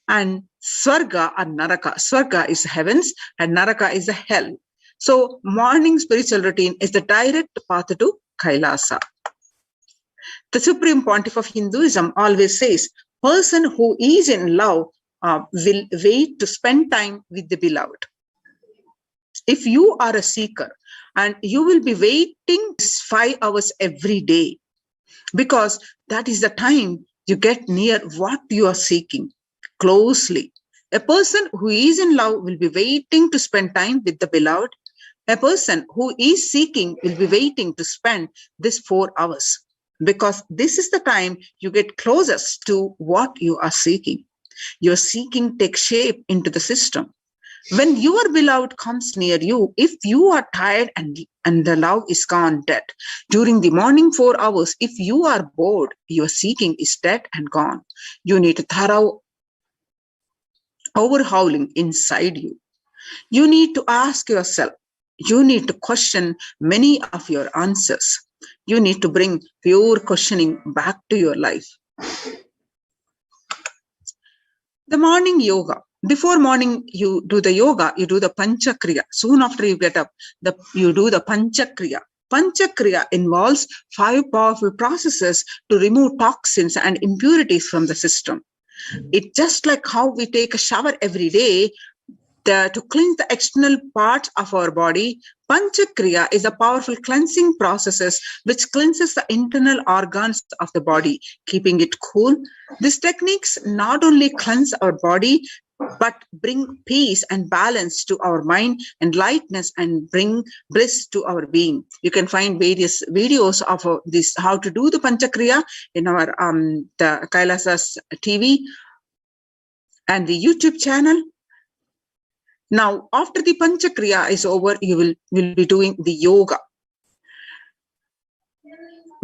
And Swarga or Naraka. Swarga is heavens and Naraka is the hell. So morning spiritual routine is the direct path to Kailasa. The Supreme Pontiff of Hinduism always says, person who is in love will wait to spend time with the beloved. If you are a seeker, and you will be waiting 5 hours every day, because that is the time you get near what you are seeking closely. A person who is in love will be waiting to spend time with the beloved. A person who is seeking will be waiting to spend this 4 hours, because this is the time you get closest to what you are seeking. Your seeking takes shape into the system. When your beloved comes near you, if you are tired and the love is gone dead, during the morning 4 hours, if you are bored, your seeking is dead and gone. You need a thorough overhauling inside you. You need to ask yourself. You need to question many of your answers. You need to bring pure questioning back to your life. The morning yoga. Before morning, you do the yoga, you do the Panchakriya. Soon after you get up, you do the Panchakriya. Panchakriya involves 5 powerful processes to remove toxins and impurities from the system. It's just like how we take a shower every day to cleanse the external parts of our body. Panchakriya is a powerful cleansing process which cleanses the internal organs of the body, keeping it cool. These techniques not only cleanse our body, but bring peace and balance to our mind and lightness and bring bliss to our being. You can find various videos of this, how to do the Panchakriya in our the Kailasa's TV and the YouTube channel. Now, after the Panchakriya is over, you will be doing the yoga.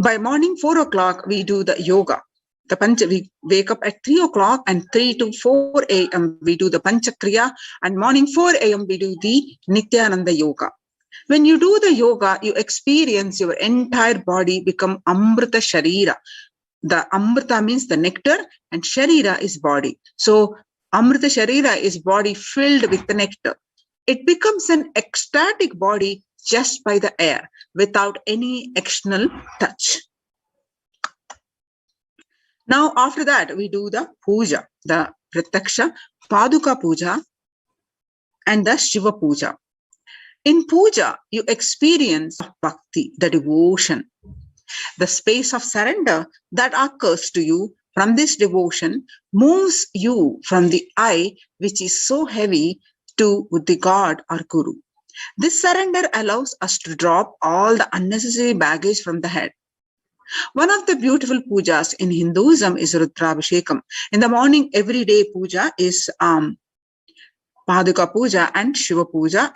By morning 4 o'clock, we do the yoga. We wake up at 3 o'clock, and 3 to 4 a.m. we do the Panchakriya, and morning 4 a.m. we do the Nithyananda Yoga. When you do the yoga, you experience your entire body become Amrita Sharira. The Amrita means the nectar, and Sharira is body. So Amrita Sharira is body filled with the nectar. It becomes an ecstatic body just by the air, without any external touch. Now, after that, we do the puja, the Prataksha Paduka Puja and the Shiva Puja. In puja, you experience bhakti, the devotion. The space of surrender that occurs to you from this devotion moves you from the I, which is so heavy, to the God or Guru. This surrender allows us to drop all the unnecessary baggage from the head. One of the beautiful pujas in Hinduism is Rudrabhishekam. In the morning, every day puja is Paduka Puja and Shiva Puja.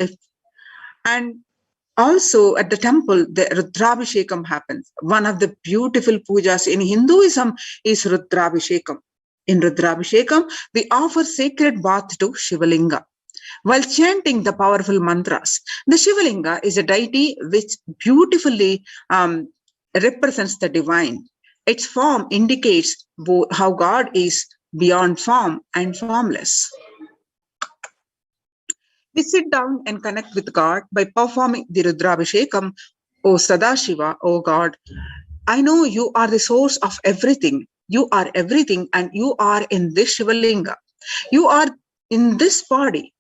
Also at the temple, the Rudrabhishekam happens. One of the beautiful pujas in Hinduism is Rudrabhishekam. In Rudrabhishekam, we offer sacred bath to Shivalinga. While chanting the powerful mantras, the Shivalinga is a deity which beautifully represents the divine. Its form indicates how God is beyond form and formless. We sit down and connect with God by performing the Rudrabhishekam. O Sadashiva, O God, I know you are the source of everything. You are everything and you are in this Shivalinga. You are in this body.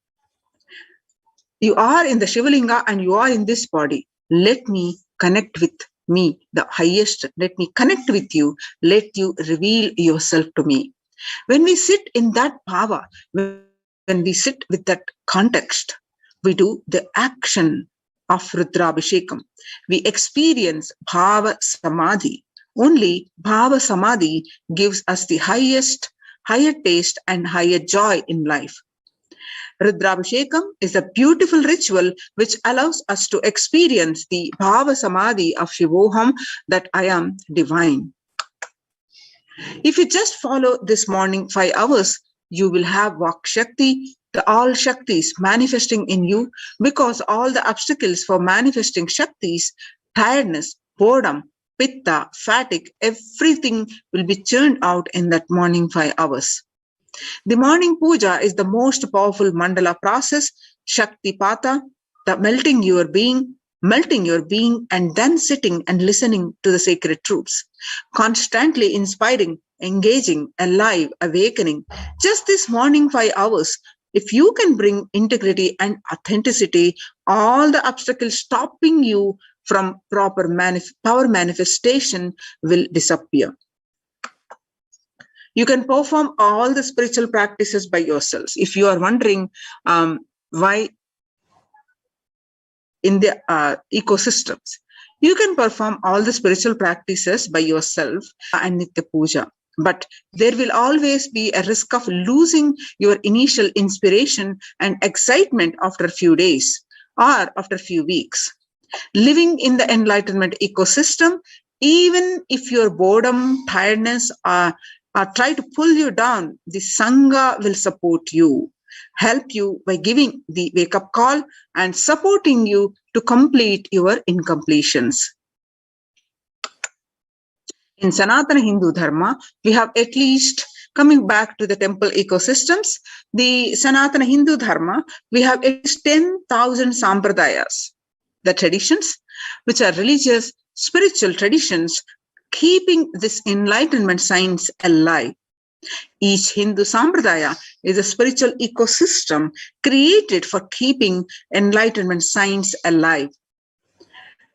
You are in the Shivalinga and you are in this body. Let me connect with me, the highest. Let me connect with you. Let you reveal yourself to me. When we sit in that power, when we sit with that context, we do the action of Rudrabhishekam. We experience Bhava Samadhi. Only Bhava Samadhi gives us the higher taste and higher joy in life. Rudrabhishekam is a beautiful ritual which allows us to experience the Bhava Samadhi of Shivoham, that I am divine. If you just follow this morning 5 hours, you will have Vak Shakti, the all Shaktis manifesting in you, because all the obstacles for manifesting Shaktis, tiredness, boredom, pitta, fatigue, everything will be churned out in that morning 5 hours. The morning puja is the most powerful mandala process, Shakti Pata, the melting your being, and then sitting and listening to the sacred truths, constantly inspiring, engaging, alive, awakening. Just this morning 5 hours, if you can bring integrity and authenticity, all the obstacles stopping you from proper power manifestation will disappear. You can perform all the spiritual practices by yourselves. If you are wondering why in the ecosystems, you can perform all the spiritual practices by yourself and Nitya Puja. But there will always be a risk of losing your initial inspiration and excitement after a few days or after a few weeks. Living in the enlightenment ecosystem, even if your boredom, tiredness try to pull you down, the Sangha will support you, help you by giving the wake-up call and supporting you to complete your incompletions. In Sanatana Hindu Dharma, we have at least, coming back to the temple ecosystems, the Sanatana Hindu Dharma, we have at least 10,000 sampradayas, the traditions, which are religious, spiritual traditions, keeping this enlightenment science alive. Each Hindu sampradaya is a spiritual ecosystem created for keeping enlightenment science alive.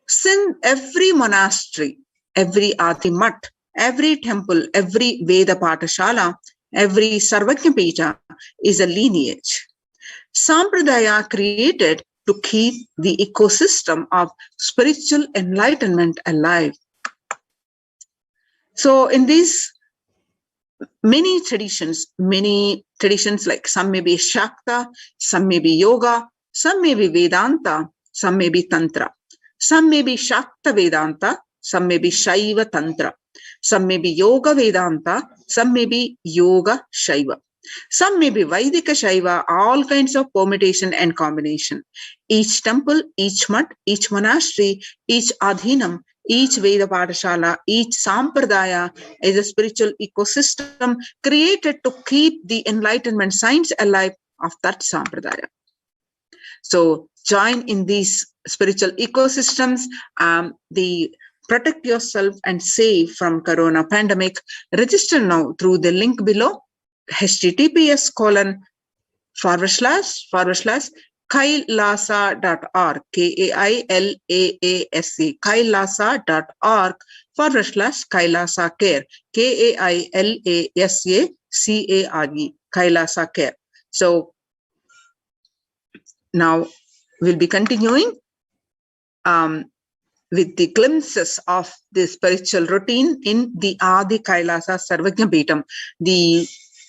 Since every monastery, every Adimat, every temple, every Veda Patashala, every Sarvajna Pija is a lineage. Sampradaya created to keep the ecosystem of spiritual enlightenment alive. So in these many traditions like some may be Shakta, some may be Yoga, some may be Vedanta, some may be Tantra. Some may be Shakta Vedanta, some may be Shaiva Tantra. Some may be Yoga Vedanta, some may be Yoga Shaiva. Some may be Vaidika Shaiva, all kinds of permutation and combination. Each temple, each mat, each monastery, each adhinam, each Veda Patashala, each Sampradaya is a spiritual ecosystem created to keep the enlightenment science alive of that Sampradaya. So join in these spiritual ecosystems, protect yourself and save from Corona pandemic. Register now through the link below, https:// kailasa.org, kailasa.org/Kailasa Care, KAILASACARE, Kailasa Care. So now we'll be continuing with the glimpses of the spiritual routine in the Adi Kailasa Sarvajna Beetam,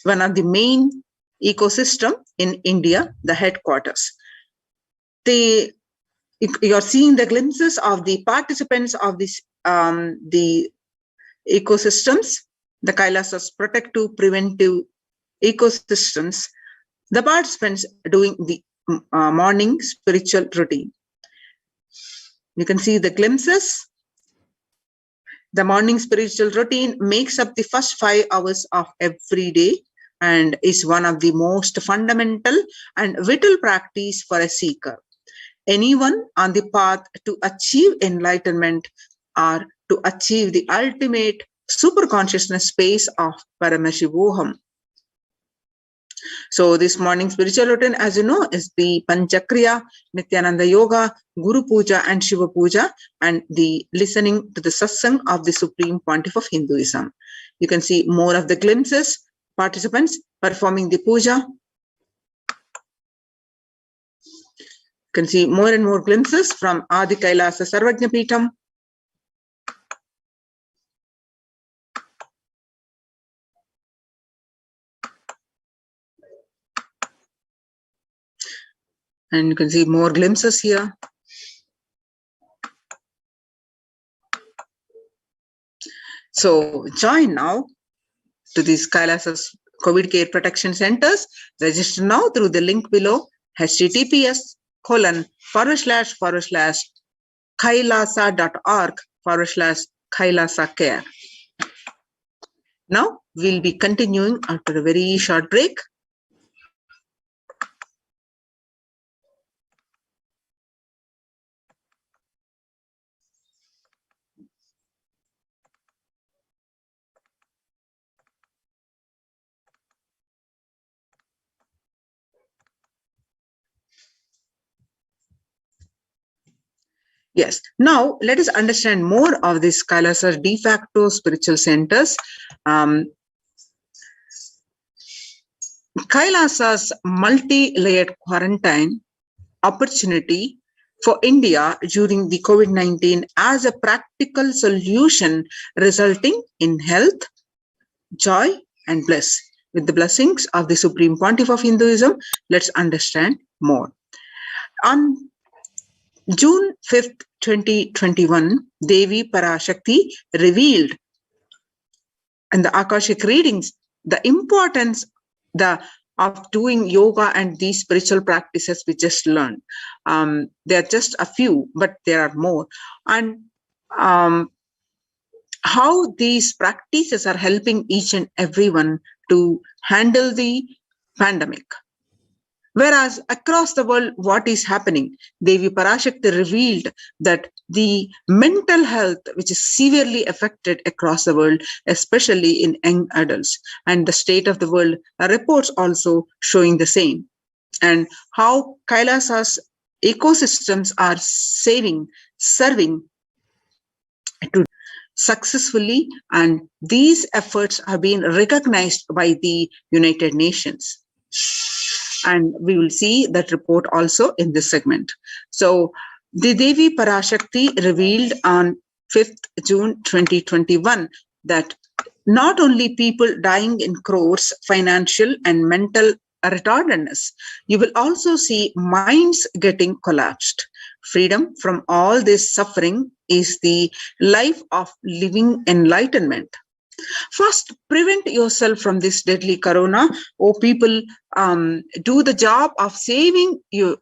one of the main ecosystem in India, the headquarters. The you're seeing the glimpses of the participants of this, the ecosystems, the Kailasa's protective, preventive ecosystems, the participants doing the morning spiritual routine. You can see the glimpses. The morning spiritual routine makes up the first 5 hours of every day and is one of the most fundamental and vital practice for a seeker. Anyone on the path to achieve enlightenment or to achieve the ultimate super consciousness space of Paramashivoham. So this morning spiritual routine, as you know, is the Panchakriya, Nithyananda Yoga, Guru Puja and Shiva Puja, and the listening to the satsang of the Supreme Pontiff of Hinduism. You can see more of the glimpses, participants performing the puja. You can see more and more glimpses from Adi Kailasa Sarvajna Peetham. And you can see more glimpses here. So join now to these Kailasa's COVID care protection centers. Register now through the link below, https://kailasa.org/Kailasa care. Now we'll be continuing after a very short break. Yes, now let us understand more of this Kailasa's de facto spiritual centers. Kailasa's multi-layered quarantine opportunity for India during the COVID-19 as a practical solution resulting in health, joy and bliss. With the blessings of the Supreme Pontiff of Hinduism, let's understand more. On June 5th, 2021, Devi Parashakti revealed in the Akashic readings the importance of doing yoga and these spiritual practices we just learned. There are just a few, but there are more. And how these practices are helping each and everyone to handle the pandemic. Whereas across the world, what is happening? Devi Parashakti revealed that the mental health, which is severely affected across the world, especially in young adults, and the state of the world reports also showing the same. And how Kailasa's ecosystems are serving to successfully, and these efforts have been recognized by the United Nations. And we will see that report also in this segment. So the Devi Parashakti revealed on 5th June 2021 that not only people dying in crores, financial and mental retardedness, you will also see minds getting collapsed. Freedom from all this suffering is the life of living enlightenment. First, prevent yourself from this deadly corona, or people do the job of saving your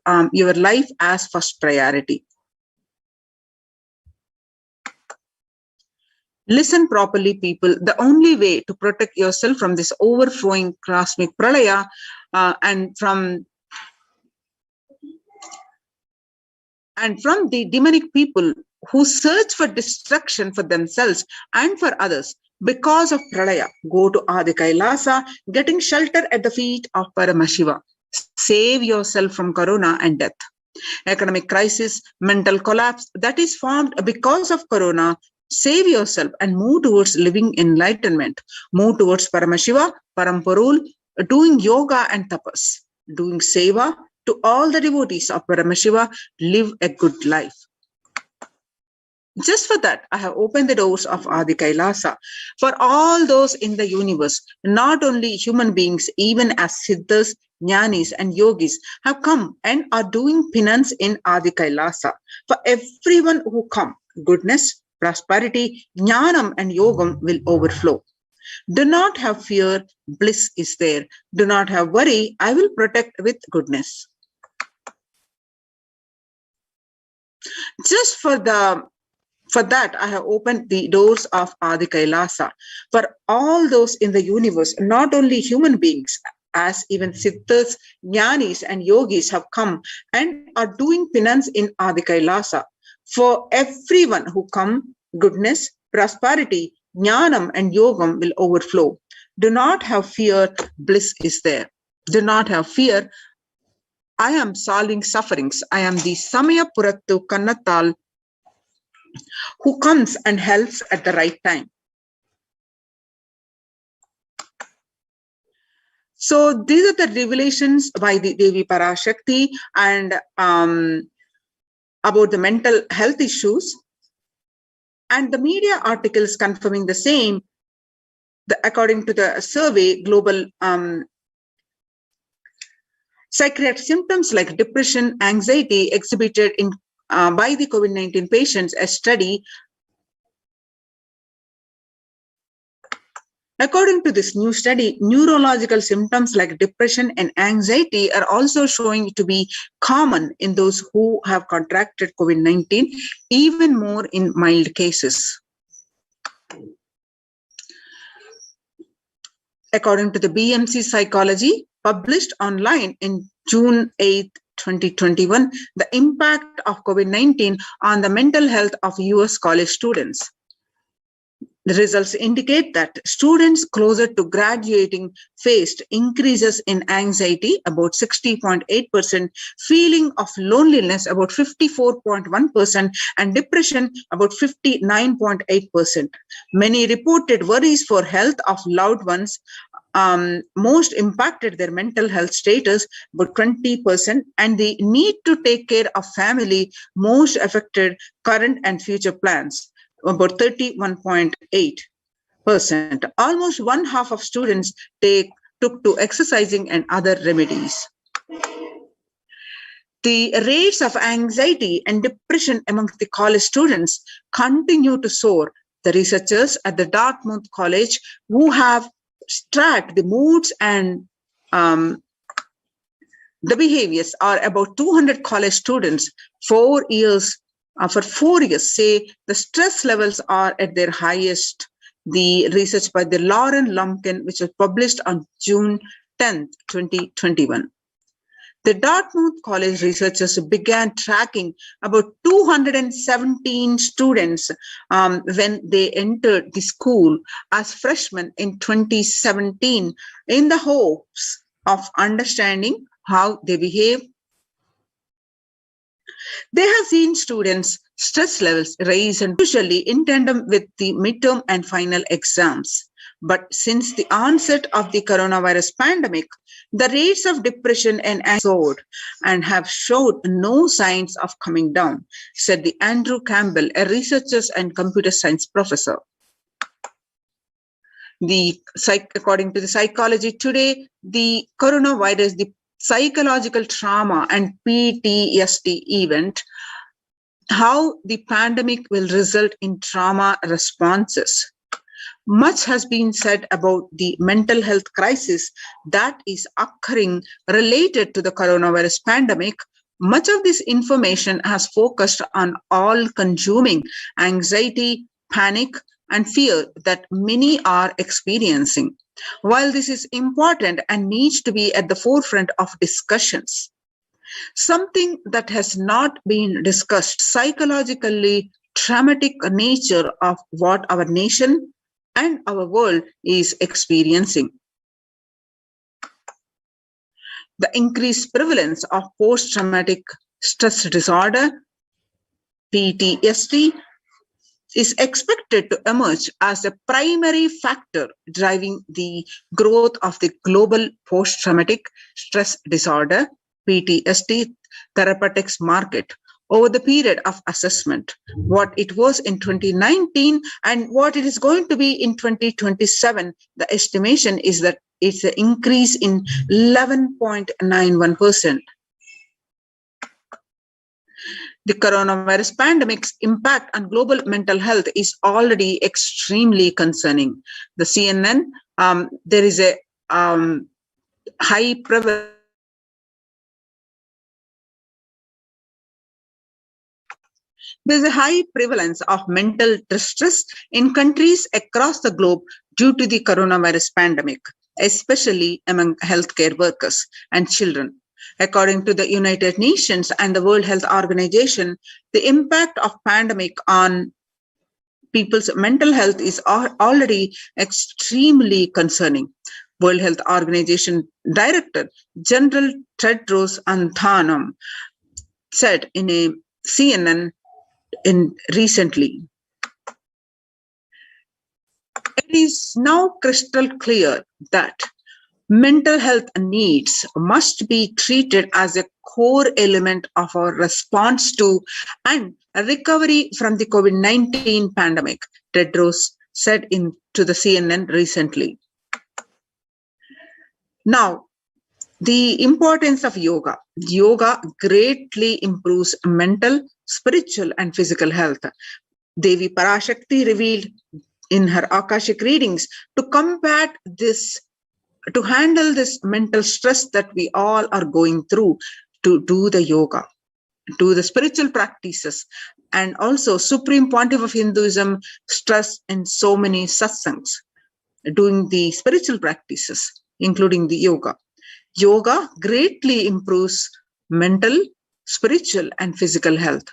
life as first priority. Listen properly, people. The only way to protect yourself from this overflowing cosmic pralaya and from the demonic people who search for destruction for themselves and for others because of pralaya, go to Adi Kailasa, getting shelter at the feet of Paramashiva. Save yourself from corona and death. Economic crisis, mental collapse that is formed because of corona. Save yourself and move towards living enlightenment. Move towards Paramashiva, Paramparul, doing yoga and tapas, doing seva to all the devotees of Paramashiva. Live a good life. Just for that, I have opened the doors of Adi Kailasa for all those in the universe, not only human beings, even as siddhas, jnanis, and yogis have come and are doing penance in Adi Kailasa. For everyone who come, goodness, prosperity, jnanam, and yogam will overflow. Do not have fear, bliss is there. Do not have worry, I will protect with goodness. Just for that, I have opened the doors of Adi Kailasa for all those in the universe, not only human beings, as even siddhas, jnanis, and yogis have come and are doing penance in Adi Kailasa. For everyone who come, goodness, prosperity, jnanam, and yogam will overflow. Do not have fear, bliss is there. Do not have fear. I am solving sufferings. I am the Samaya Purattu Kannatal who comes and helps at the right time. So these are the revelations by the Devi Parashakti and about the mental health issues, and the media articles confirming the same. According to the survey, global psychiatric symptoms like depression, anxiety exhibited in by the COVID-19 patients, a study. According to this new study, neurological symptoms like depression and anxiety are also showing to be common in those who have contracted COVID-19, even more in mild cases. According to the BMC Psychology, published online in June 8, 2021, the impact of COVID-19 on the mental health of US college students. The results indicate that students closer to graduating faced increases in anxiety, about 60.8%, feeling of loneliness, about 54.1%, and depression, about 59.8%. Many reported worries for health of loved ones most impacted their mental health status, about 20%, and the need to take care of family most affected current and future plans, about 31.8%. Almost one half of students took to exercising and other remedies. The rates of anxiety and depression among the college students continue to soar. The researchers at the Dartmouth College, who have tracked the moods and the behaviors, are about 200 college students for 4 years, say the stress levels are at their highest. The research by the Lauren Lumpkin, which was published on June 10, 2021. The Dartmouth College researchers began tracking about 217 students when they entered the school as freshmen in 2017 in the hopes of understanding how they behave. They have seen students' stress levels rise, and usually in tandem with the midterm and final exams. But since the onset of the coronavirus pandemic, the rates of depression and anxiety soared and have showed no signs of coming down, said the Andrew Campbell, a researcher and computer science professor. According to the Psychology Today, the coronavirus, the psychological trauma and PTSD event, how the pandemic will result in trauma responses. Much has been said about the mental health crisis that is occurring related to the coronavirus pandemic. Much of this information has focused on all-consuming anxiety, panic, and fear that many are experiencing. While this is important and needs to be at the forefront of discussions, something that has not been discussed, psychologically traumatic nature of what our nation and our world is experiencing. The increased prevalence of post-traumatic stress disorder, PTSD, is expected to emerge as a primary factor driving the growth of the global post-traumatic stress disorder, PTSD, therapeutics market. over the period of assessment. What it was in 2019 and what it is going to be in 2027, the estimation is that it's an increase in 11.91%. The coronavirus pandemic's impact on global mental health is already extremely concerning. The CNN, there is a high prevalence. There's a high prevalence of mental distress in countries across the globe due to the coronavirus pandemic, especially among healthcare workers and children. According to the United Nations and the World Health Organization, the impact of pandemic on people's mental health is already extremely concerning. World Health Organization Director General Tedros Adhanom said in a CNN recently, it is now crystal clear that mental health needs must be treated as a core element of our response to and recovery from the COVID-19 pandemic, Tedros said to the CNN recently. Now, the importance of yoga. Yoga greatly improves mental, spiritual, and physical health. Devi Parashakti revealed in her Akashic readings to combat this, to handle this mental stress that we all are going through, to do the yoga, do the spiritual practices, and also Supreme Pontiff of Hinduism stressed in so many satsangs, doing the spiritual practices, including the yoga. Yoga greatly improves mental, spiritual, and physical health.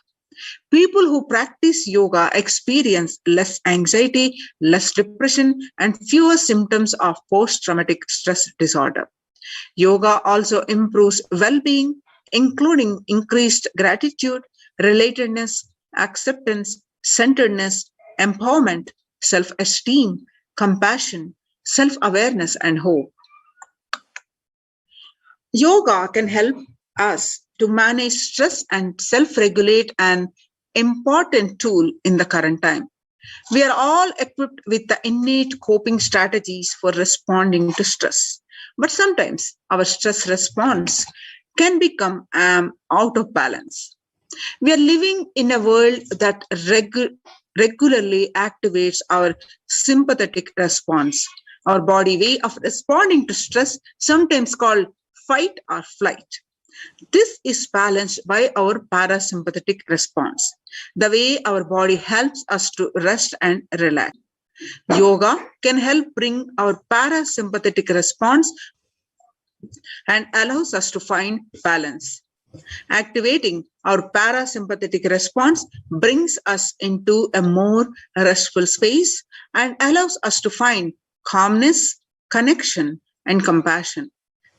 People who practice yoga experience less anxiety, less depression, and fewer symptoms of post-traumatic stress disorder. Yoga also improves well-being, including increased gratitude, relatedness, acceptance, centeredness, empowerment, self-esteem, compassion, self-awareness, and hope. Yoga can help us to manage stress and self-regulate, an important tool in the current time. We are all equipped with the innate coping strategies for responding to stress. But sometimes our stress response can become out of balance. We are living in a world that regularly activates our sympathetic response, our body way of responding to stress, sometimes called fight or flight. This is balanced by our parasympathetic response, the way our body helps us to rest and relax. Yoga can help bring our parasympathetic response and allows us to find balance. Activating our parasympathetic response brings us into a more restful space and allows us to find calmness, connection, and compassion.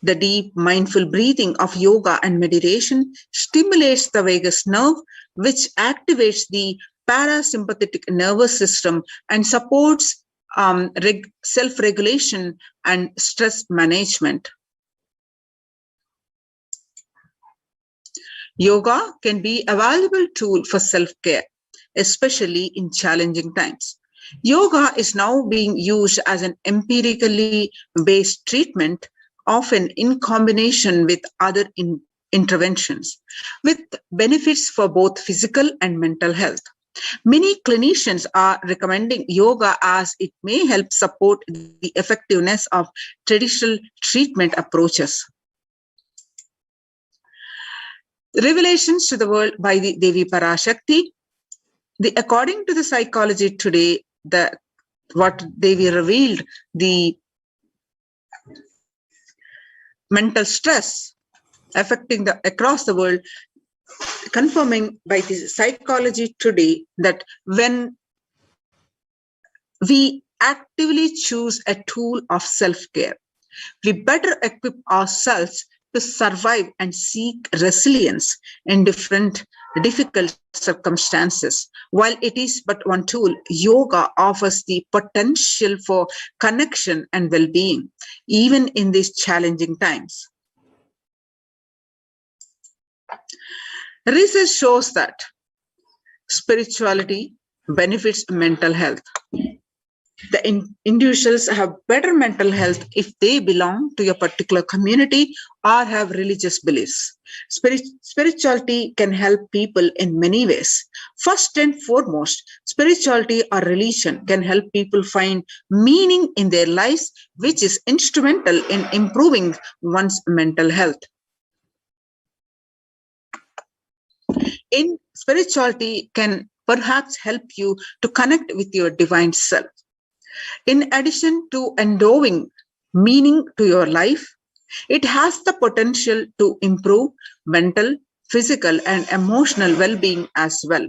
The deep mindful breathing of yoga and meditation stimulates the vagus nerve, which activates the parasympathetic nervous system and supports self-regulation and stress management. Yoga can be a valuable tool for self-care, especially in challenging times. Yoga is now being used as an empirically based treatment, often in combination with other interventions, with benefits for both physical and mental health. Many clinicians are recommending yoga as it may help support the effectiveness of traditional treatment approaches. Revelations to the world by the Devi Parashakti. According to the Psychology Today, what Devi revealed, the mental stress affecting across the world, confirming by the Psychology Today that when we actively choose a tool of self-care, we better equip ourselves to survive and seek resilience in difficult circumstances. While it is but one tool, yoga offers the potential for connection and well-being, even in these challenging times. Research shows that spirituality benefits mental health. The individuals have better mental health if they belong to a particular community or have religious beliefs. Spirituality can help people in many ways. First and foremost, spirituality or religion can help people find meaning in their lives, which is instrumental in improving one's mental health. In spirituality can perhaps help you to connect with your divine self. In addition to endowing meaning to your life, it has the potential to improve mental, physical, and emotional well-being as well.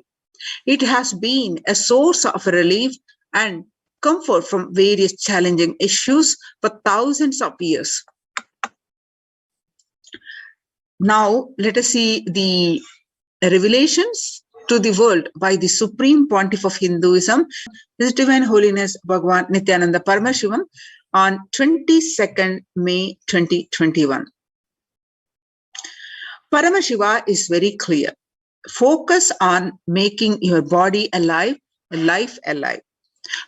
It has been a source of relief and comfort from various challenging issues for thousands of years. Now, let us see the revelations to the world by the Supreme Pontiff of Hinduism, His Divine Holiness Bhagavan Nithyananda Paramashivam, on 22nd May 2021. Paramashiva is very clear. Focus on making your body alive, life alive.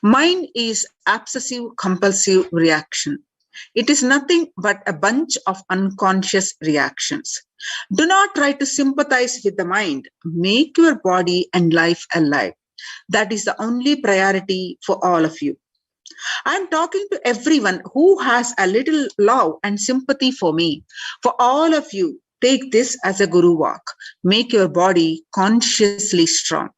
Mind is obsessive compulsive reaction. It is nothing but a bunch of unconscious reactions. Do not try to sympathize with the mind. Make your body and life alive. That is the only priority for all of you. I am talking to everyone who has a little love and sympathy for me. For all of you, take this as a guru walk. Make your body consciously strong.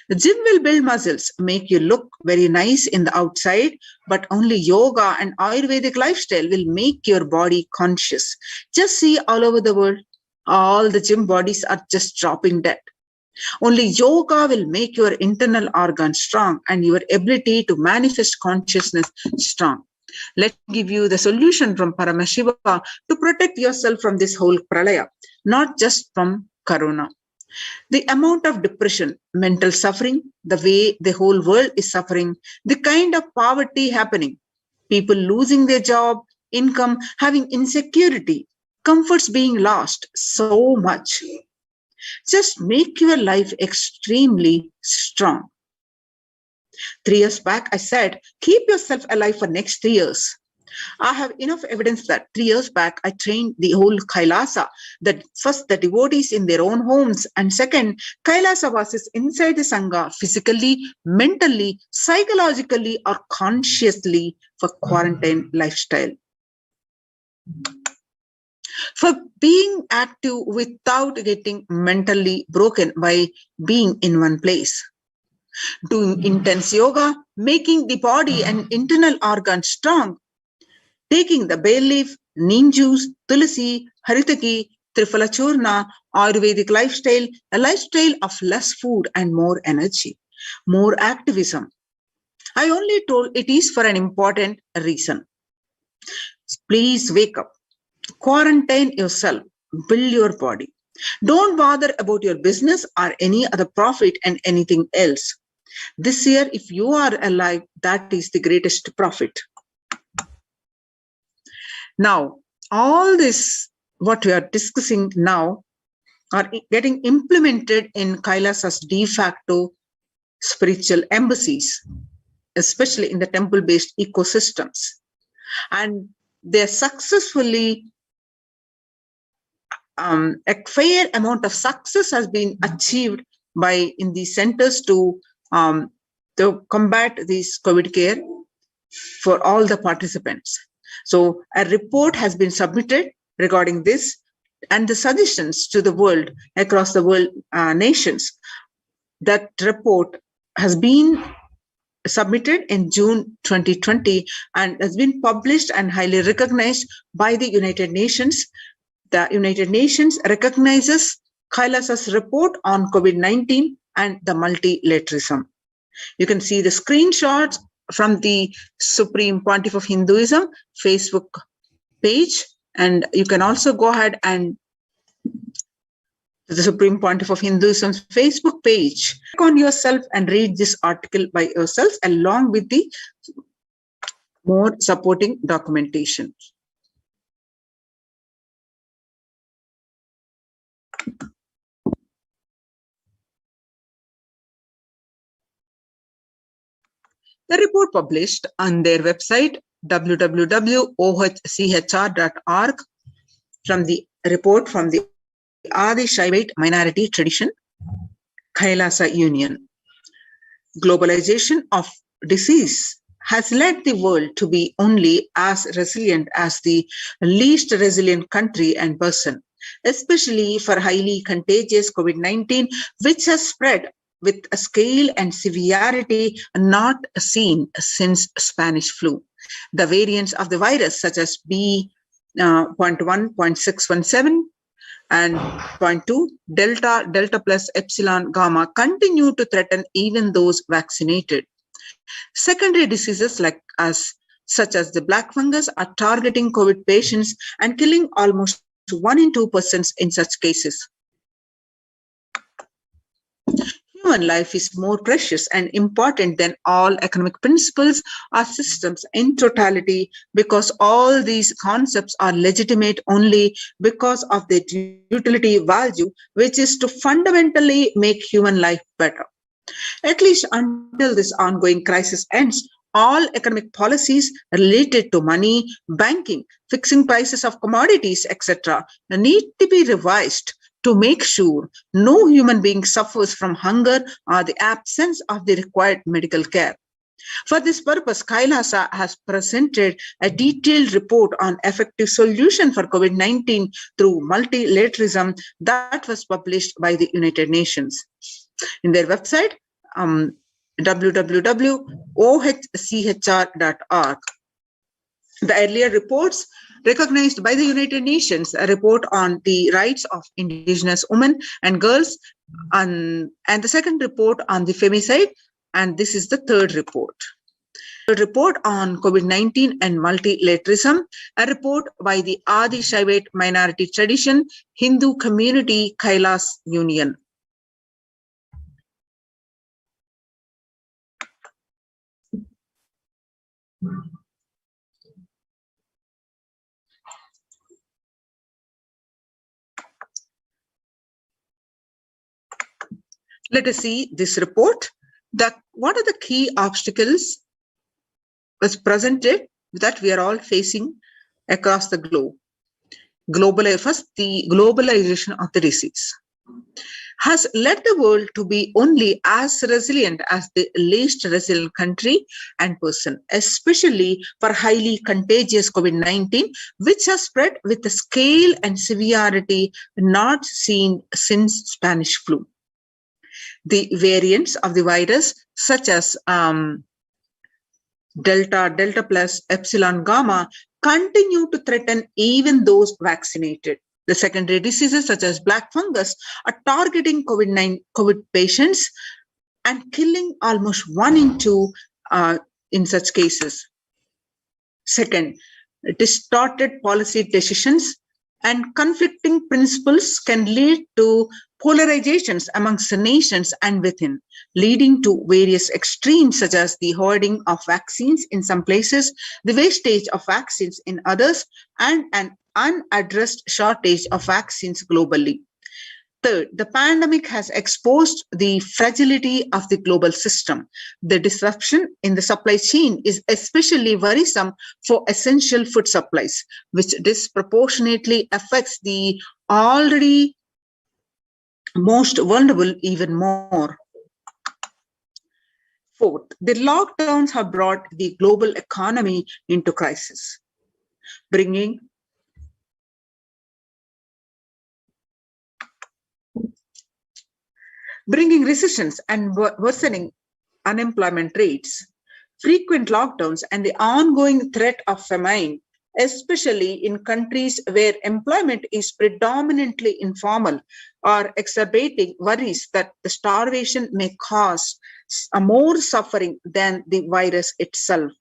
The gym will build muscles, make you look very nice in the outside, but only yoga and Ayurvedic lifestyle will make your body conscious. Just see all over the world, all the gym bodies are just dropping dead. Only yoga will make your internal organs strong and your ability to manifest consciousness strong. Let me give you the solution from Paramashiva to protect yourself from this whole pralaya, not just from corona. The amount of depression, mental suffering, the way the whole world is suffering, the kind of poverty happening, people losing their job, income, having insecurity, comforts being lost, so much. Just make your life extremely strong. 3 years back, I said, keep yourself alive for next 3 years. I have enough evidence that 3 years back, I trained the whole Kailasa, that first the devotees in their own homes, and second, Kailasa vasis inside the Sangha, physically, mentally, psychologically, or consciously for quarantine lifestyle. For being active without getting mentally broken by being in one place. Doing intense yoga, making the body and internal organs strong. Taking the bay leaf, neem juice, tulsi, haritaki, triphala churna, Ayurvedic lifestyle, a lifestyle of less food and more energy, more activism. I only told it is for an important reason. Please wake up. Quarantine yourself, build your body. Don't bother about your business or any other profit and anything else. This year, if you are alive, that is the greatest profit. Now, all this, what we are discussing now, are getting implemented in Kailasa's de facto spiritual embassies, especially in the temple-based ecosystems. And they're successfully a fair amount of success has been achieved by in these centers to combat this COVID care for all the participants. So a report has been submitted regarding this and the suggestions to the world across the world nations. That report has been submitted in June 2020 and has been published and highly recognized by the United Nations. The United Nations recognizes Kailasa's report on COVID-19 and the multilateralism. You can see the screenshots from the Supreme Pontiff of Hinduism Facebook page, and you can also go ahead and the Supreme Pontiff of Hinduism's Facebook page. Click on yourself and read this article by yourself along with the more supporting documentation. The report published on their website www.ohchr.org from the report from the Adi Shaivite minority tradition, Kailasa Union. Globalization of disease has led the world to be only as resilient as the least resilient country and person, especially for highly contagious COVID-19, which has spread with a scale and severity not seen since Spanish flu. The variants of the virus, such as B.1, 0.617, and 0.2, Delta, Delta plus, Epsilon, Gamma continue to threaten even those vaccinated. Secondary diseases such as the black fungus are targeting COVID patients and killing almost 1 in 2 persons in such cases. Human life is more precious and important than all economic principles or systems in totality, because all these concepts are legitimate only because of their utility value, which is to fundamentally make human life better. At least until this ongoing crisis ends, all economic policies related to money, banking, fixing prices of commodities, etc., need to be revised to make sure no human being suffers from hunger or the absence of the required medical care. For this purpose, Kailasa has presented a detailed report on effective solution for COVID-19 through multilateralism that was published by the United Nations. In their website, www.ohchr.org. The earlier reports recognized by the United Nations, a report on the rights of indigenous women and girls, and the second report on the femicide, and this is the third report. The report on COVID-19 and multilateralism, a report by the Adi Shaivite minority tradition, Hindu community, Kailas Union. Let us see this report. What are the key obstacles was presented that we are all facing across the globe? First, the globalization of the disease has led the world to be only as resilient as the least resilient country and person, especially for highly contagious COVID-19, which has spread with a scale and severity not seen since Spanish flu. The variants of the virus, such as Delta, Delta plus, Epsilon, Gamma, continue to threaten even those vaccinated. The secondary diseases, such as black fungus, are targeting COVID patients and killing almost 1 in 2 in such cases. Second, distorted policy decisions and conflicting principles can lead to polarizations amongst the nations and within, leading to various extremes such as the hoarding of vaccines in some places, the wastage of vaccines in others, and an unaddressed shortage of vaccines globally. Third, the pandemic has exposed the fragility of the global system. The disruption in the supply chain is especially worrisome for essential food supplies, which disproportionately affects the already most vulnerable even more. Fourth, the lockdowns have brought the global economy into crisis, bringing recessions and worsening unemployment rates. Frequent lockdowns and the ongoing threat of famine, especially in countries where employment is predominantly informal, are exacerbating worries that the starvation may cause more suffering than the virus itself.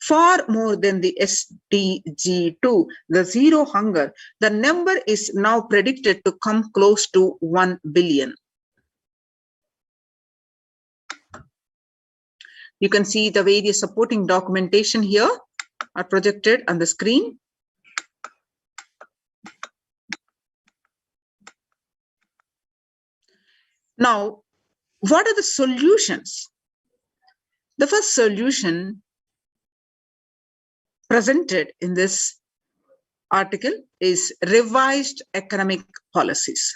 Far more than the SDG 2, the zero hunger, the number is now predicted to come close to 1 billion. You can see the various supporting documentation here are projected on the screen. Now, what are the solutions? The first solution presented in this article is revised economic policies.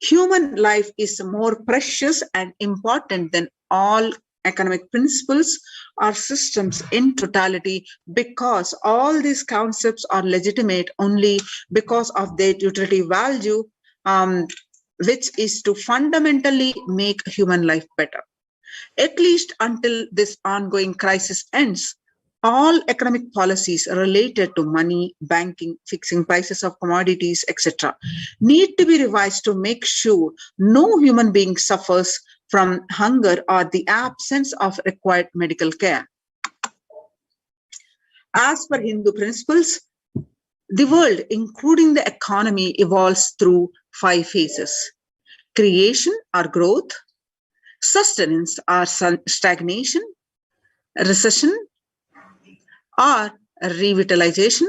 Human life is more precious and important than all economic principles or systems in totality, because all these concepts are legitimate only because of their utility value, which is to fundamentally make human life better. At least until this ongoing crisis ends, all economic policies related to money, banking, fixing prices of commodities, etc., need to be revised to make sure no human being suffers from hunger or the absence of required medical care. As per Hindu principles, the world, including the economy, evolves through 5 phases: creation or growth, sustenance or stagnation, recession or revitalization,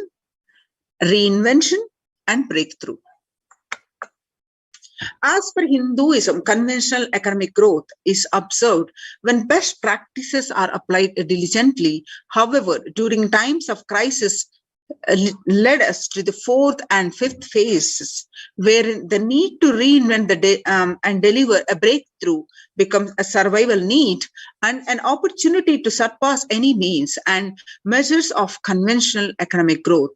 reinvention, and breakthrough. As per Hinduism, conventional economic growth is observed when best practices are applied diligently. However, during times of crisis, led us to the 4th and 5th phases, wherein the need to reinvent and deliver a breakthrough becomes a survival need and an opportunity to surpass any means and measures of conventional economic growth.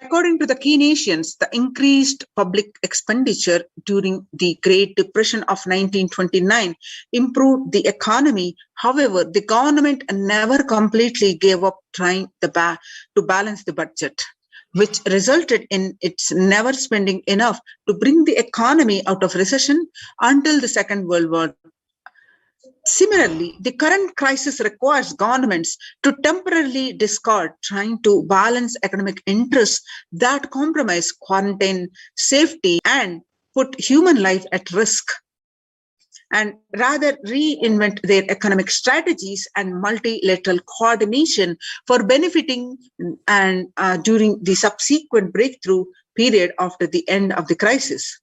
According to the Keynesians, the increased public expenditure during the Great Depression of 1929 improved the economy. However, the government never completely gave up trying to balance the budget, which resulted in its never spending enough to bring the economy out of recession until the Second World War. Similarly, the current crisis requires governments to temporarily discard trying to balance economic interests that compromise quarantine safety and put human life at risk, and rather reinvent their economic strategies and multilateral coordination for benefiting and during the subsequent breakthrough period after the end of the crisis.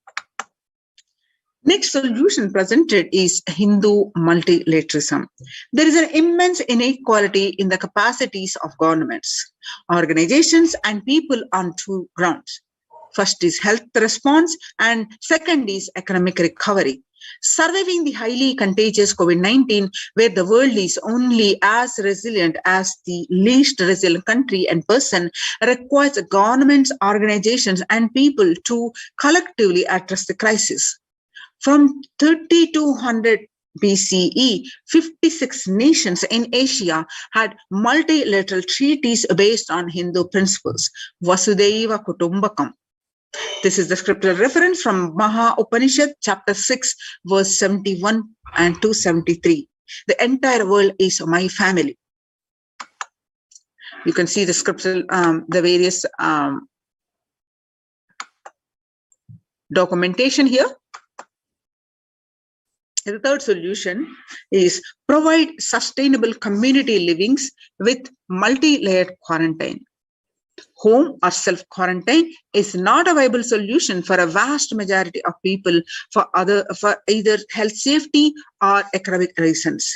Next solution presented is Hindu multilateralism. There is an immense inequality in the capacities of governments, organizations, and people on 2 grounds. First is health response, and second is economic recovery. Surviving the highly contagious COVID-19, where the world is only as resilient as the least resilient country and person, requires governments, organizations, and people to collectively address the crisis. From 3200 BCE, 56 nations in Asia had multilateral treaties based on Hindu principles, Vasudhaiva Kutumbakam. This is the scriptural reference from Maha Upanishad, chapter 6, verse 71 and 273. The entire world is my family. You can see the scriptural, the various documentation here. The third solution is provide sustainable community livings with multi-layered quarantine. Home or self-quarantine is not a viable solution for a vast majority of people for either health safety or economic reasons.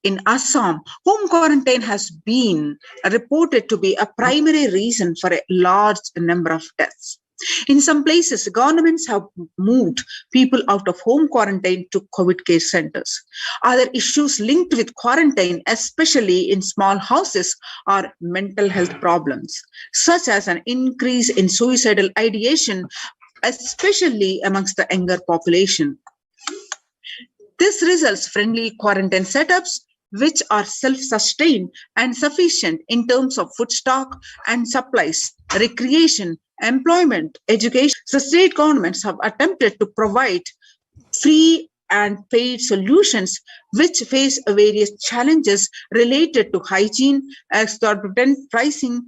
In Assam, home quarantine has been reported to be a primary reason for a large number of deaths. In some places, governments have moved people out of home quarantine to COVID care centers. Other issues linked with quarantine, especially in small houses, are mental health problems, such as an increase in suicidal ideation, especially amongst the younger population. This results friendly quarantine setups, which are self-sustained and sufficient in terms of food stock and supplies, recreation, employment, education. So state governments have attempted to provide free and paid solutions which face various challenges related to hygiene, exorbitant pricing.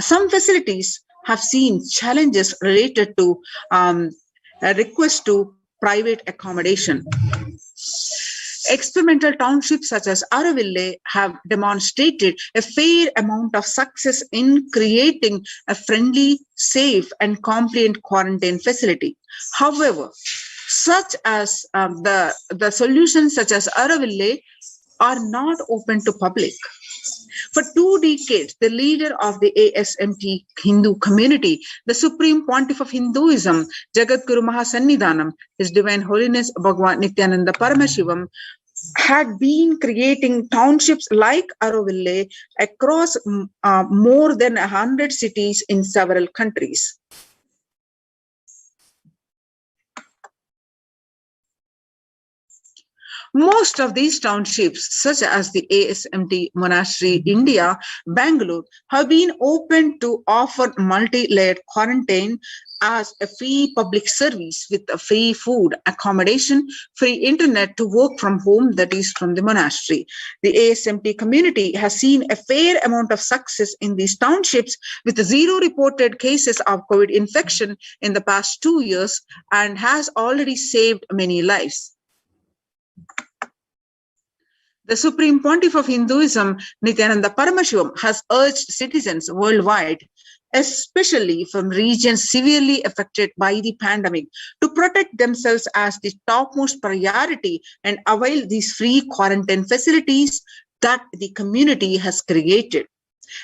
Some facilities have seen challenges related to a request to private accommodation. Experimental townships such as Araville have demonstrated a fair amount of success in creating a friendly, safe, and compliant quarantine facility. However, such as the solutions such as Araville are not open to public. For 2 decades, the leader of the ASMT Hindu community, the Supreme Pontiff of Hinduism, Jagadguru Mahasannidhanam, His Divine Holiness Bhagwan Nithyananda Paramashivam, had been creating townships like Araville across more than 100 cities in several countries. Most of these townships, such as the ASMT Monastery, India, Bangalore, have been opened to offer multi-layered quarantine as a free public service with a free food, accommodation, free internet to work from home, that is from the monastery. The ASMT community has seen a fair amount of success in these townships with 0 reported cases of COVID infection in the past 2 years and has already saved many lives. The Supreme Pontiff of Hinduism, Nithyananda Paramashivam, has urged citizens worldwide, especially from regions severely affected by the pandemic, to protect themselves as the topmost priority and avail these free quarantine facilities that the community has created,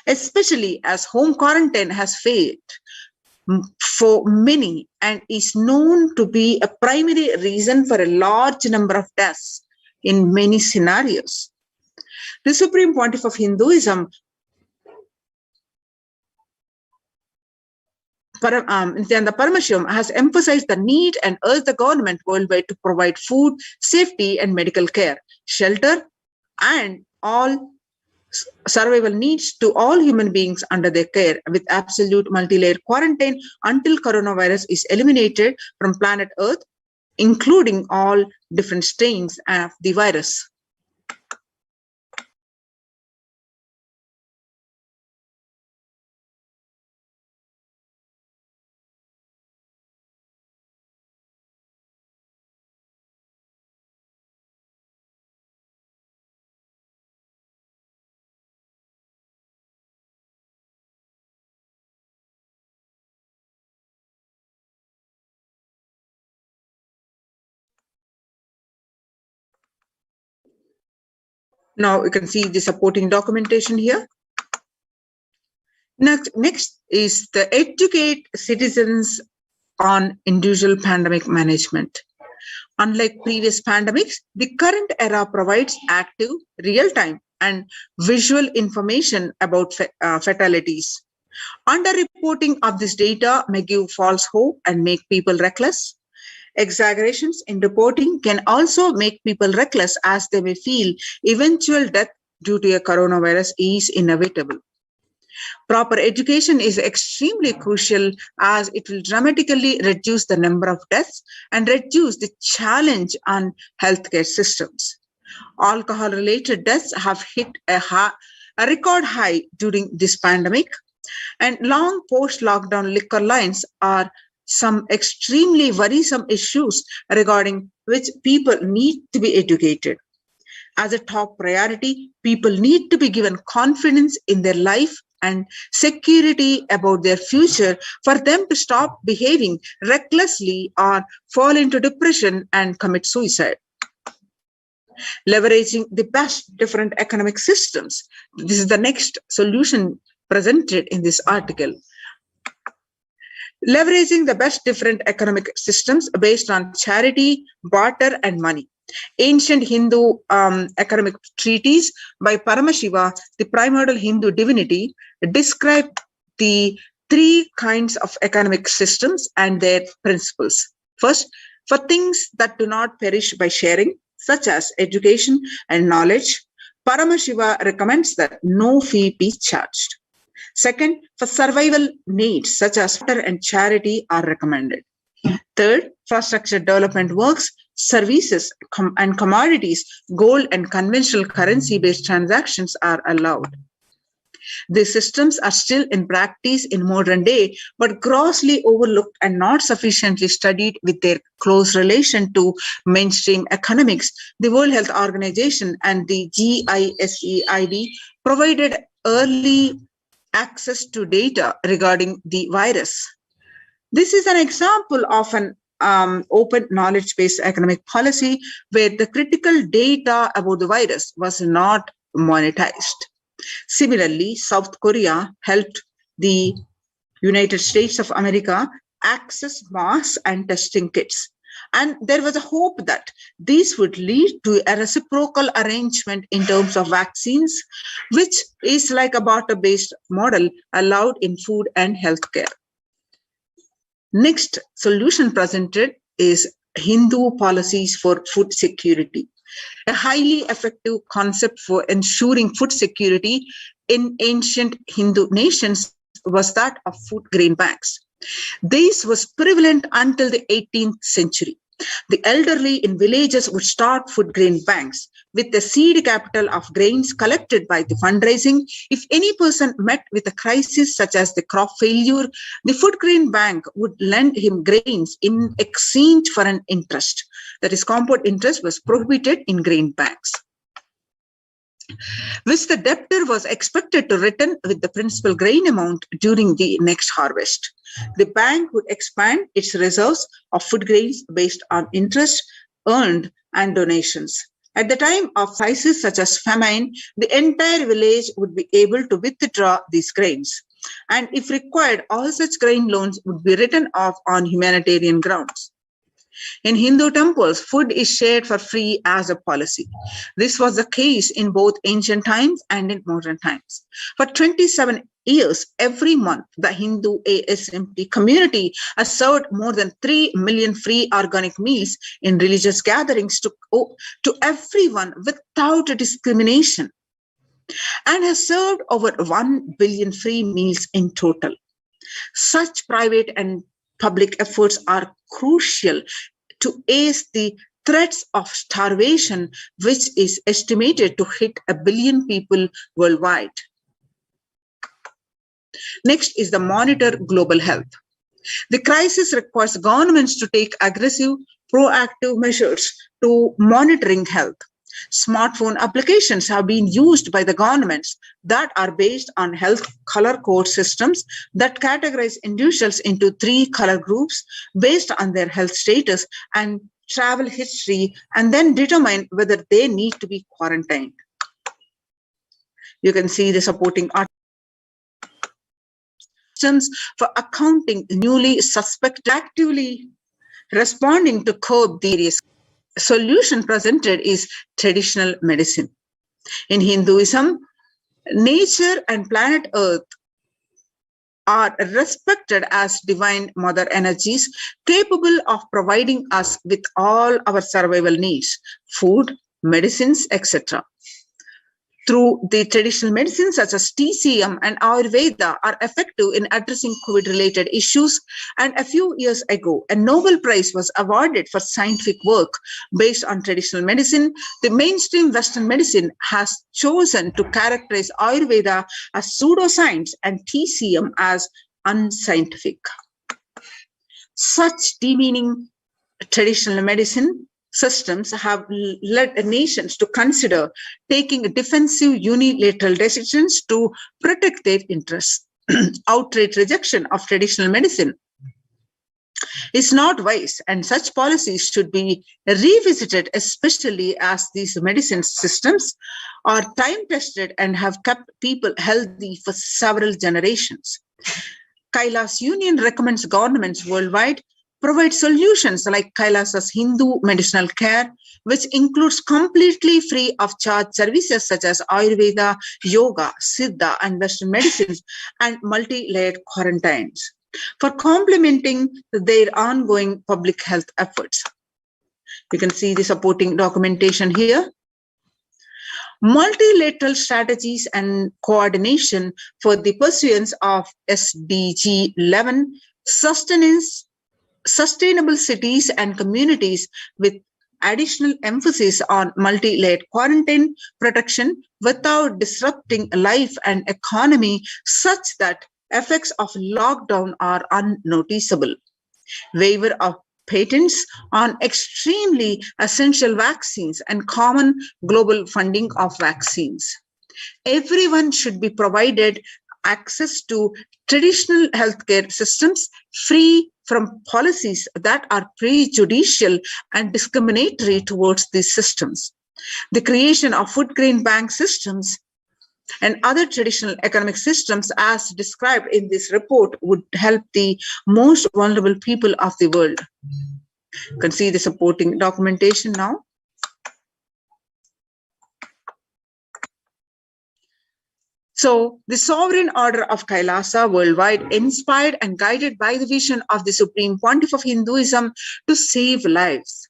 especially as home quarantine has failed for many and is known to be a primary reason for a large number of deaths in many scenarios. The Supreme Pontiff of Hinduism, Nithyananda Paramashivam, has emphasized the need and urged the government worldwide to provide food, safety and medical care, shelter and all survival needs to all human beings under their care with absolute multi-layered quarantine until coronavirus is eliminated from planet Earth, including all different strains of the virus. Now you can see the supporting documentation here. Next is the educate citizens on individual pandemic management. Unlike previous pandemics, the current era provides active, real-time and visual information about fatalities. Underreporting of this data may give false hope and make people reckless. Exaggerations in reporting can also make people reckless as they may feel eventual death due to a coronavirus is inevitable. Proper education is extremely crucial as it will dramatically reduce the number of deaths and reduce the challenge on healthcare systems. Alcohol-related deaths have hit a record high during this pandemic, and long post-lockdown liquor lines are some extremely worrisome issues regarding which people need to be educated. As a top priority, people need to be given confidence in their life and security about their future for them to stop behaving recklessly or fall into depression and commit suicide. Leveraging the best different economic systems. This is the next solution presented in this article. Leveraging the best different economic systems based on charity, barter, and money. Ancient Hindu economic treatise by Paramashiva, the primordial Hindu divinity, describe the 3 kinds of economic systems and their principles. First, for things that do not perish by sharing, such as education and knowledge, Paramashiva recommends that no fee be charged. Second, for survival needs such as water and charity are recommended. Third, infrastructure development works, services and commodities, gold and conventional currency-based transactions are allowed. These systems are still in practice in modern day, but grossly overlooked and not sufficiently studied with their close relation to mainstream economics. The World Health Organization and the GISEID provided early access to data regarding the virus. This is an example of an open knowledge-based economic policy where the critical data about the virus was not monetized. Similarly, South Korea helped the United States of America access masks and testing kits. And there was a hope that these would lead to a reciprocal arrangement in terms of vaccines, which is like a barter-based model allowed in food and healthcare. Next solution presented is Hindu policies for food security. A highly effective concept for ensuring food security in ancient Hindu nations was that of food grain banks. This was prevalent until the 18th century. The elderly in villages would start food grain banks with the seed capital of grains collected by the fundraising. If any person met with a crisis such as the crop failure, the food grain bank would lend him grains in exchange for an interest. That is, compound interest was prohibited in grain banks, which the debtor was expected to return with the principal grain amount during the next harvest. The bank would expand its reserves of food grains based on interest earned and donations. At the time of crisis such as famine, the entire village would be able to withdraw these grains. And if required, all such grain loans would be written off on humanitarian grounds. In Hindu temples, food is shared for free as a policy. This was the case in both ancient times and in modern times. For 27 years, every month, the Hindu ASMT community has served more than 3 million free organic meals in religious gatherings to everyone without discrimination, and has served over 1 billion free meals in total. Such private and public efforts are crucial to ease the threats of starvation, which is estimated to hit 1 billion people worldwide. Next is the monitor global health. The crisis requires governments to take aggressive, proactive measures to monitoring health. Smartphone applications have been used by the governments that are based on health color code systems that categorize individuals into 3 color groups based on their health status and travel history, and then determine whether they need to be quarantined. You can see the supporting systems for accounting newly suspected, actively responding to curb the risk. Solution presented is traditional medicine. In Hinduism, nature and planet Earth are respected as divine mother energies capable of providing us with all our survival needs, food, medicines, etc. Through the traditional medicines such as TCM and Ayurveda are effective in addressing COVID-related issues, and a few years ago, a Nobel Prize was awarded for scientific work based on traditional medicine. The mainstream Western medicine has chosen to characterize Ayurveda as pseudoscience and TCM as unscientific. Such demeaning traditional medicine systems have led nations to consider taking defensive unilateral decisions to protect their interests. Outright rejection of traditional medicine is not wise, and such policies should be revisited, especially as these medicine systems are time-tested and have kept people healthy for several generations. Kailas Union recommends governments worldwide provide solutions like Kailasa's Hindu medicinal care, which includes completely free of charge services such as Ayurveda, Yoga, Siddha, and Western medicines, and multi-layered quarantines for complementing their ongoing public health efforts. You can see the supporting documentation here. Multilateral strategies and coordination for the pursuance of SDG 11, sustainable cities and communities, with additional emphasis on multi-layered quarantine protection without disrupting life and economy such that effects of lockdown are unnoticeable. Waiver of patents on extremely essential vaccines and common global funding of vaccines. Everyone should be provided access to traditional healthcare systems free from policies that are prejudicial and discriminatory towards these systems. The creation of food grain bank systems and other traditional economic systems as described in this report would help the most vulnerable people of the world. You can see the supporting documentation now. So the sovereign order of Kailasa worldwide, inspired and guided by the vision of the Supreme Pontiff of Hinduism to save lives.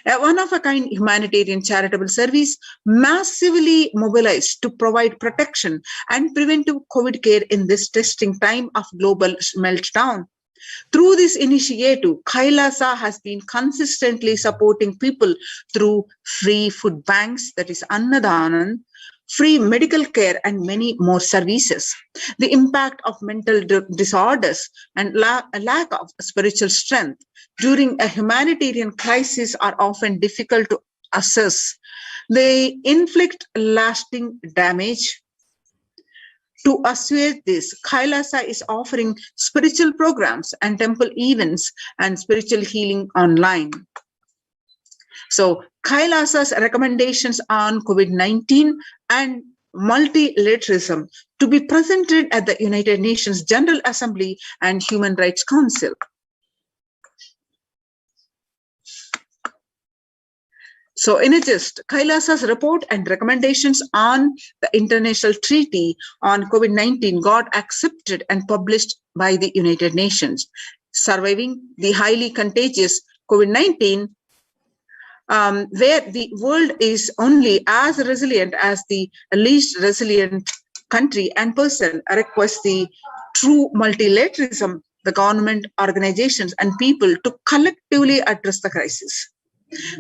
A one-of-a-kind humanitarian charitable service massively mobilized to provide protection and preventive COVID care in this testing time of global meltdown. Through this initiative, Kailasa has been consistently supporting people through free food banks, that is Annadanan, free medical care, and many more services. The impact of mental disorders and lack of spiritual strength during a humanitarian crisis are often difficult to assess. They inflict lasting damage. To assuage this, Kailasa is offering spiritual programs and temple events and spiritual healing online. So Kailasa's recommendations on COVID-19 and multilateralism to be presented at the United Nations General Assembly and Human Rights Council. So in a gist, Kailasa's report and recommendations on the International Treaty on COVID-19 got accepted and published by the United Nations. Surviving the highly contagious COVID-19, where the world is only as resilient as the least resilient country and person, requires the true multilateralism, the government, organizations, and people to collectively address the crisis.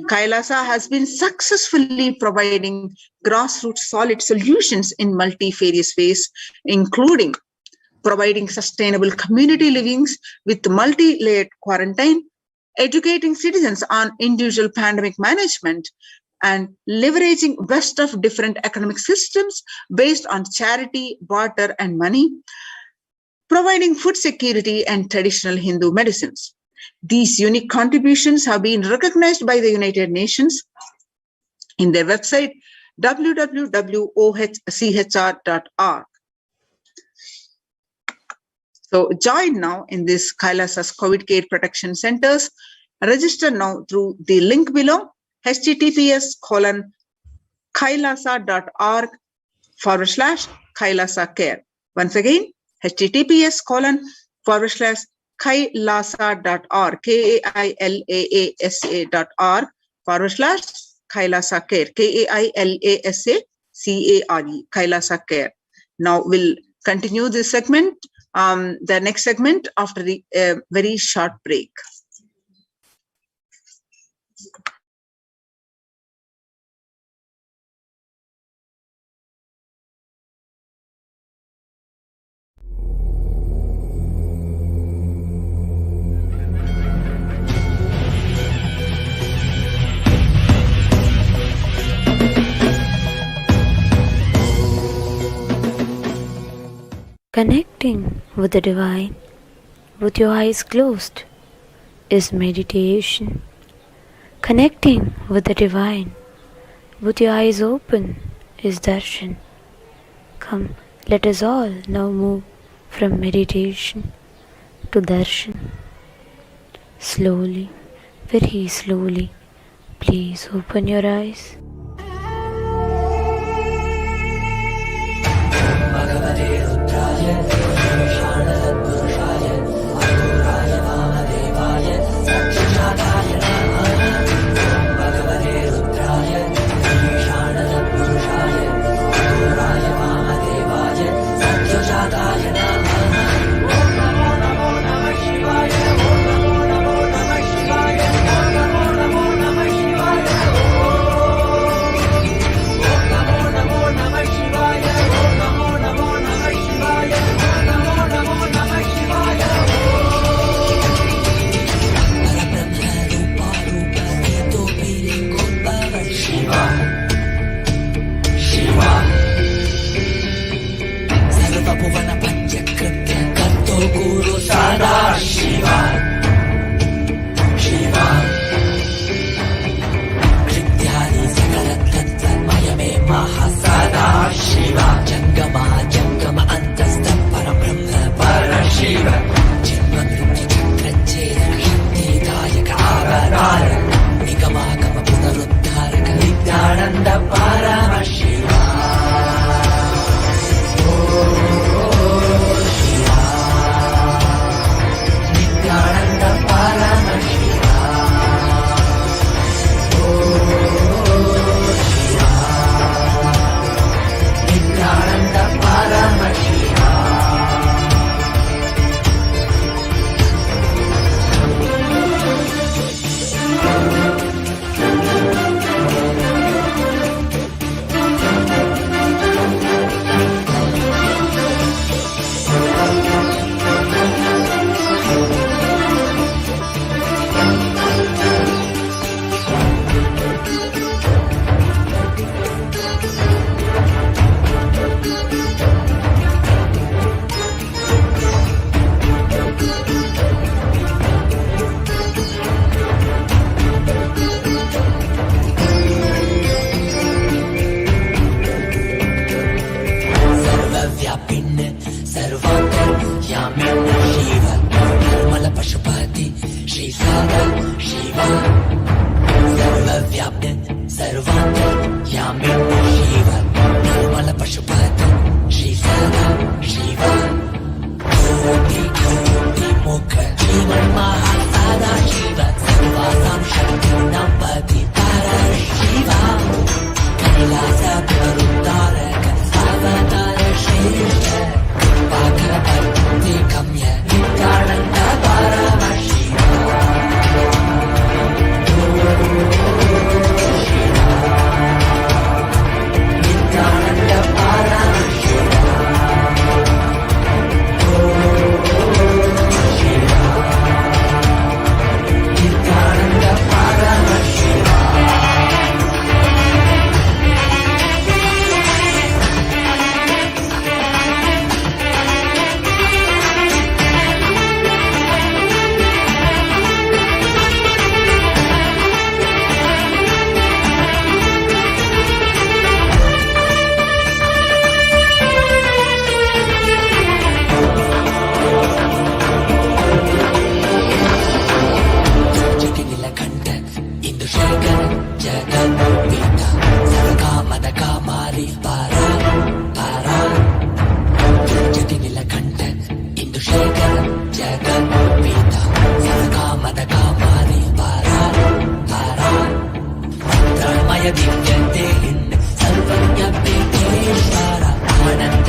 Kailasa has been successfully providing grassroots solid solutions in multifarious ways, including providing sustainable community livings with multi-layered quarantine, educating citizens on individual pandemic management, and leveraging best of different economic systems based on charity, barter, and money, providing food security and traditional Hindu medicines. These unique contributions have been recognized by the United Nations in their website www.ochr.org. So join now in this Kailasa's COVID Care Protection Centers. Register now through the link below, https://kailasa.org/Kailasa Care. Once again, https://kailasa.org, KAILASA.org/Kailasa Care, KAILASACARE, Kailasa Care. Now we'll continue this segment, the next segment after the very short break. Connecting with the divine with your eyes closed is meditation. Connecting with the divine with your eyes open is darshan. Come, let us all now move from meditation to darshan. Slowly, very slowly, please open your eyes.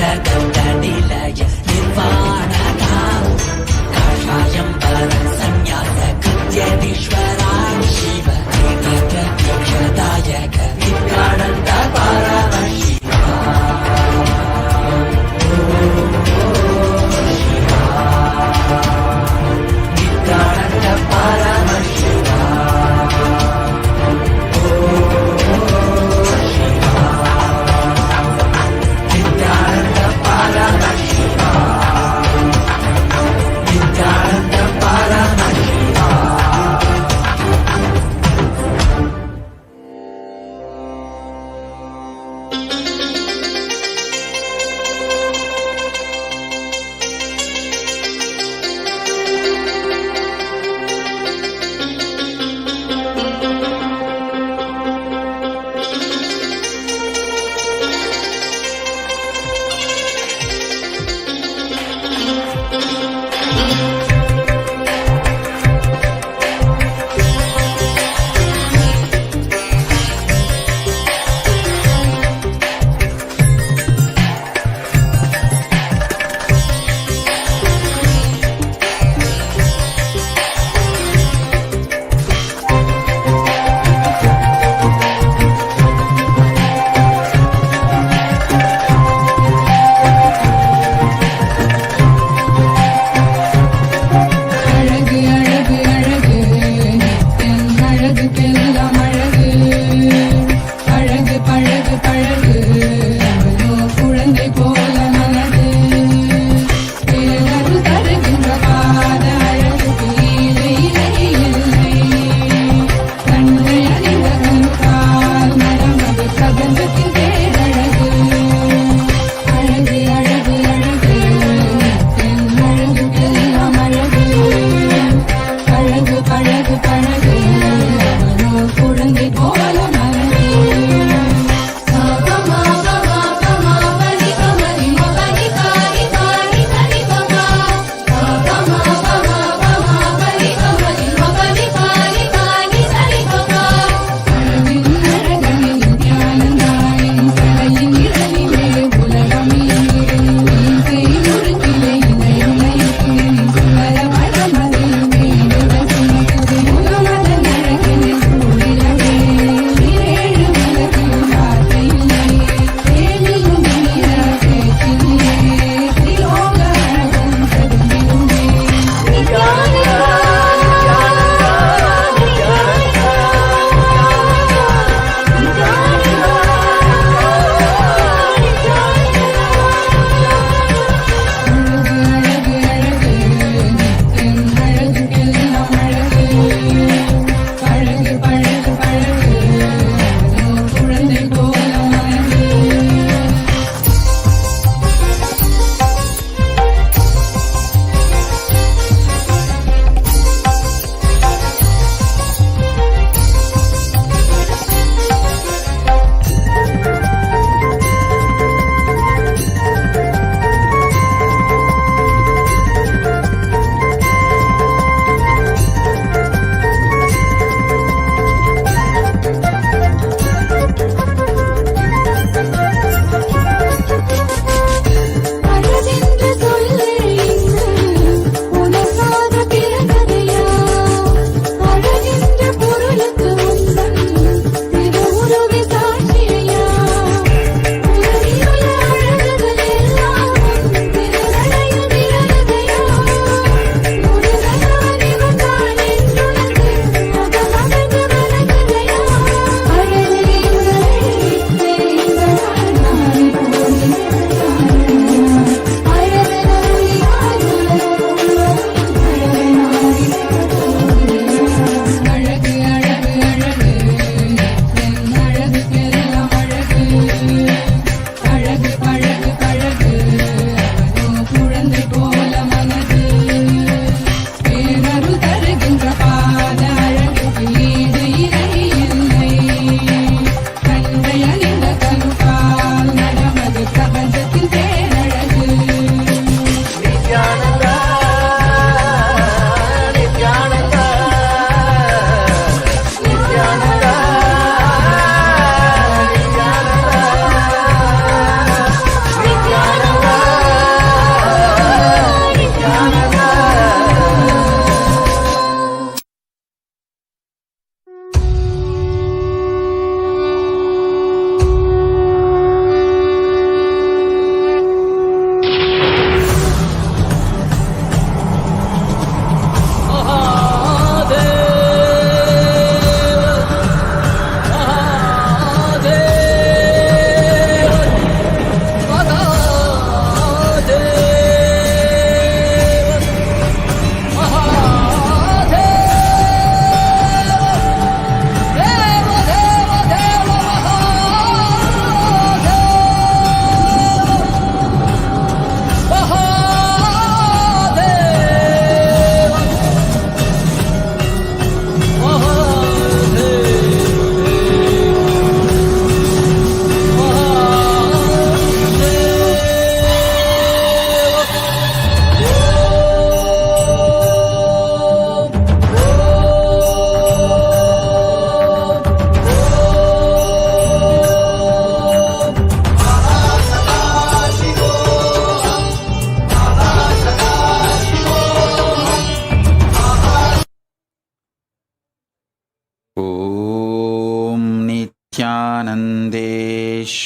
निलय निर्वाणधाम काषायं वरं संन्यास कृत्यनीश्वरा Shiv प्रत्यक्षदायक Nityanand Paramashiva Nityanand Paramashiva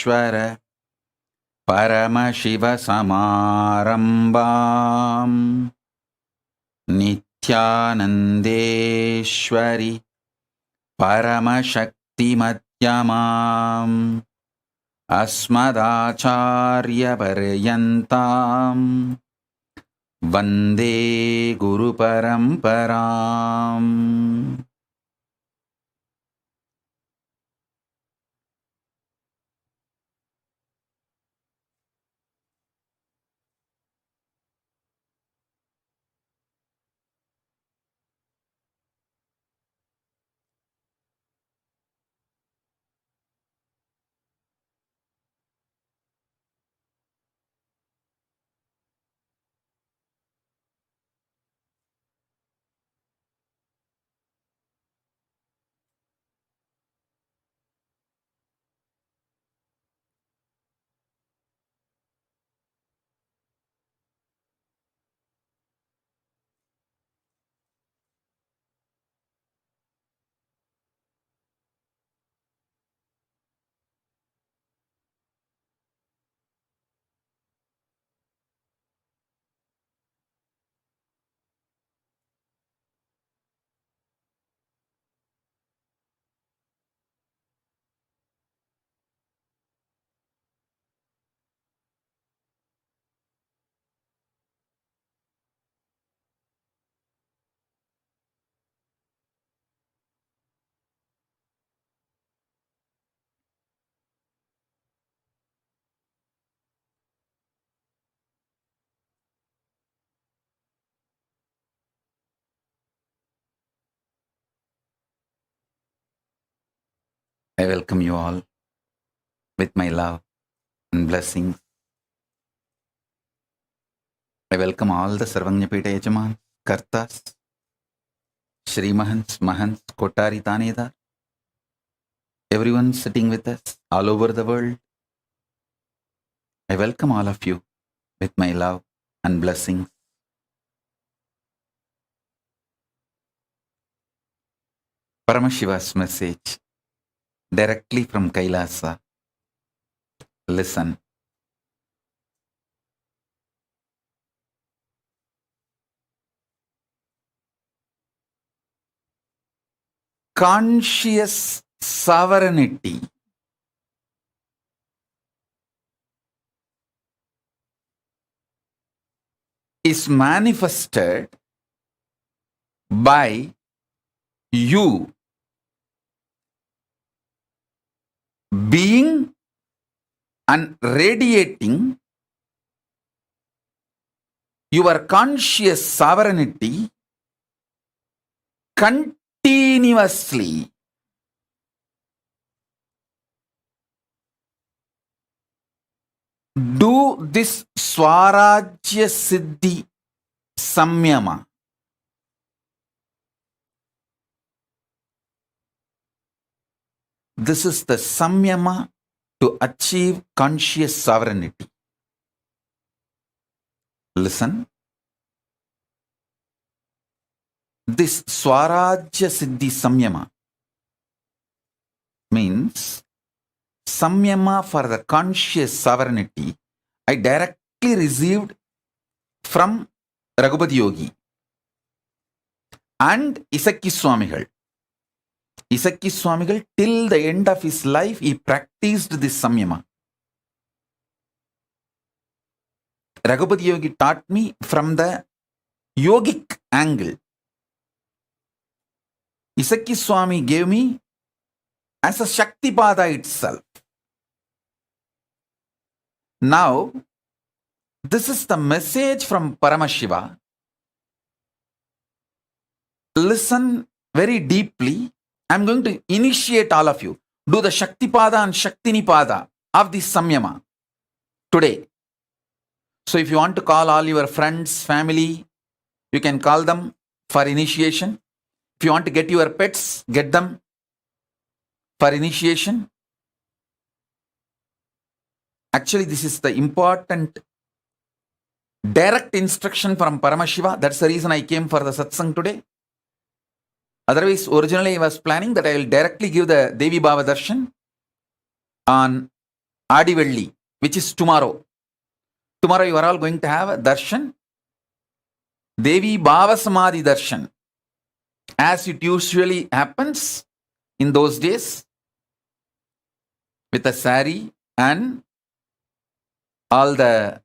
Nithyanandeshwara Paramashivoham Nithyanandeshwari Paramashakti Madhyamam Asmadacharya Paryantam Vande Guru Paramparam. I welcome you all with my love and blessings. I welcome all the Sarvanyapita Yajaman, Kartas, Shri Mahants, Mahants, Kotari Tanedar, everyone sitting with us all over the world. I welcome all of you with my love and blessings. Paramashiva's message directly from Kailasa. Listen. Conscious sovereignty is manifested by you being and radiating your conscious sovereignty continuously. Do this Swarajya Siddhi Samyama. This is the Samyama to achieve conscious sovereignty. Listen. This Swarajya Siddhi Samyama means Samyama for the conscious sovereignty I directly received from Raghupati Yogi and Isakki Swamigal. Isakki Swamigal, till the end of his life, he practiced this Samyama. Raghupati Yogi taught me from the yogic angle. Isakki Swami gave me as a Shaktipada itself. Now, this is the message from Paramashiva. Listen very deeply. I'm going to initiate all of you. Do the Shaktipada and Shaktinipada of this Samyama today. So if you want to call all your friends, family, you can call them for initiation. If you want to get your pets, get them for initiation. Actually, this is the important direct instruction from Paramashiva. That's the reason I came for the satsang today. Otherwise, originally I was planning that I will directly give the Devi Bhava Darshan on Adivelli, which is tomorrow. Tomorrow you are all going to have a darshan, Devi Bhava Samadhi darshan, as it usually happens in those days, with a sari and all the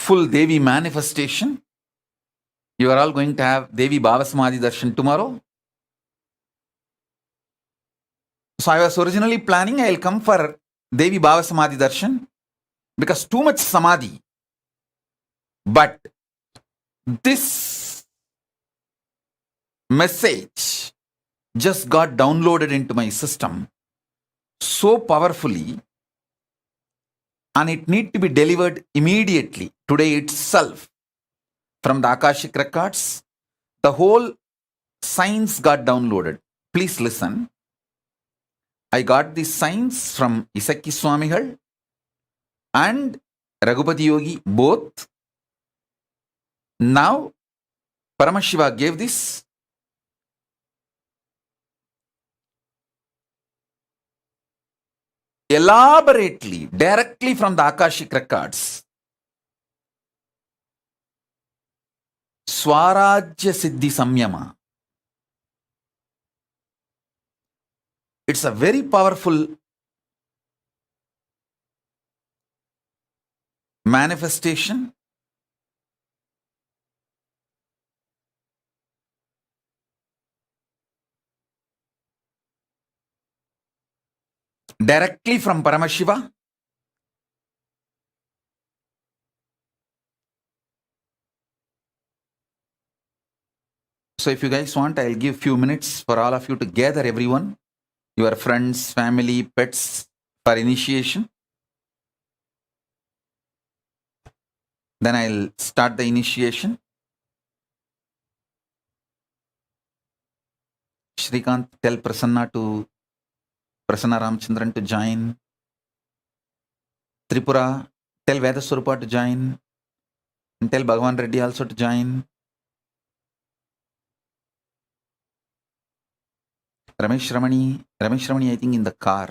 full Devi manifestation. You are all going to have Devi Bhava Samadhi darshan tomorrow. So I was originally planning I will come for Devi Bhava Samadhi darshan because too much samadhi. But this message just got downloaded into my system so powerfully, and it need to be delivered immediately, today itself, from the Akashic records. The whole science got downloaded. Please listen. I got these signs from Isakki Swamigal and Raghupati Yogi both. Now, Paramashiva gave this. Elaborately, directly from the Akashic records. Swarajya Siddhi Samyama. It's a very powerful manifestation. Directly from Paramashiva. So if you guys want, I'll give few minutes for all of you to gather everyone, your friends, family, pets, for initiation. Then I'll start the initiation. Shrikant, tell Prasanna Ramchandran to join. Tripura, tell Vedaswarupa to join. And tell Bhagavan Reddy also to join. Ramesh Ramani, I think in the car.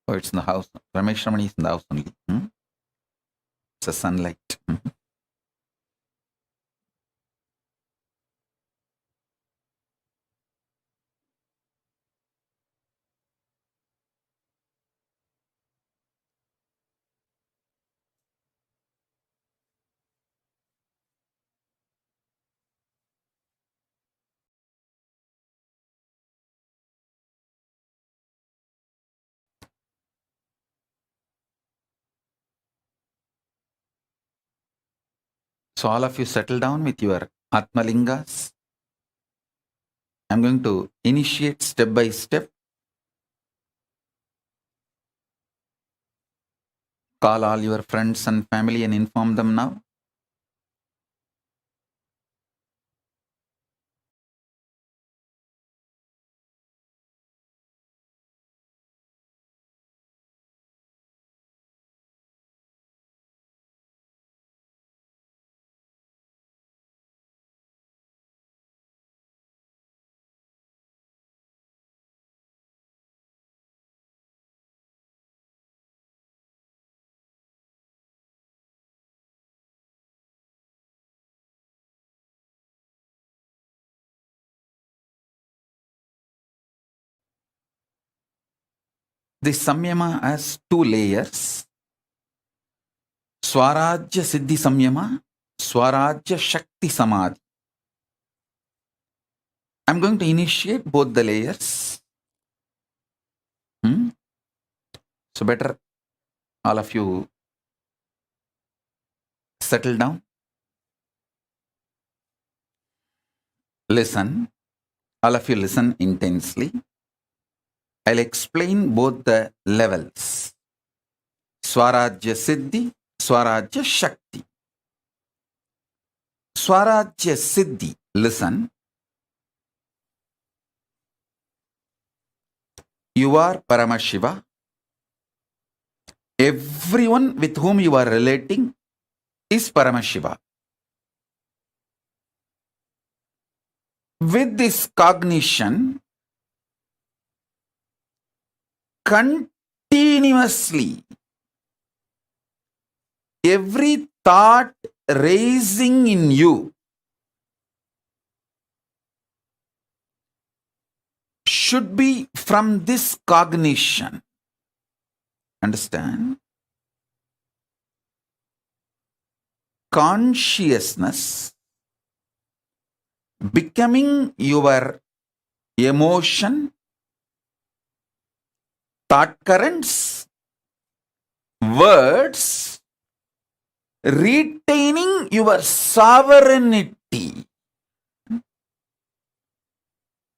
Oh, it's in the house. Ramesh Ramani is in the house only. It's a sunlight. So all of you settle down with your Atmalingas. I'm going to initiate step by step. Call all your friends and family and inform them now. This Samyama has two layers. Swarajya Siddhi Samyama, Swarajya Shakti Samadhi. I'm going to initiate both the layers. So better all of you settle down. Listen. All of you listen intensely. I'll explain both the levels. Swarajya Siddhi, Swarajya Shakti. Swarajya Siddhi, listen. You are Paramashiva. Everyone with whom you are relating is Paramashiva. With this cognition, continuously, every thought raising in you should be from this cognition. Understand? Consciousness becoming your emotion, thought currents, words, retaining your sovereignty.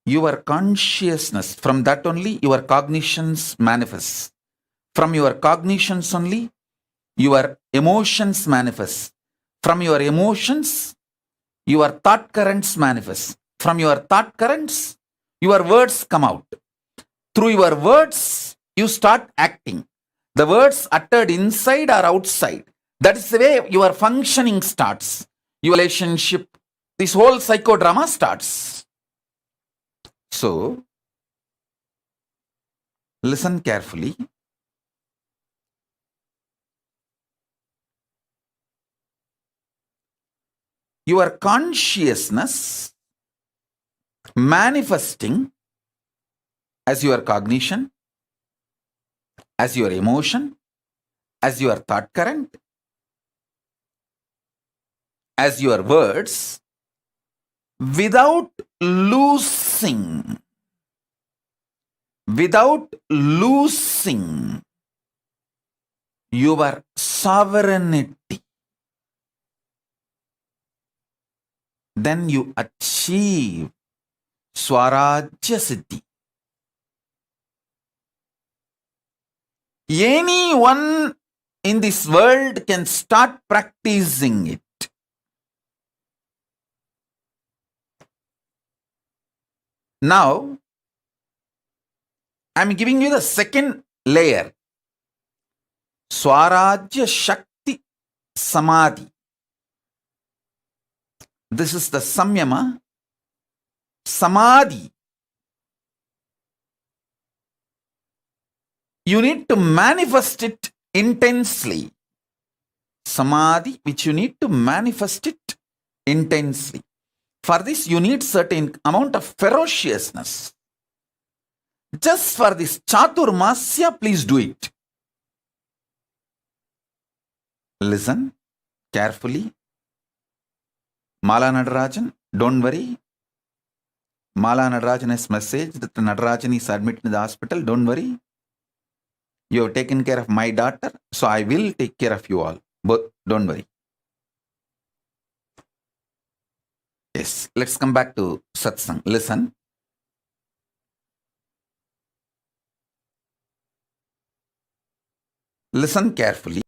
Your consciousness, from that only your cognitions manifest. From your cognitions only your emotions manifest. From your emotions, your thought currents manifest. From your thought currents, your words come out. Through your words, you start acting. The words uttered inside or outside. That is the way your functioning starts. Your relationship, this whole psychodrama starts. So, listen carefully. Your consciousness manifesting as your cognition, as your emotion, as your thought current, as your words, without losing your sovereignty, then you achieve Swarajya Siddhi. Anyone in this world can start practicing it. Now, I am giving you the second layer. Swarajya Shakti Samadhi. This is the Samyama. Samadhi. You need to manifest it intensely. Samadhi, which you need to manifest it intensely. For this, you need certain amount of ferociousness. Just for this Chaturmasya, please do it. Listen carefully. Mala Nadarajan, don't worry. Mala Nadarajan has messaged that Nadarajan is admitted in the hospital. Don't worry. You have taken care of my daughter, so I will take care of you all. But don't worry. Yes, let's come back to satsang. Listen. Listen carefully.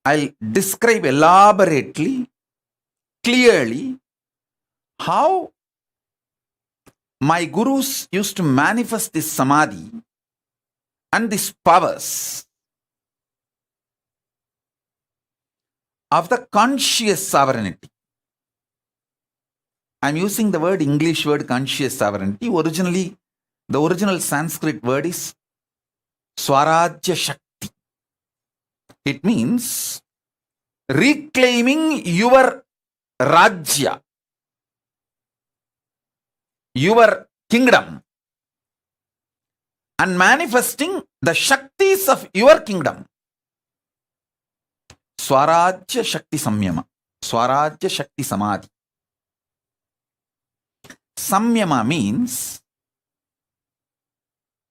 I'll describe elaborately, clearly, how my gurus used to manifest this samadhi and these powers of the conscious sovereignty. I'm using the word English word conscious sovereignty. Originally, the original Sanskrit word is Swarajya Shakti. It means reclaiming your Rajya, your kingdom, and manifesting the Shaktis of your kingdom. Swarajya Shakti Samyama, Swarajya Shakti Samadhi. Samyama means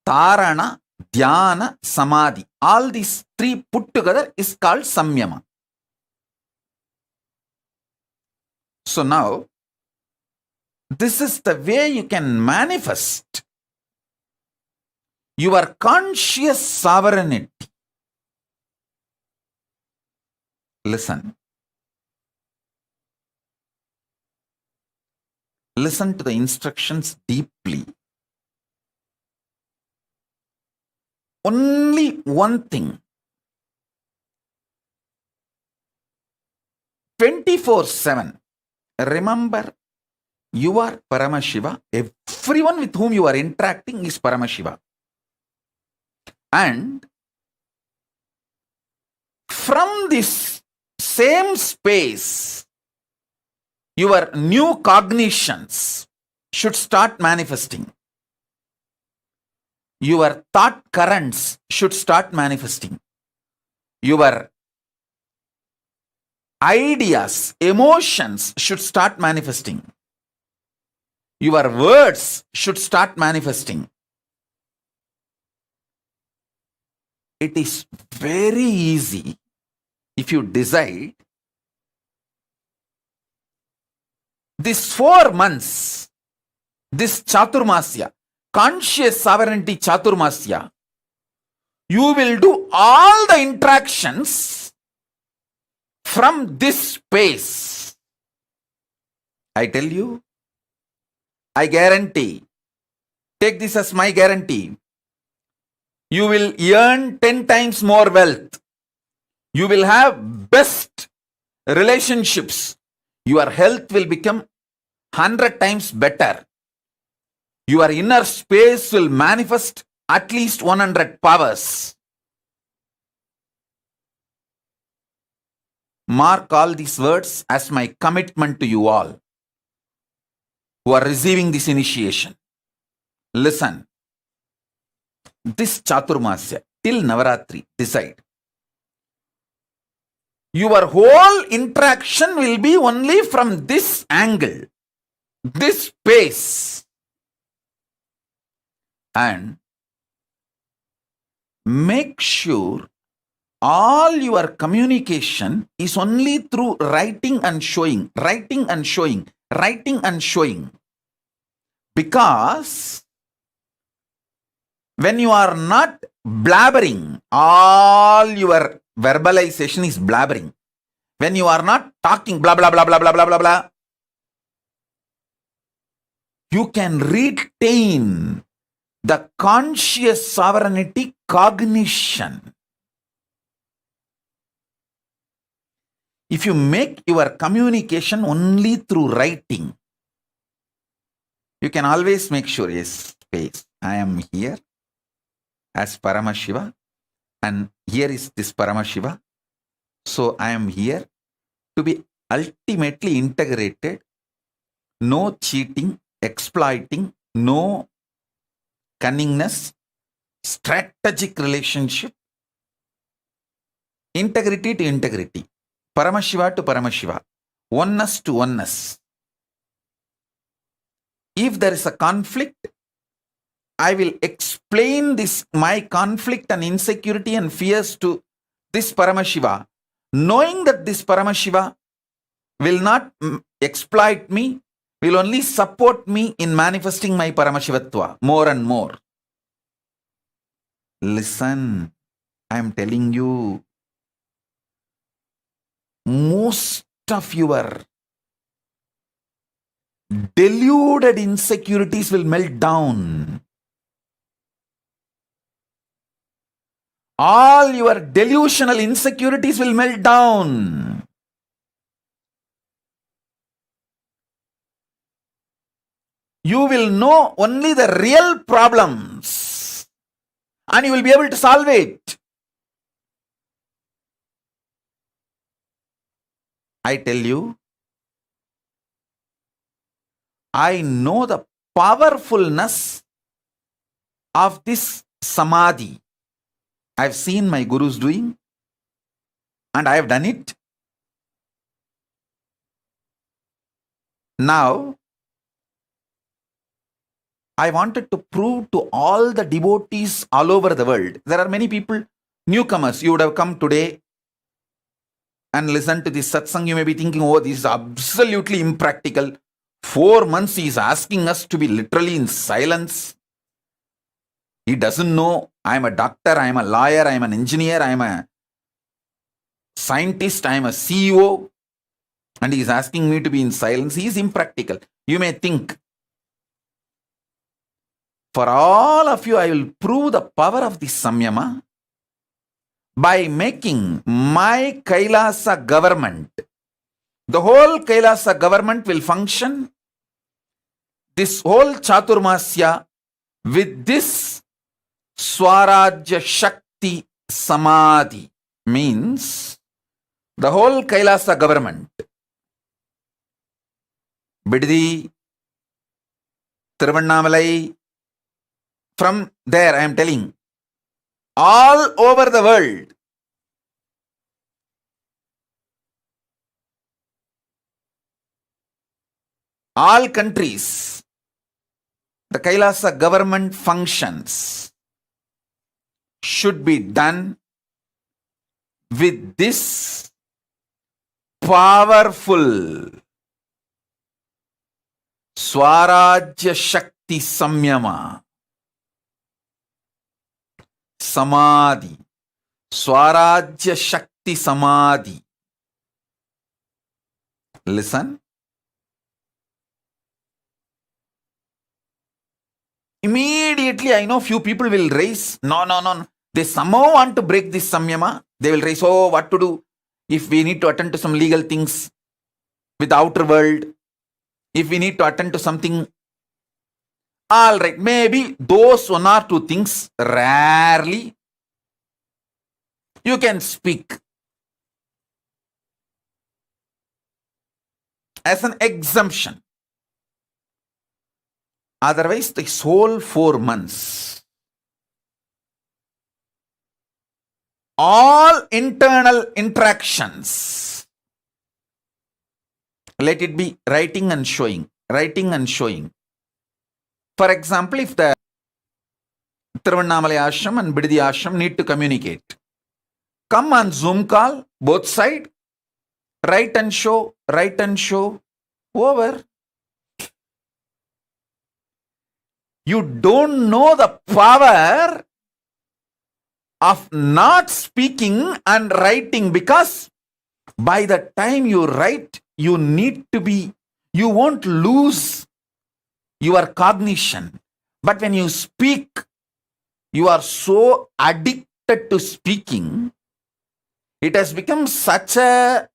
Tarana, Dhyana, Samadhi. All these three put together is called Samyama. So now, this is the way you can manifest your conscious sovereignty. Listen. Listen to the instructions deeply. Only one thing. 24/7. Remember, you are Paramashiva. Everyone with whom you are interacting is Paramashiva. And from this same space, your new cognitions should start manifesting. Your thought currents should start manifesting. Your ideas, emotions should start manifesting. Your words should start manifesting. It is very easy if you decide. These 4 months, this Chaturmasya, conscious sovereignty Chaturmasya, you will do all the interactions from this space. I tell you, I guarantee, take this as my guarantee, you will earn 10 times more wealth. You will have best relationships. Your health will become 100 times better. Your inner space will manifest at least 100 powers. Mark all these words as my commitment to you all who are receiving this initiation. Listen. This Chaturmasya till Navaratri, decide. Your whole interaction will be only from this angle, this space. And make sure all your communication is only through writing and showing, writing and showing, writing and showing. Because when you are not blabbering, all your verbalization is blabbering. When you are not talking blah, blah, blah, blah, blah, blah, blah, blah, you can retain the conscious sovereignty cognition. If you make your communication only through writing, you can always make sure, yes, space, I am here as Paramashiva, and here is this Paramashiva. So I am here to be ultimately integrated, no cheating, exploiting, no cunningness, strategic relationship, integrity to integrity, Paramashiva to Paramashiva, oneness to oneness. If there is a conflict, I will explain this, my conflict and insecurity and fears to this Paramashiva, knowing that this Paramashiva will not exploit me, will only support me in manifesting my Paramashivatva more and more. Listen, I am telling you, most of your deluded insecurities will melt down. All your delusional insecurities will melt down. You will know only the real problems and you will be able to solve it. I tell you, I know the powerfulness of this samadhi. I've seen my gurus doing, and I have done it. Now, I wanted to prove to all the devotees all over the world. There are many people, newcomers, you would have come today and listened to this satsang. You may be thinking, oh, this is absolutely impractical. 4 months he is asking us to be literally in silence. He doesn't know I am a doctor, I am a lawyer, I am an engineer, I am a scientist, I am a CEO, and he is asking me to be in silence. He is impractical. You may think, for all of you, I will prove the power of this Samyama by making my Kailasa government. The whole Kailasa government will function, this whole Chaturmasya, with this Swarajya Shakti Samadhi. Means the whole Kailasa government, Biddi, Tiruvannamalai, from there I am telling, all over the world, all countries, the Kailasa government functions should be done with this powerful Swarajya Shakti Samyama. Samadhi. Swarajya Shakti Samadhi. Listen. Immediately I know few people will raise, no. They somehow want to break this Samyama. They will raise, oh, what to do if we need to attend to some legal things with the outer world, if we need to attend to something. All right, maybe those one or two things, rarely you can speak as an exemption. Otherwise, this whole 4 months, all internal interactions, let it be writing and showing, writing and showing. For example, if the Tiruvannamalai ashram and Biddi ashram need to communicate, come on Zoom call, both side, write and show, over. You don't know the power of not speaking and writing, because by the time you write, you won't lose your cognition. But when you speak, you are so addicted to speaking, it has become such a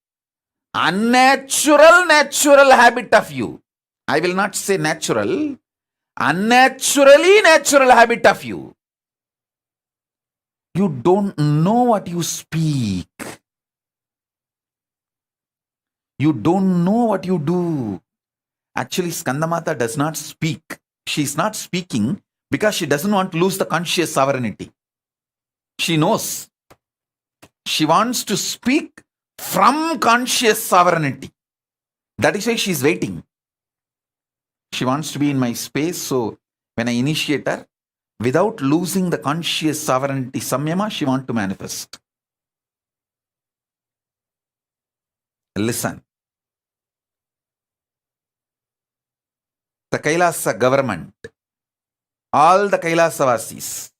natural habit of you. I will not say natural, unnaturally natural habit of you. You don't know what you speak. You don't know what you do. Actually, Skandamata does not speak. She is not speaking because she doesn't want to lose the conscious sovereignty. She knows. She wants to speak from conscious sovereignty. That is why she is waiting. She wants to be in my space, so when I initiate her, without losing the conscious sovereignty samyama, she wants to manifest. Listen. The Kailasa government, all the Kailasa-vasis,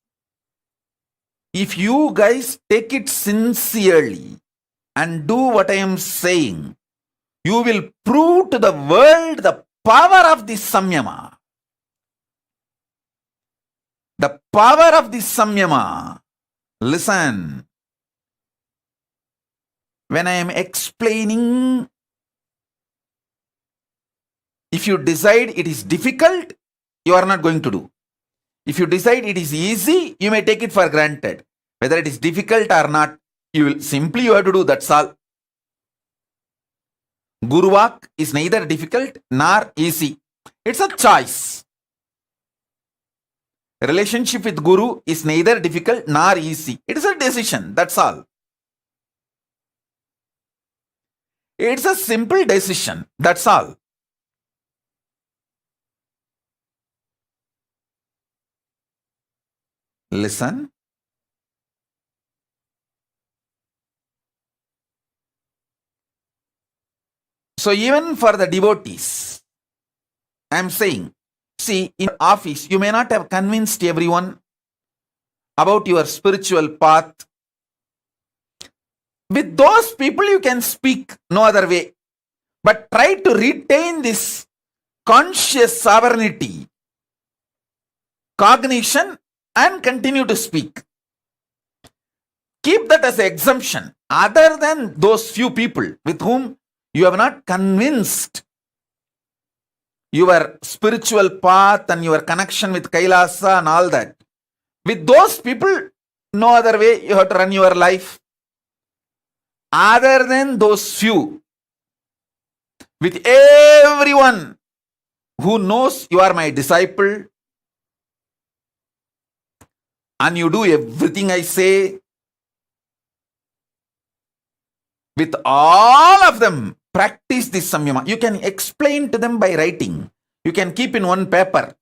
if you guys take it sincerely and do what I am saying, you will prove to the world the power of this samyama. The power of this samyama. Listen. When I am explaining, if you decide it is difficult, you are not going to do. If you decide it is easy, you may take it for granted. Whether it is difficult or not, you have to do, that's all. Guruvak is neither difficult nor easy. It's a choice. Relationship with Guru is neither difficult nor easy. It is a decision, that's all. It's a simple decision, that's all. Listen. So even for the devotees, I am saying, see, in office, you may not have convinced everyone about your spiritual path. With those people, you can speak no other way. But try to retain this conscious sovereignty, cognition, and continue to speak. Keep that as an exemption. Other than those few people with whom you have not convinced your spiritual path and your connection with Kailasa and all that, with those people, no other way you have to run your life. Other than those few, with everyone who knows you are my disciple and you do everything I say, with all of them, practice this samyama. You can explain to them by writing. You can keep in one paper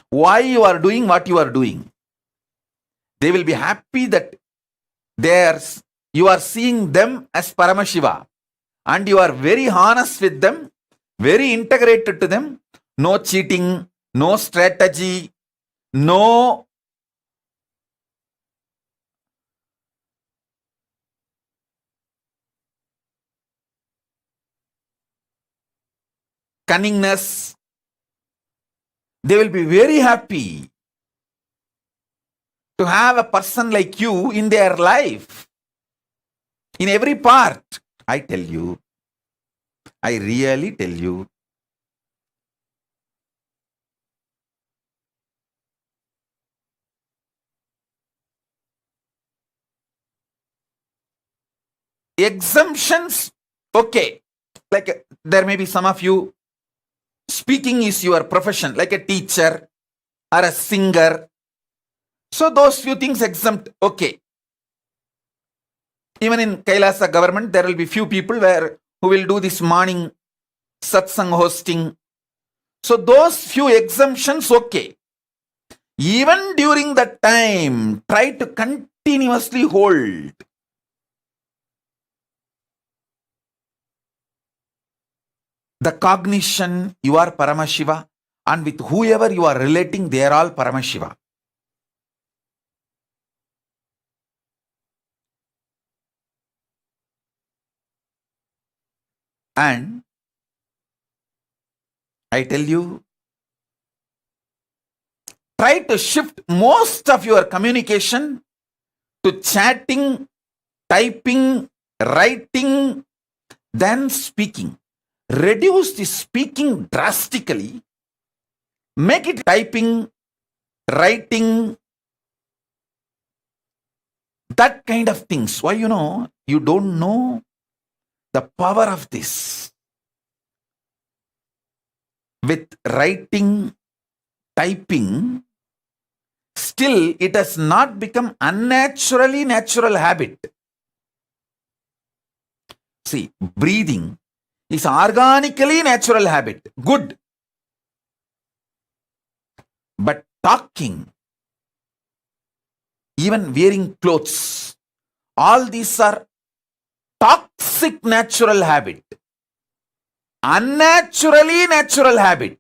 why you are doing what you are doing. They will be happy that you are seeing them as Paramashiva and you are very honest with them, very integrated to them. No cheating, no strategy, no cunningness. They will be very happy to have a person like you in their life, in every part. I tell you, I really tell you. Exemptions, okay. Like there may be some of you, speaking is your profession, like a teacher or a singer. So those few things exempt, okay. Even in Kailasa government, there will be few people who will do this morning satsang hosting. So those few exemptions, okay. Even during that time, try to continuously hold the cognition you are Paramashiva, and with whoever you are relating, they are all Paramashiva. And I tell you, try to shift most of your communication to chatting, typing, writing, than speaking. Reduce the speaking drastically. Make it typing, writing, that kind of things. Why? You don't know the power of this. With writing, typing, still it has not become unnaturally natural habit. See, breathing is organically natural habit. Good. But talking, even wearing clothes, all these are toxic natural habit. Unnaturally natural habit.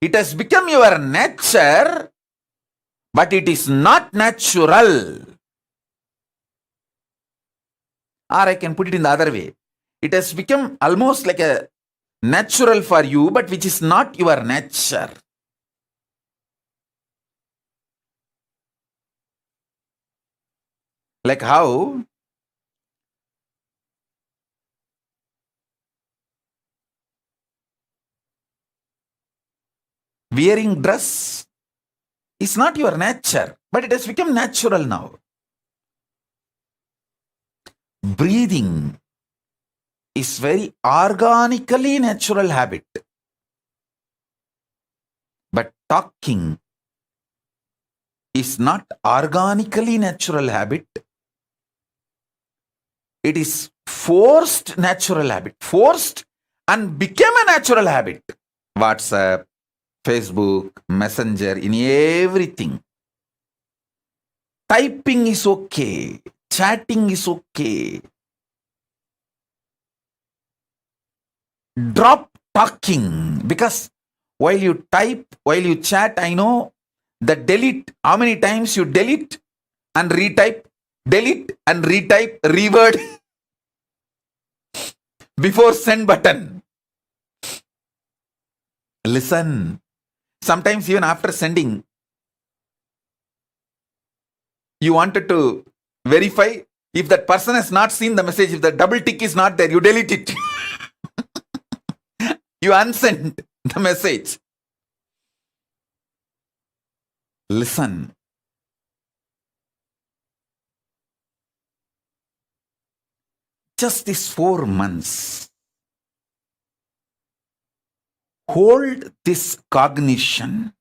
It has become your nature, but it is not natural. Or I can put it in the other way. It has become almost like a natural for you, but which is not your nature. Like how wearing dress is not your nature, but it has become natural now. Breathing is very organically natural habit. But talking is not organically natural habit. It is forced natural habit. Forced and became a natural habit. WhatsApp, Facebook, Messenger, in everything. Typing is okay. Chatting is okay. Drop talking, because while you type, while you chat, I know the delete, how many times you delete and retype, delete and retype, reword before send button. Listen. Sometimes even after sending, you wanted to verify if that person has not seen the message, if the double tick is not there, you delete it. You unsend the message. Listen. Just these 4 months, hold this cognition.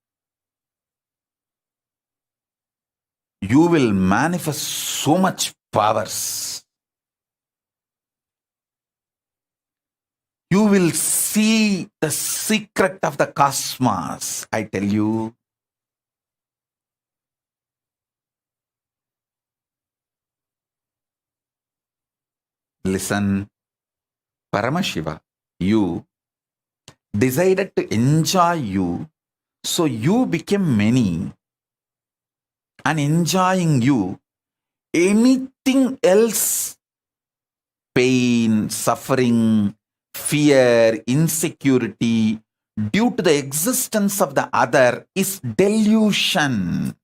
You will manifest so much powers. You will see the secret of the cosmos, I tell you. Listen, Paramashiva, you decided to enjoy you, so you became many. And enjoying you, anything else, pain, suffering, fear, insecurity, due to the existence of the other, is delusion.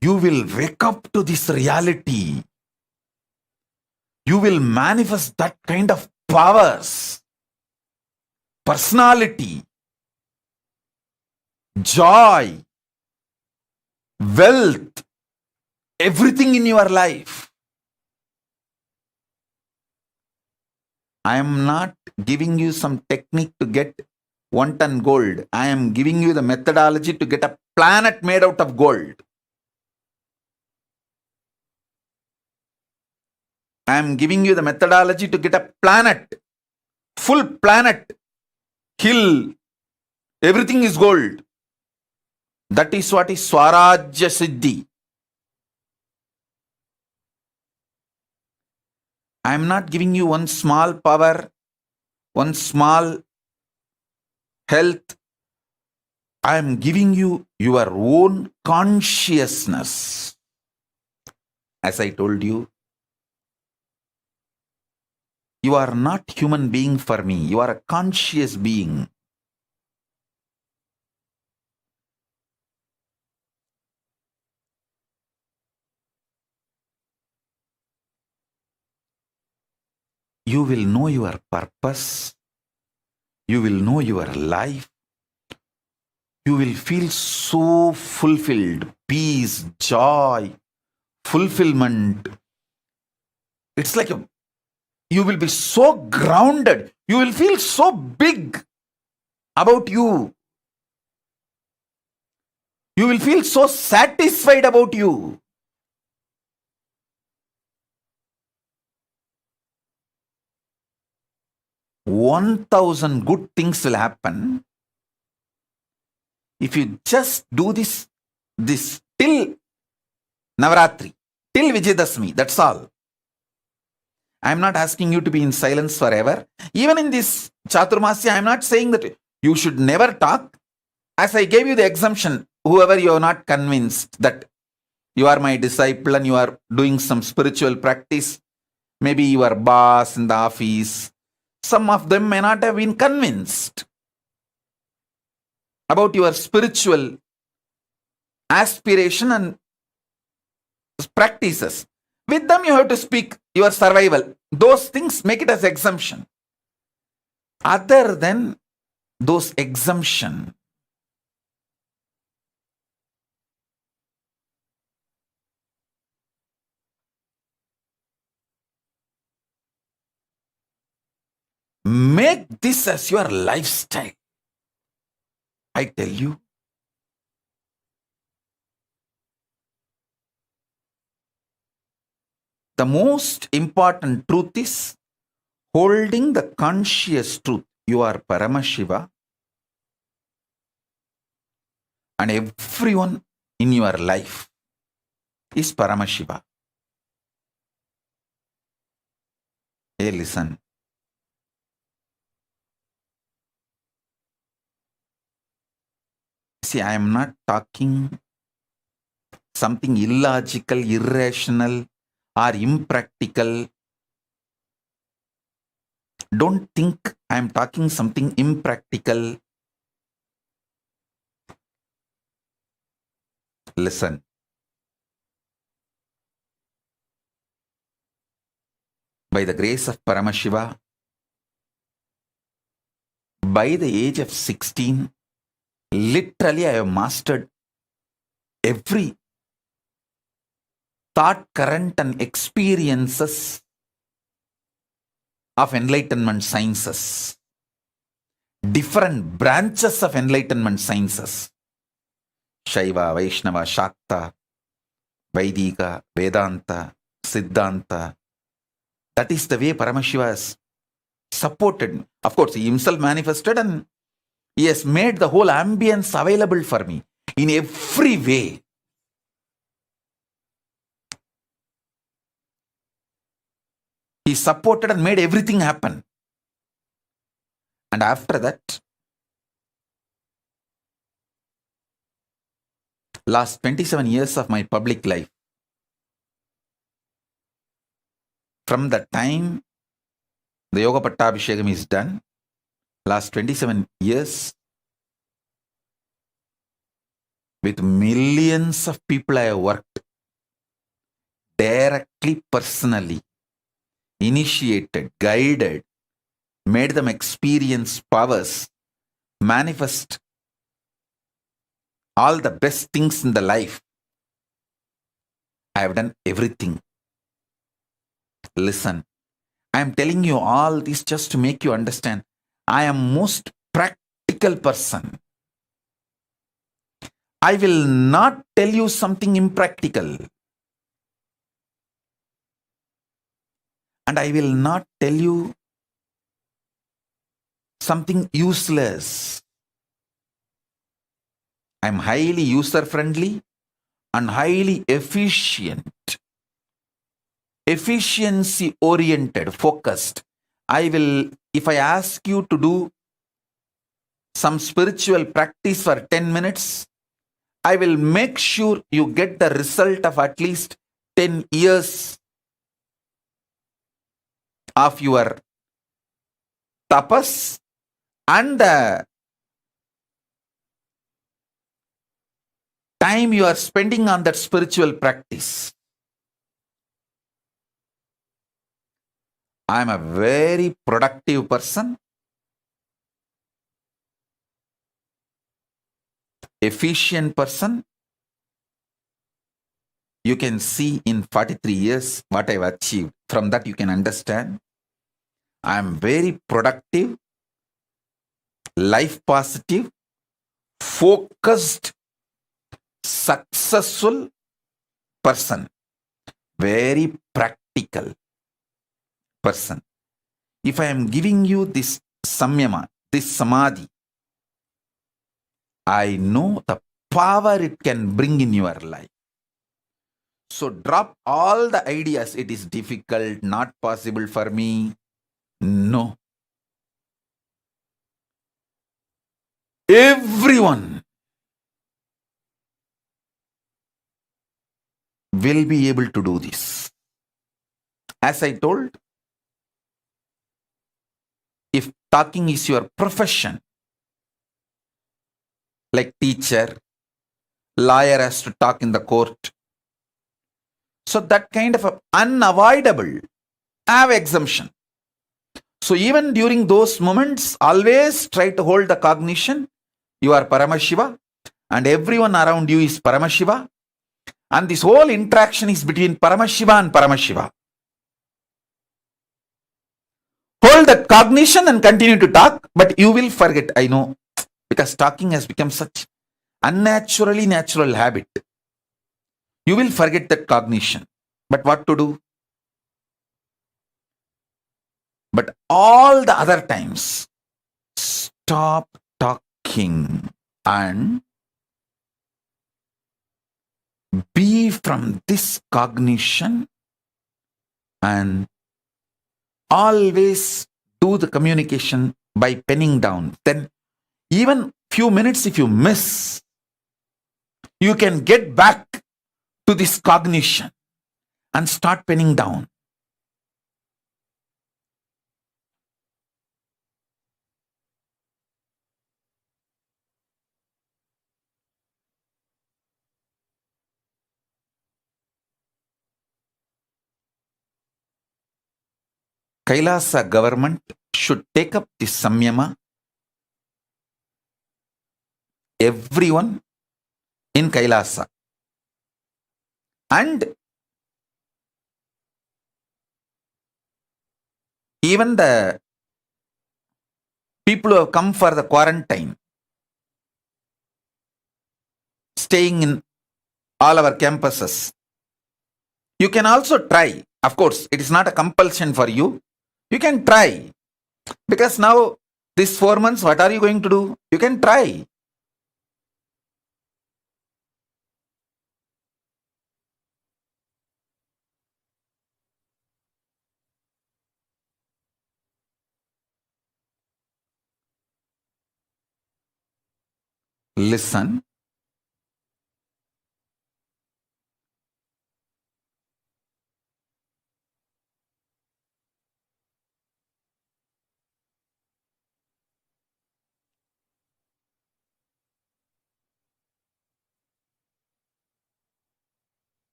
You will wake up to this reality. You will manifest that kind of powers, personality, joy, wealth, everything in your life. I am not giving you some technique to get 1 ton gold. I am giving you the methodology to get a planet made out of gold. I am giving you the methodology to get a planet, full planet, hill, everything is gold. That is what is Swarajya Siddhi. I am not giving you one small power, one small health. I am giving you your own consciousness. As I told you, you are not human being for me. You are a conscious being. You will know your purpose. You will know your life. You will feel so fulfilled, peace, joy, fulfillment. It's like you will be so grounded. You will feel so big about you. You will feel so satisfied about you. $1,000 good things will happen if you just do this till Navaratri, till Vijayadashmi. That's all. I am not asking you to be in silence forever. Even in this Chaturmasya, I am not saying that you should never talk. As I gave you the exemption, whoever you are not convinced that you are my disciple and you are doing some spiritual practice, maybe your boss in the office, some of them may not have been convinced about your spiritual aspiration and practices. With them you have to speak your survival. Those things, make it as exemption. Other than those exemption, make this as your lifestyle. I tell you. The most important truth is holding the conscious truth. You are Paramashiva, and everyone in your life is Paramashiva. Hey, listen. See, I am not talking something illogical, irrational, or impractical. Don't think I am talking something impractical. Listen. By the grace of Paramashiva, by the age of 16, literally I have mastered every thought current and experiences of enlightenment sciences. Different branches of enlightenment sciences. Shaiva, Vaishnava, Shakta, Vaidika, Vedanta, Siddhanta. That is the way Paramashiva has supported me. Of course, he himself manifested and he has made the whole ambience available for me in every way. He supported and made everything happen. And after that, last 27 years of my public life, from the time the Yoga Pattabhishekam is done, last 27 years, with millions of people I have worked, directly, personally, initiated, guided, made them experience powers, manifest all the best things in the life. I have done everything. Listen, I am telling you all this just to make you understand. I am most practical person. I will not tell you something impractical. And I will not tell you something useless. I am highly user-friendly and highly efficient. Efficiency-oriented, focused. If I ask you to do some spiritual practice for 10 minutes, I will make sure you get the result of at least 10 years of your tapas and the time you are spending on that spiritual practice. I am a very productive person, efficient person. You can see in 43 years what I've achieved. From that you can understand. I am very productive, life positive, focused, successful person. Very practical person. If I am giving you this samyama, this samadhi, I know the power it can bring in your life. So drop all the ideas. It is difficult, not possible for me. No. Everyone will be able to do this. As I told, if talking is your profession, like teacher, lawyer has to talk in the court. So that kind of unavoidable, have exemption. So even during those moments, always try to hold the cognition, you are Paramashiva and everyone around you is Paramashiva. And this whole interaction is between Paramashiva and Paramashiva. Hold that cognition and continue to talk, but you will forget, I know, because talking has become such unnaturally natural habit. You will forget that cognition. But what to do? But all the other times, stop talking and be from this cognition and always do the communication by penning down. Then even few minutes if you miss, you can get back to this cognition and start penning down. Kailasa government should take up this samyama. Everyone in Kailasa. And even the people who have come for the quarantine, staying in all our campuses, you can also try. Of course, it is not a compulsion for you. You can try. Because now, these 4 months, what are you going to do? You can try. Listen.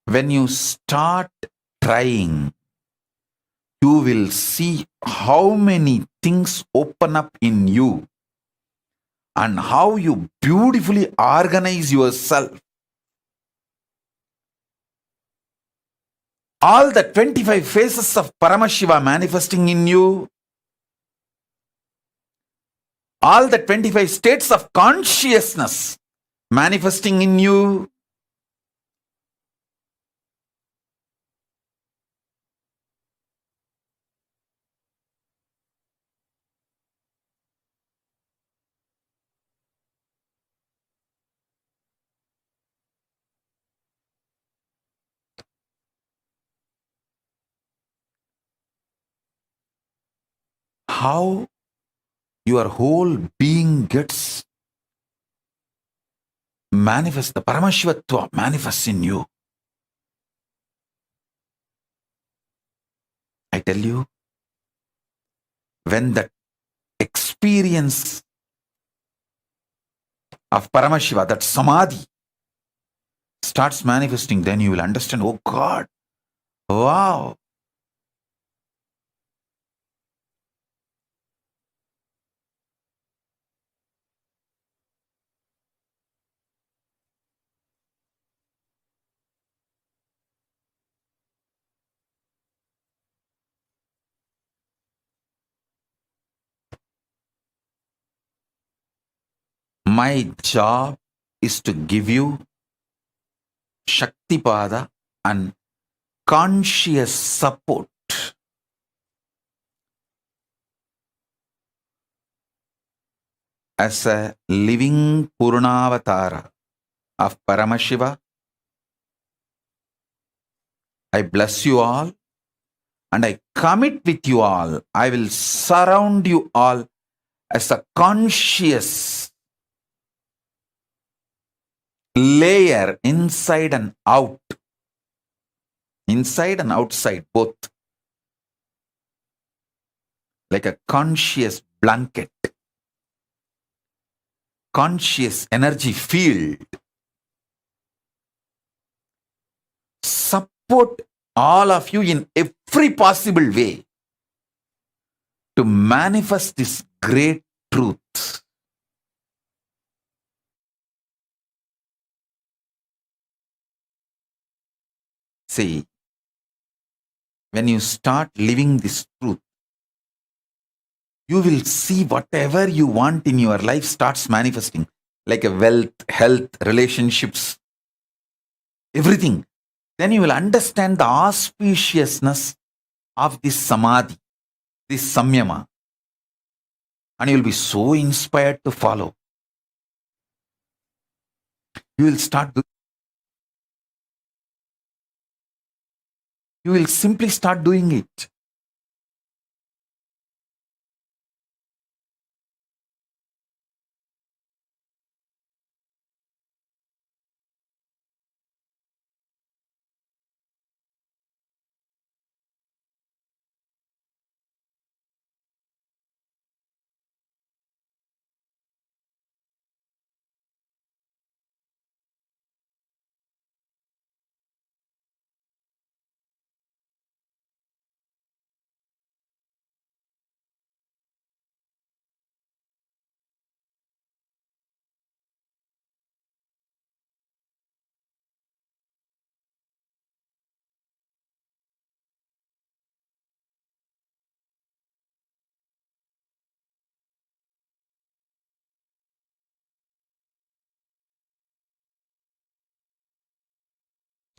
When you start trying, you will see how many things open up in you and how you beautifully organize yourself. All the 25 faces of Paramashiva manifesting in you, all the 25 states of consciousness manifesting in you, how your whole being gets manifest, the Paramashivatva manifests in you. I tell you, when the experience of Paramashiva, that samadhi, starts manifesting, then you will understand, oh God, wow. My job is to give you Shaktipada and conscious support as a living Purnavatara of Paramashiva. I bless you all and I commit with you all. I will surround you all as a conscious layer inside and out. Inside and outside, both. Like a conscious blanket. Conscious energy field. Support all of you in every possible way to manifest this great truth. See, when you start living this truth, you will see whatever you want in your life starts manifesting, like a wealth, health, relationships, everything. Then you will understand the auspiciousness of this samadhi, this samyama, and you will be so inspired to follow. You will you will simply start doing it.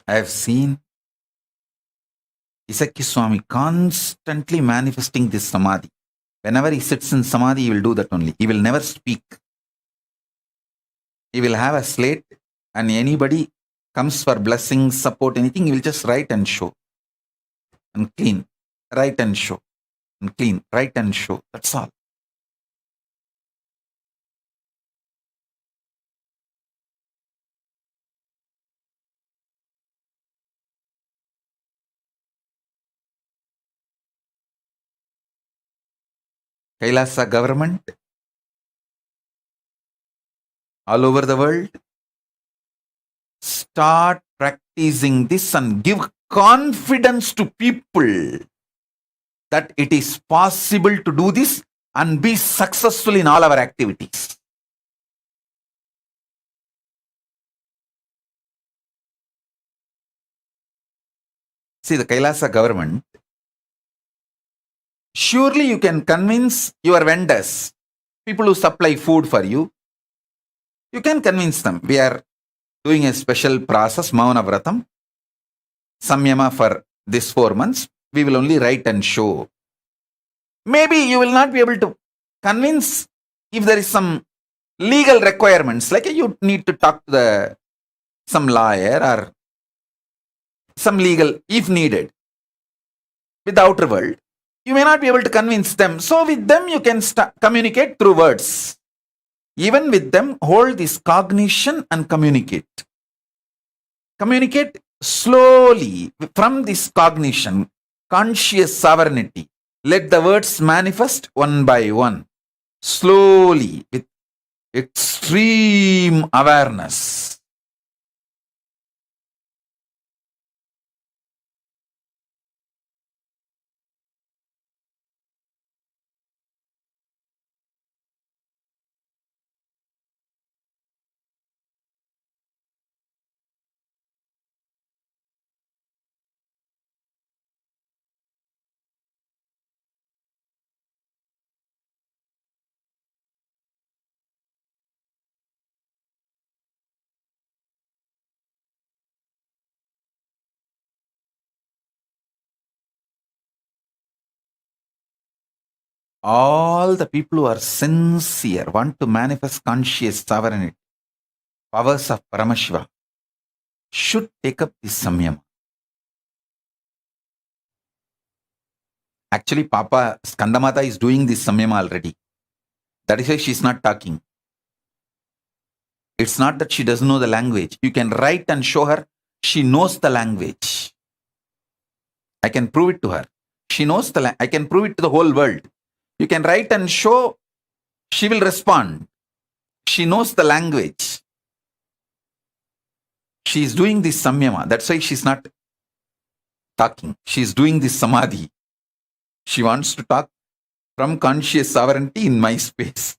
I have seen Isaki Swami constantly manifesting this samadhi. Whenever he sits in samadhi, he will do that only. He will never speak. He will have a slate, and anybody comes for blessings, support, anything, he will just write and show. And clean. Write and show. And clean. Write and show. That's all. Kailasa government, all over the world, start practicing this and give confidence to people that it is possible to do this and be successful in all our activities. See, the Kailasa government, surely you can convince your vendors, people who supply food for you, you can convince them. We are doing a special process, Mauna Vratam, Samyama for this 4 months. We will only write and show. Maybe you will not be able to convince if there is some legal requirements, like you need to talk to some lawyer or some legal, if needed, with the outer world. You may not be able to convince them. So with them, you can communicate through words. Even with them, hold this cognition and communicate. Communicate slowly from this cognition, conscious sovereignty. Let the words manifest one by one, slowly, with extreme awareness. All the people who are sincere, want to manifest conscious sovereignty, powers of Paramashiva, should take up this samyama. Actually, Papa Skandamata is doing this samyama already. That is why she is not talking. It's not that she doesn't know the language. You can write and show her. She knows the language. I can prove it to her. She knows the language. I can prove it to the whole world. You can write and show. She will respond. She knows the language. She is doing this samyama. That's why she's not talking. She is doing this samadhi. She wants to talk from conscious sovereignty in my space.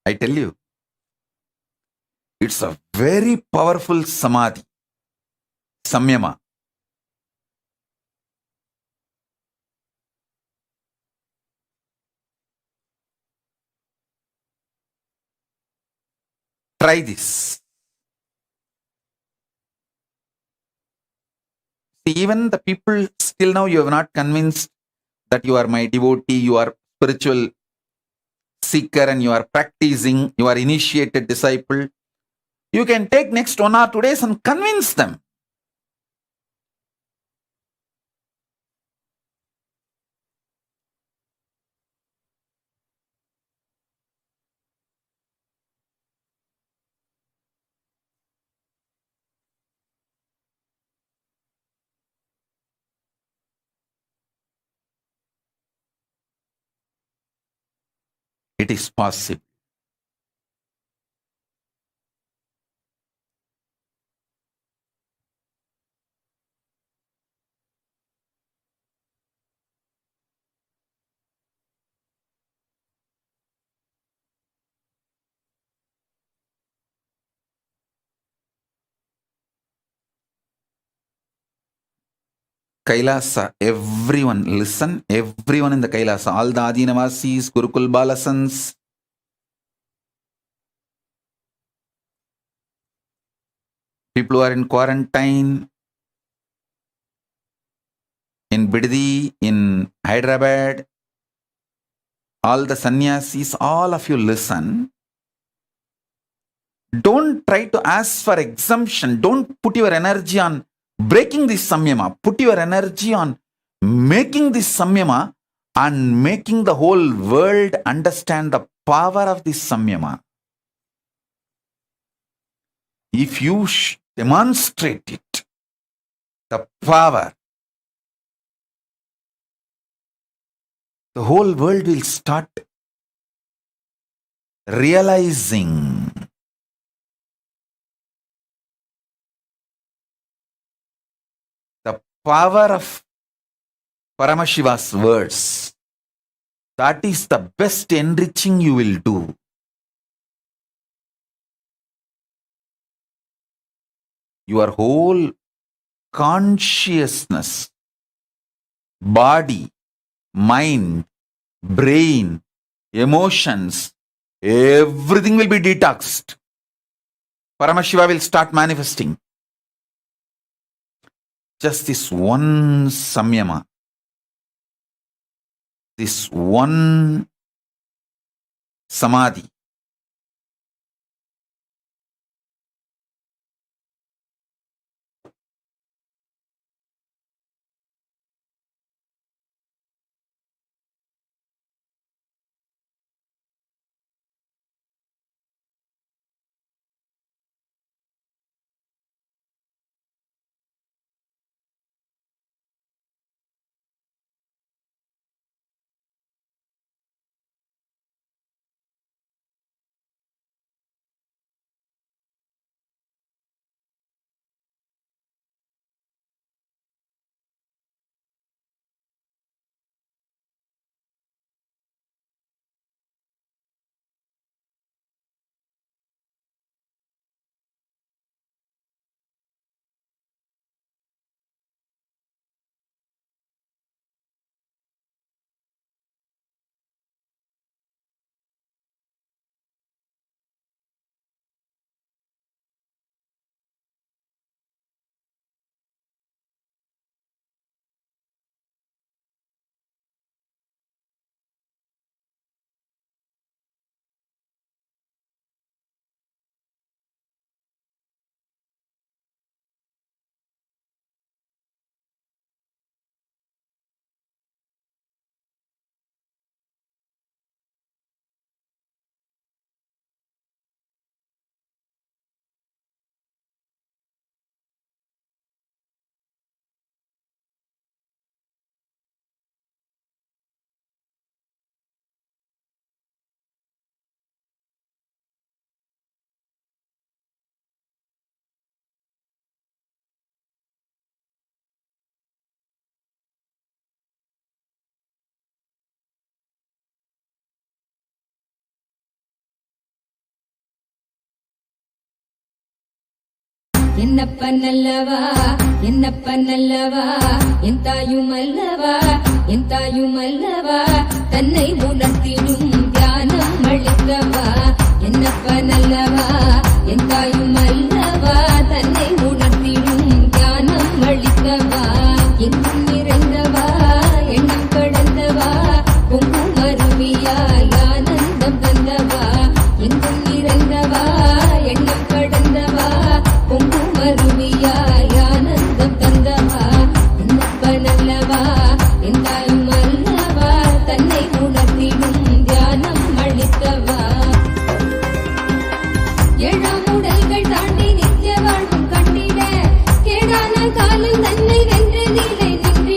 I tell you, it's a very powerful samadhi, samyama. Try this. See, even the people, still now you have not convinced that you are my devotee, you are spiritual seeker and you are practicing, you are initiated disciple. You can take next 1 or 2 days and convince them. It is possible. Kailasa, everyone listen, everyone in the Kailasa, all the Adinavasis, Gurukul Balasans, people who are in quarantine, in Biddi, in Hyderabad, all the sannyasis, all of you listen. Don't try to ask for exemption. Don't put your energy on breaking this samyama. Put your energy on making this samyama and making the whole world understand the power of this samyama. If you demonstrate it, the power, the whole world will start realizing the power of Paramashiva's words. That is the best enriching you will do. Your whole consciousness, body, mind, brain, emotions, everything will be detoxed. Paramashiva will start manifesting. Just this one samyama, this one samadhi. என்னப்ப நல்லவா என்னப்ப நல்லவா என் தாயும் அல்லவா என் தாயும் அல்லவா தன்னை உணர்த்திடும் தியானம் அளிக்கவா என்னப்ப நல்லவா என் தாயும் அல்லவா தன்னை உணர்த்திடும் தியானம் அளிக்கவா எங்கும் நிறைந்தவா எண்ணம் கடந்தவா பொங்கும் அருவியாய் ஆனந்தம் தந்தவா எங்கும் நிறைந்தவா எண்ணம் கடந்தவா பொங்கும் அருவியாய் ஆனந்தம் தந்தவா என்னப்ப நல்லவா என் தாயும் அல்லவா தன்னை உணர்த்திடும் தியானம் அளித்தவா ஏழாம் உடல்கள் தாண்டி நித்திய வாழ்வும் கண்டிட கேடான காலம் தன்னை வென்று நீலை நின்று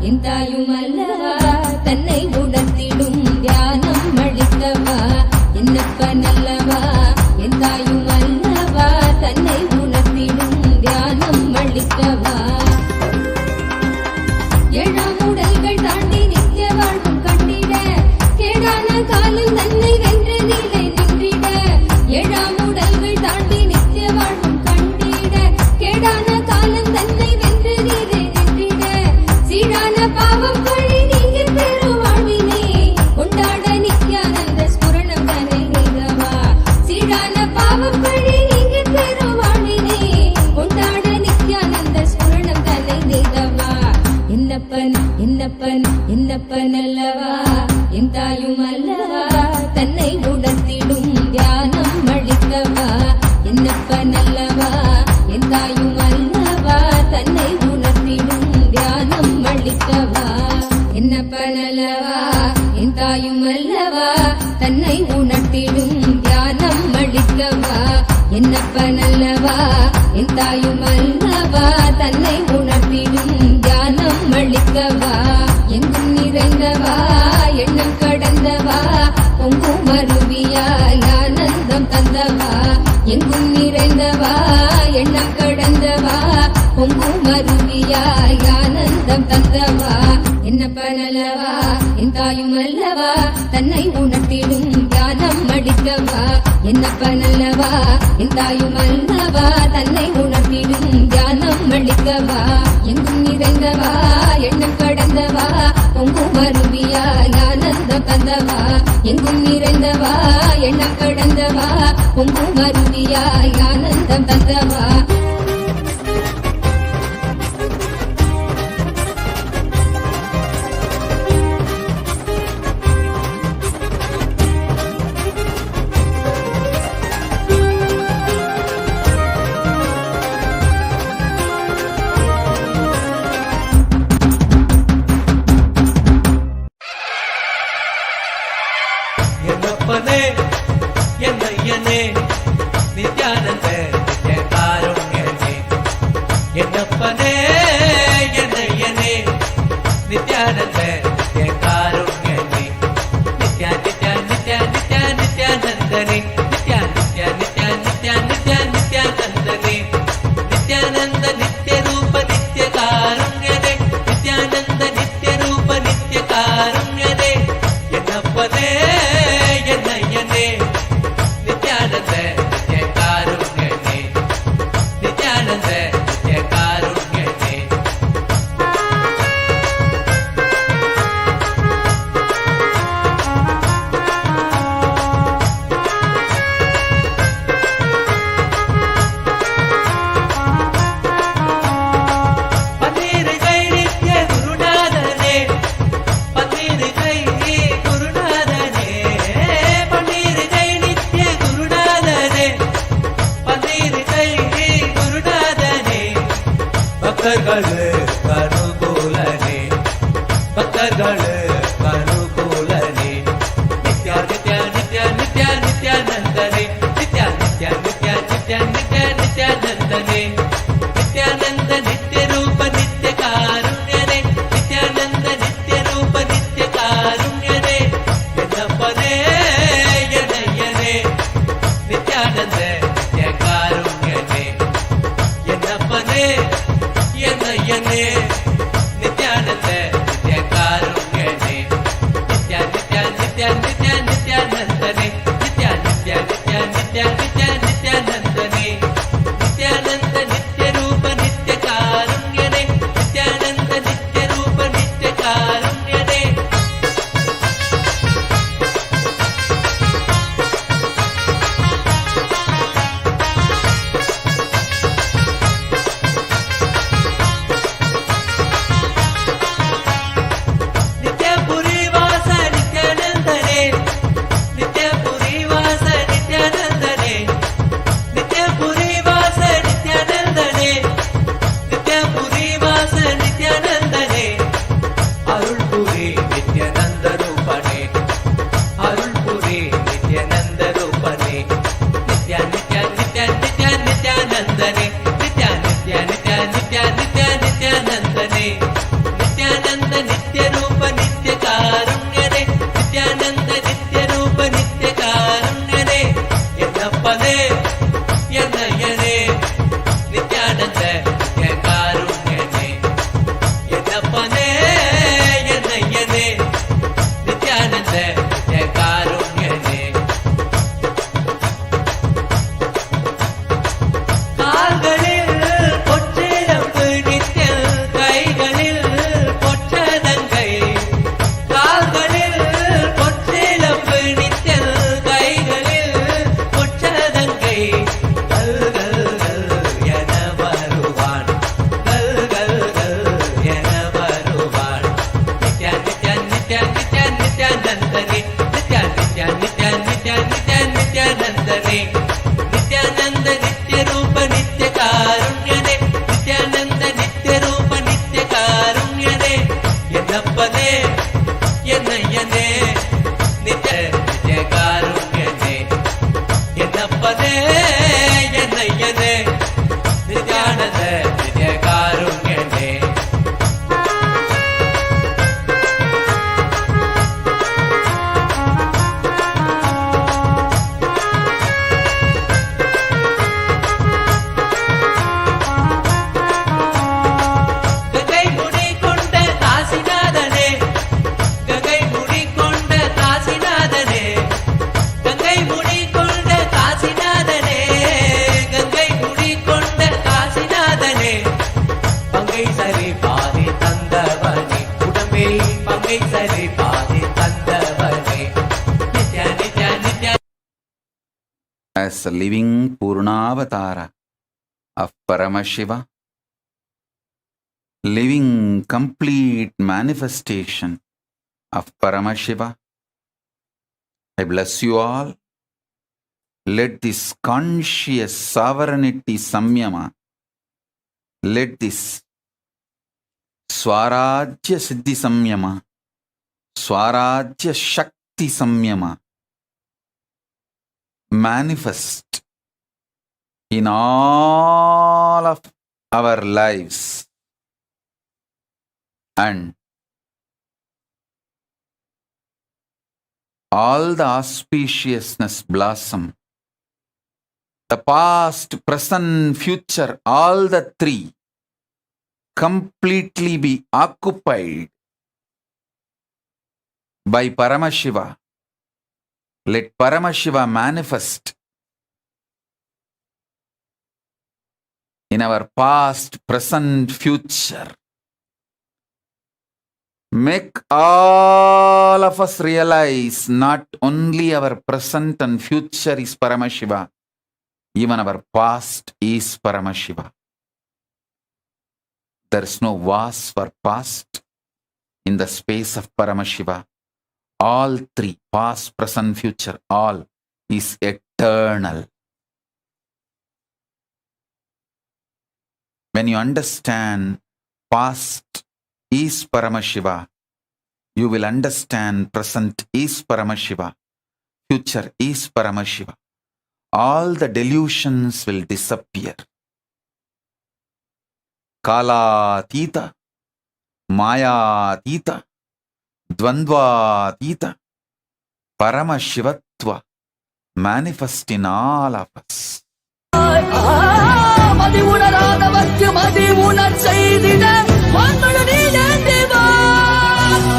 என் தாயும் அல்லவா தன்னை உணர்த்திடும் தியானம் அளித்தவா என்னப்பன் அல்லவா என் தாயும் அல்லவா தன்னை உணர்த்திடும் தியானம் அளித்தவா ஏழாம் உடல்கள் தாண்டி நித்திய வாழ்வும் கண்டிட கேடான காலம் தன்னை வென்ற நிலை நின்றிட ஏழாம் உடல்கள் தாண்டி நித்திய வாழ்வும் கண்டிட கேடான காலம் தன்னை வென்ற நிலை நின்றிட சீரான பாவம் பழி நீங்கி பெரும் வாழ்வினை கொண்டாட நித்யானந்த ஸ்புரணம் தன்னை நீங்கவா சீரான பாவம் பழி நீங்கி பெரும் வாழ்வினை கொண்டாட நித்யானந்த ஸ்புரணம் தன்னை நீங்கவா என்னப்பன் என்னப்பன் என்னப்பன் அல்லவா என் தாயும் அல்லவா தன்னை உணர்த்திடும் தியானம் அளித்தவா என்னப்பன் அல்லவா என் தாயும் அல்லவா தன்னை உணர்த்திடும் தியானம் அளித்தவா என்னப்பன் அல்லவா என் தாயும் அல்லவா தன்னை உணர்த்திடும் தியானம் அளிக்கவா என்னப்பன் அல்லவா என் தாயும் அல்லவா தன்னை உணர்த்திடும் தியானம் அளிக்கவா எங்கும் நிறைந்தவா எண்ணம் கடந்தவா பொங்கும் அருவியால் ஆனந்தம் தந்தவா எங்கும் நிறைந்தவா எண்ணம் கடந்தவா பொங்கும் அருவியால் ஆனந்தம் தந்தவா என்னப்பன் அல்லவா என் தாயும் அல்லவா தன்னை உணர்த்திடும் தியானம் அளிக்கவா என்னப்பன் அல்லவா என் தாயும் அல்லவா தன்னை உணர்த்திடும் தியானம் அளிக்கவா எங்கும் நிறைந்தவா எண்ணம் கடந்தவா பொங்கும் அருவியால் ஆனந்தம் தந்தவா எங்கும் நிறைந்தவா எண்ணம் கடந்தவா பொங்கும் அருவியால் ஆனந்தம் தந்தவா என்னப்பனே என்னையனே நித்யானந்த காரும் சரி பாதி தந்தவனே நித்ய நித்ய நித்ய. As a living Purnavatara of Paramashiva, living complete manifestation of Paramashiva, I bless you all. Let this conscious sovereignty samyama, let this Swarajya Siddhi samyama, Swarajya Shakti samyama manifest in all of our lives, and all the auspiciousness blossom. The past, present, future, all the three completely be occupied by Paramashiva. Let Paramashiva manifest in our past, present, future. Make all of us realize not only our present and future is Paramashiva, even our past is Paramashiva. There is no was for past in the space of Paramashiva. All three, past, present, future, all is eternal. When you understand past is Paramashiva, you will understand present is Paramashiva, future is Paramashiva. All the delusions will disappear. Kalatita, Mayatita, Dvandvatita, Paramashivatva manifest in all of us. மதி உணராதவர்க்கு மதி உணர் செய்திட வான்மழு நீண்டேவா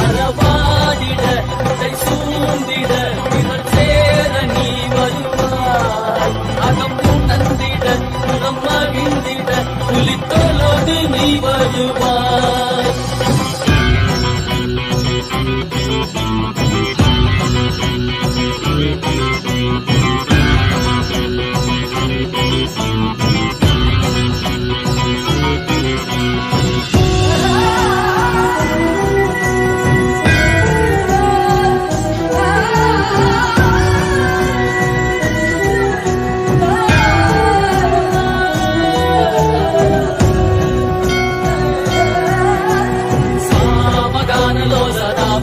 அறவாடிட உதை சூழ்ந்திட இவர் சேர நீ வருவாய் அகம் உணர்ந்திட புறம் மகிழ்ந்திட புலித்தோலோடு நீ வருவாய்.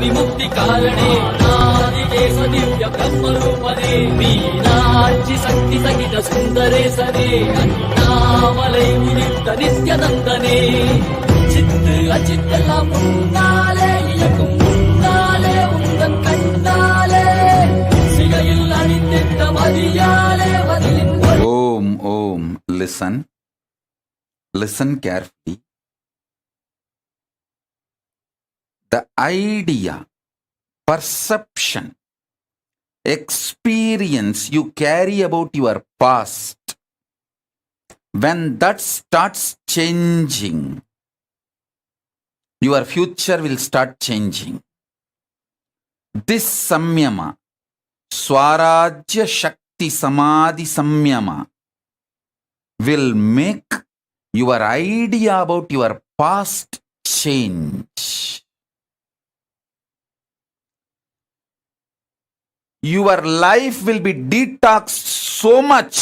विमुक्ति कारणे नादिकेश दिव्य ब्रह्मरूपदे मीनाक्षि शक्ति सहित सुंदरे सरे अन्नामलै उदित नित्यानंदने चित्त अचित्तெல்லாம் முன்னாலே இயக்கும் முன்னாலே உந்தன் கண்ணாலே சிகையில் அணிந்திட்ட மதியாலே பதிலின் Om, Om. Listen. Listen carefully. The idea, perception, experience you carry about your past, when that starts changing, your future will start changing. This samyama, Swarajya Shakti Samadhi Samyama, will make your idea about your past change. Your life will be detoxed so much.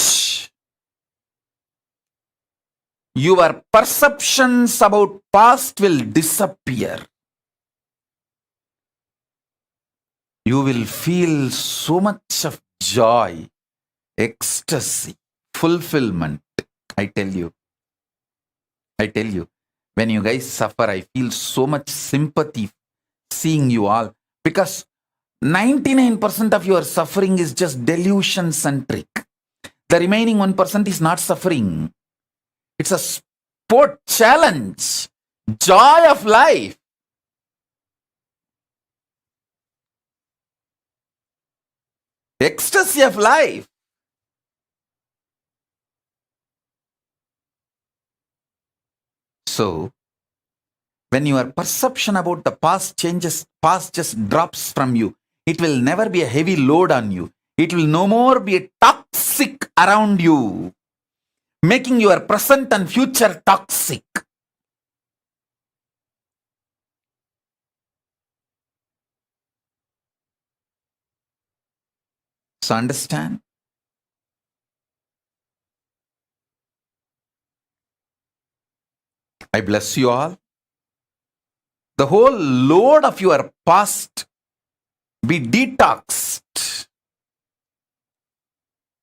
Your perceptions about past will disappear. You will feel so much of joy, ecstasy, fulfillment. I tell you, when you guys suffer, I feel so much sympathy seeing you all, because 99% of your suffering is just delusion centric. The remaining 1% is not suffering. It's a sport challenge, joy of life. Ecstasy of life. So, when your perception about the past changes, past just drops from you, it will never be a heavy load on you. It will no more be a toxic around you, making your present and future toxic. So understand? I bless you all. The whole load of your past be detoxed.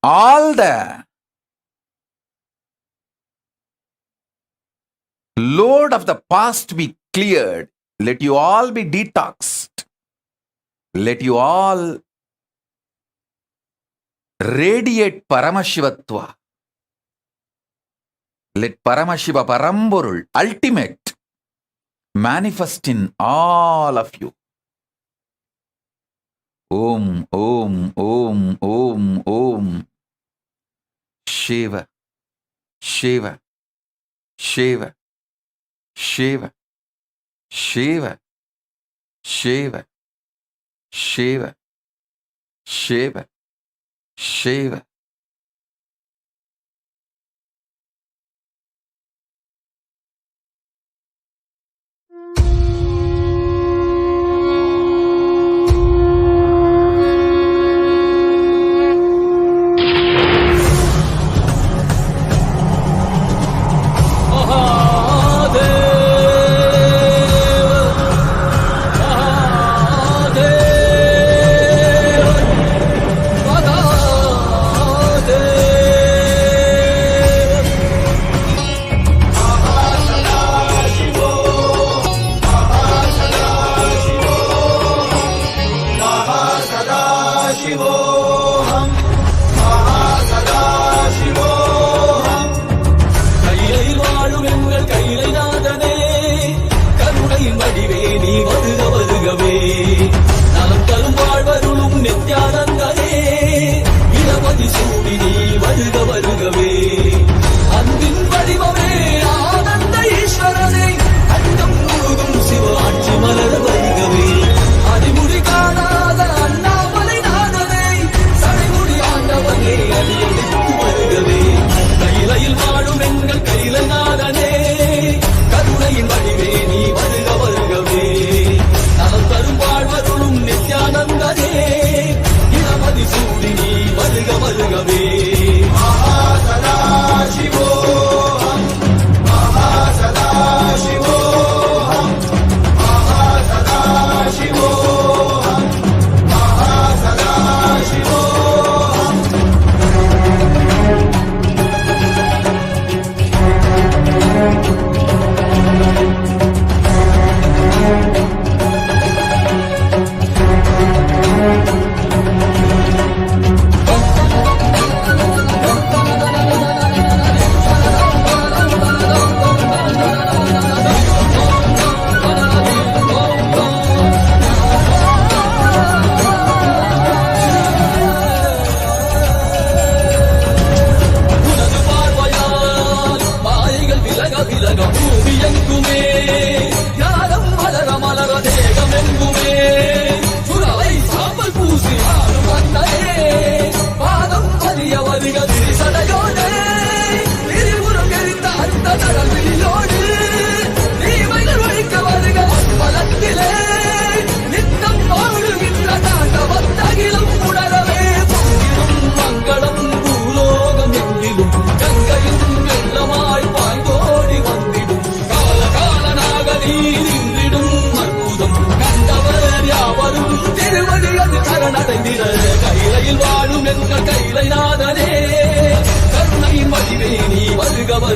All the load of the past be cleared. Let you all be detoxed. Let you all radiate Paramashivatva. Let Paramashiva Paramborul, ultimate, manifest in all of you. Om, Om, Om, Om, Om. Shiva, Shiva, Shiva, Shiva, Shiva, Shiva, Shiva, Shiva, Shiva.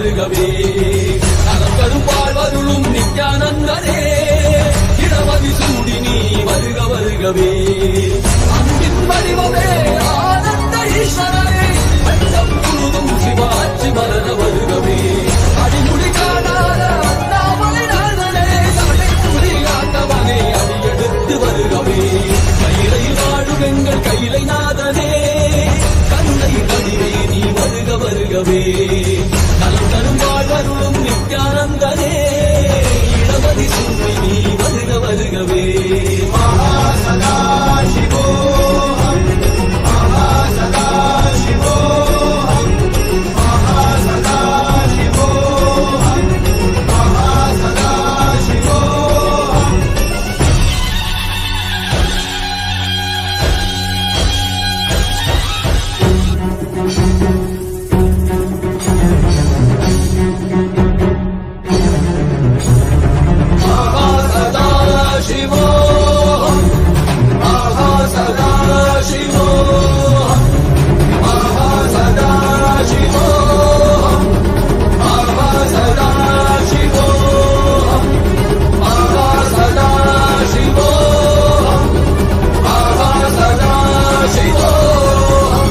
வருகவே நலம் தரும் வாழ்வருளும் நித்யானந்தனே இடமதி சூடி நீ வருக வருகவே அன்பின் வடிவமே ஆனந்த ஈஸ்வரனே அண்டம் முழுதும் சிவாட்சி மலர வருகவே அடிமுடி காணாத அண்ணாமலை நாதனே தலை புலி ஆண்டவனே அடியெடுத்து வருகவே கையிலையில் வாழும் எங்கள் கையிலை நாதனே கருணை வடிவே நீ வருக வருகவே நலம் தரும் வாழ்வருளும் நித்யானந்தனே இடமதி வருகவே மகாசதா Shivoham மகாசதா Shivoham மகாசதா Shivoham மகாசதா Shivoham. Mahasada Shivoham, Mahasada Shivoham, Mahasada Shivoham, Mahasada Shivoham, Mahasada Shivoham, Mahasada Shivoham.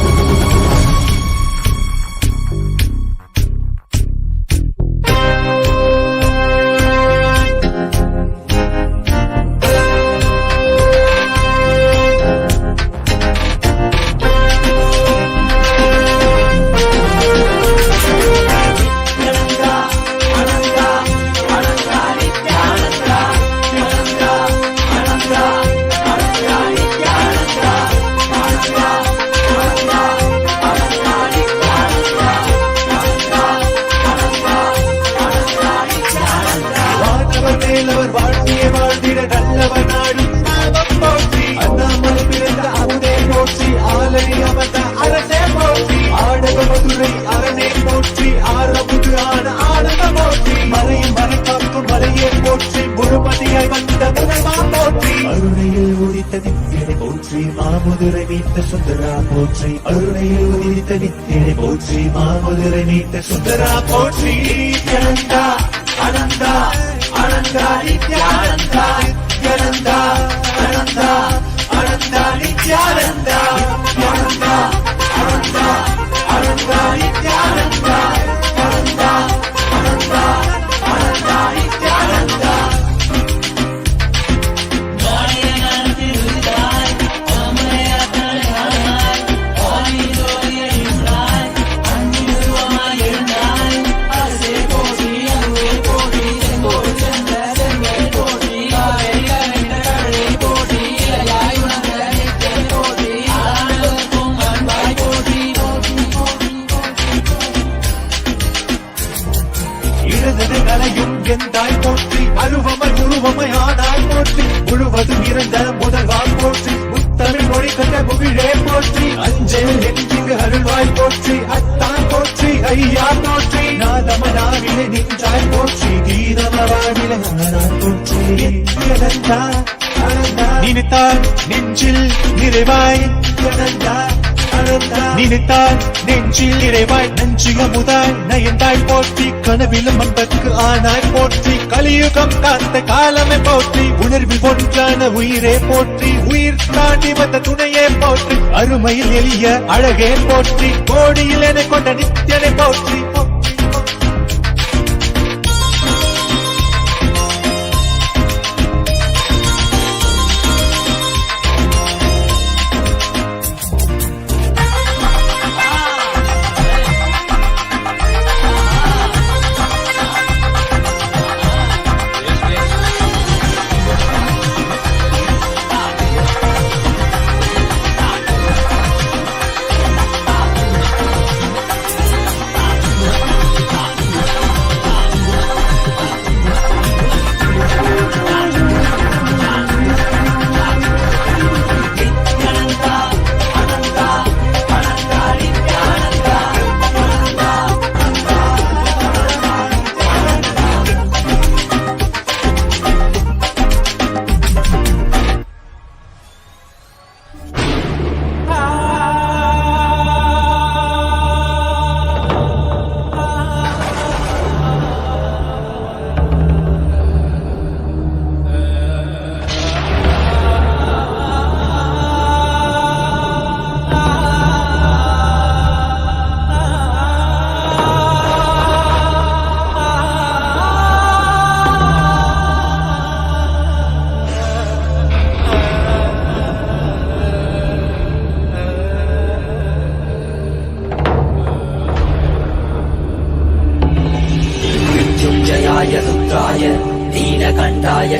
வானவர் மேலவர் வாழ்க்கையை வாழ்ந்திட நல்லவர் நாடு நாமம் போற்றி அண்ணாமலை பிறந்த அமுதே போற்றி ஆலடி அமர்ந்த அரசே போற்றி ஆடக மதுரை அரணே போற்றி ஆரமுது ஆன ஆனந்த போற்றி மலையும் மலை காக்கும் மலையே போற்றி முழுமதியாய் வந்த முதல்வா போற்றி அருணையில் உதித்த நித்தியனை போற்றி மாமுதுரை மீட்ட சுந்தரா போற்றி அருணையில் உதித்த நித்தியனை போற்றி மாமுதுரை மீட்ட சுந்தரா போற்றி நித்யானந்தா அனந்தா அனந்தா நித்யானந்தா நித்யானந்தா அனந்தா அனந்தா நித்யானந்தா நித்யானந்தா அனந்தா அனந்தா நித்யானந்தா நித்யானந்தா அனந்தா அனந்தா நித்யானந்தா. இழந்ததைகளையும் எந்தாய் போற்றி அருவமை உருவமை ஆனாய் போற்றி முழுவதும் இறந்த முதல்வா போற்றி முத்தமிழ் மொழி கண்ட முகிழே போற்றி அஞ்சல் என்கிங்கு அருள்வாய் போற்றி அத்தான் போற்றி ஐயா போற்றி நாதமனாவிலே நின்றாய் போற்றி தீரமவாவிலே ஆனாய் போற்றி நித்யானந்தா அனந்தா நினைத்தால் நெஞ்சில் நிறைவாய் நித்யானந்தா நினைத்தால் நெஞ்சில் நிறைவாய் நஞ்சிய முதல் நயந்தாய் போற்றி கனவிலும் அன்பற்கு ஆனாய் போற்றி கலியுகம் காத்த காலமே போற்றி உணர்வில் ஒன்றான உயிரே போற்றி உயிர் தாண்டி வந்த துணையே போற்றி அருமையில் எளிய அழகே போற்றி கோடியில் என கொண்ட நித்தியனை போற்றி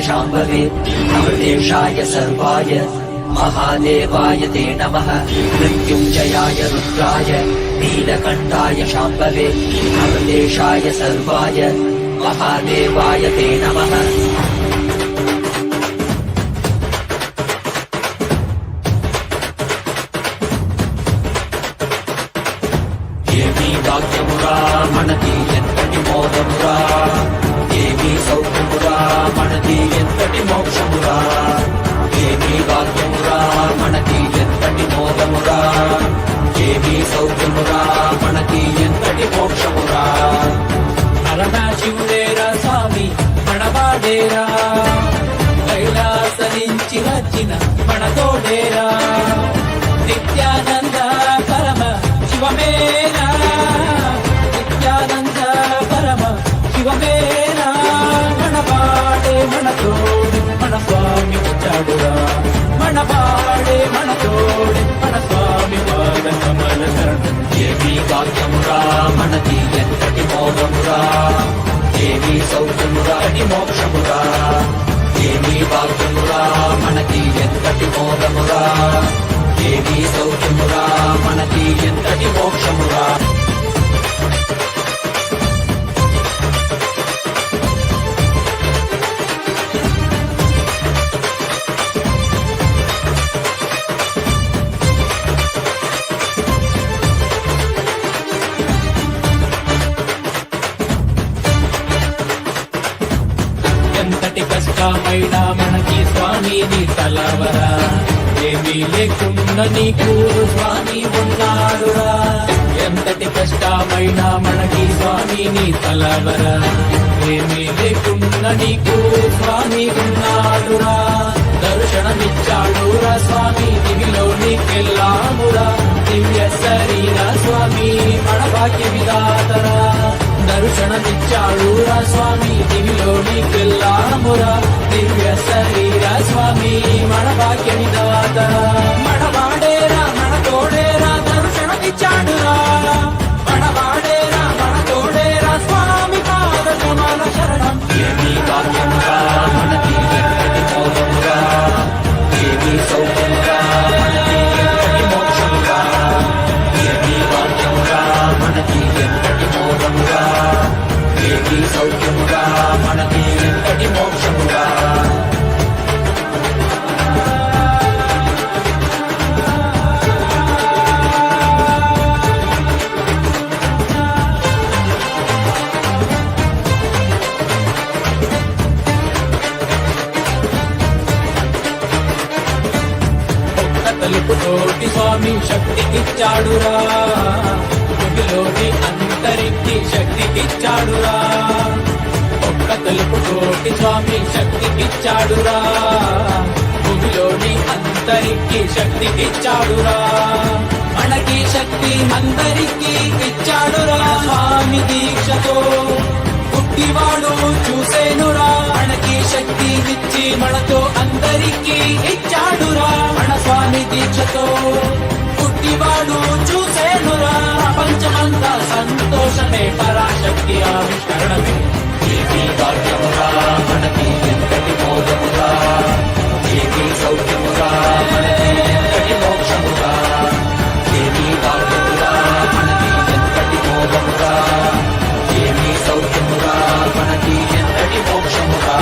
शाम्भवे अमृतेशाय सर्वाय महादेवाय ते नमः मृत्युञ्जयाय रुद्राय नीलकण्ठाय शाम्भवे अमृतेशाय सर्वाय महादेवाय ते नमः భాగ్యమురా మనకి ఎంతటి మోదమురా ఏమి సౌఖ్యమురా మనకి ఎంతటి మోక్షమురా ఏమి భాగ్యమురా మనకి ఎంతటి మోదమురా ఏమి సౌఖ్యమురా మనకి ఎంతటి మోక్షమురా పరమశివుడేరా స్వామి మనవాడేరా కైలాస నుంచి వచ్చిన మన తోడేరా నిత్యానంద పరమ శివమేనా నిత్యానంద పరమ శివమేనా మనవాడే మన తోడు మన స్వామి వచ్చాడురా మనవాడే మన తోడు మన స్వామి పాద కమల శరణం ఏమి భాగ్యమురా మనకి ఎంతటి మోదమురా ఏమి సౌఖ్యమురా అని మోక్షమురా ఏమి భాగ్యమురా మనకి ఎంతటి మోదమురా ఏమి సౌఖ్యమురా మనకి ఎంతటి మోక్షమురా ఎంతటి కష్టమైనా మనకి స్వామిని తలవరా ఏమీ లేకుండా నీకు స్వామి ఉన్నాడురా ఎంతటి కష్టమైనా మనకి స్వామిని తలవరా ఏమీ లేకుండా నీకు స్వామి ఉన్నాడురా దర్శనమిచ్చాడురా స్వామి దివిలోనికెళ్ళామురా దివ్య శరీర స్వామి మన భాగ్య విధాతరా దర్శనమిచ్చాడురా స్వామి దివిలోనికెళ్ళామురా దివ్య శరీర స్వామి మన భాగ్య విధాతరా మనవాడేరా మన తోడేరా దర్శనమిచ్చాడురా మనవాడేరా మన తోడేరా స్వామి పాద కమల శరణం ఏమి భాగ్యమురా మనకి ఎంతటి మోదమురా ఏమి సౌఖ్యమురా మనకి ఎంతటి మోక్షమురా ఏమి భాగ్యమురా మనకి ఎంతటి మోదమురా ఏమి సౌఖ్యమురా మనకి ఎంతటి మోక్షమురా తలుపుతోటి స్వామి శక్తికిచ్చాడురా భూమిలోని అంతరికి శక్తికిచ్చాడురా ఒక్క తలుపుతోటి స్వామి శక్తికిచ్చాడురా భూమిలోని అంతరికి శక్తికిచ్చాడురా మనకి శక్తి అందరికి ఇచ్చాడురా స్వామి దీక్షతో పుట్టివాడు చూసేనురా మనకి శక్తి ఇచ్చి మనతో అందరికీ ఇచ్చాడురా మన స్వామి దీక్షతో పుట్టివాడు చూసేనురా ప్రపంచమంతా సంతోషమే పరాశక్తి ఆవిష్కరణమే ఏమి భాగ్యమురా మనకి ఎంతటి మోదమురా ఏమి సౌఖ్యమురా మనకి ఎంతటి మోక్షమురా ఏమి భాగ్యమురా మనకి ఎంతటి మోదమురా ఏమి సౌఖ్యమురా మనకి ఎంతటి మోక్షమురా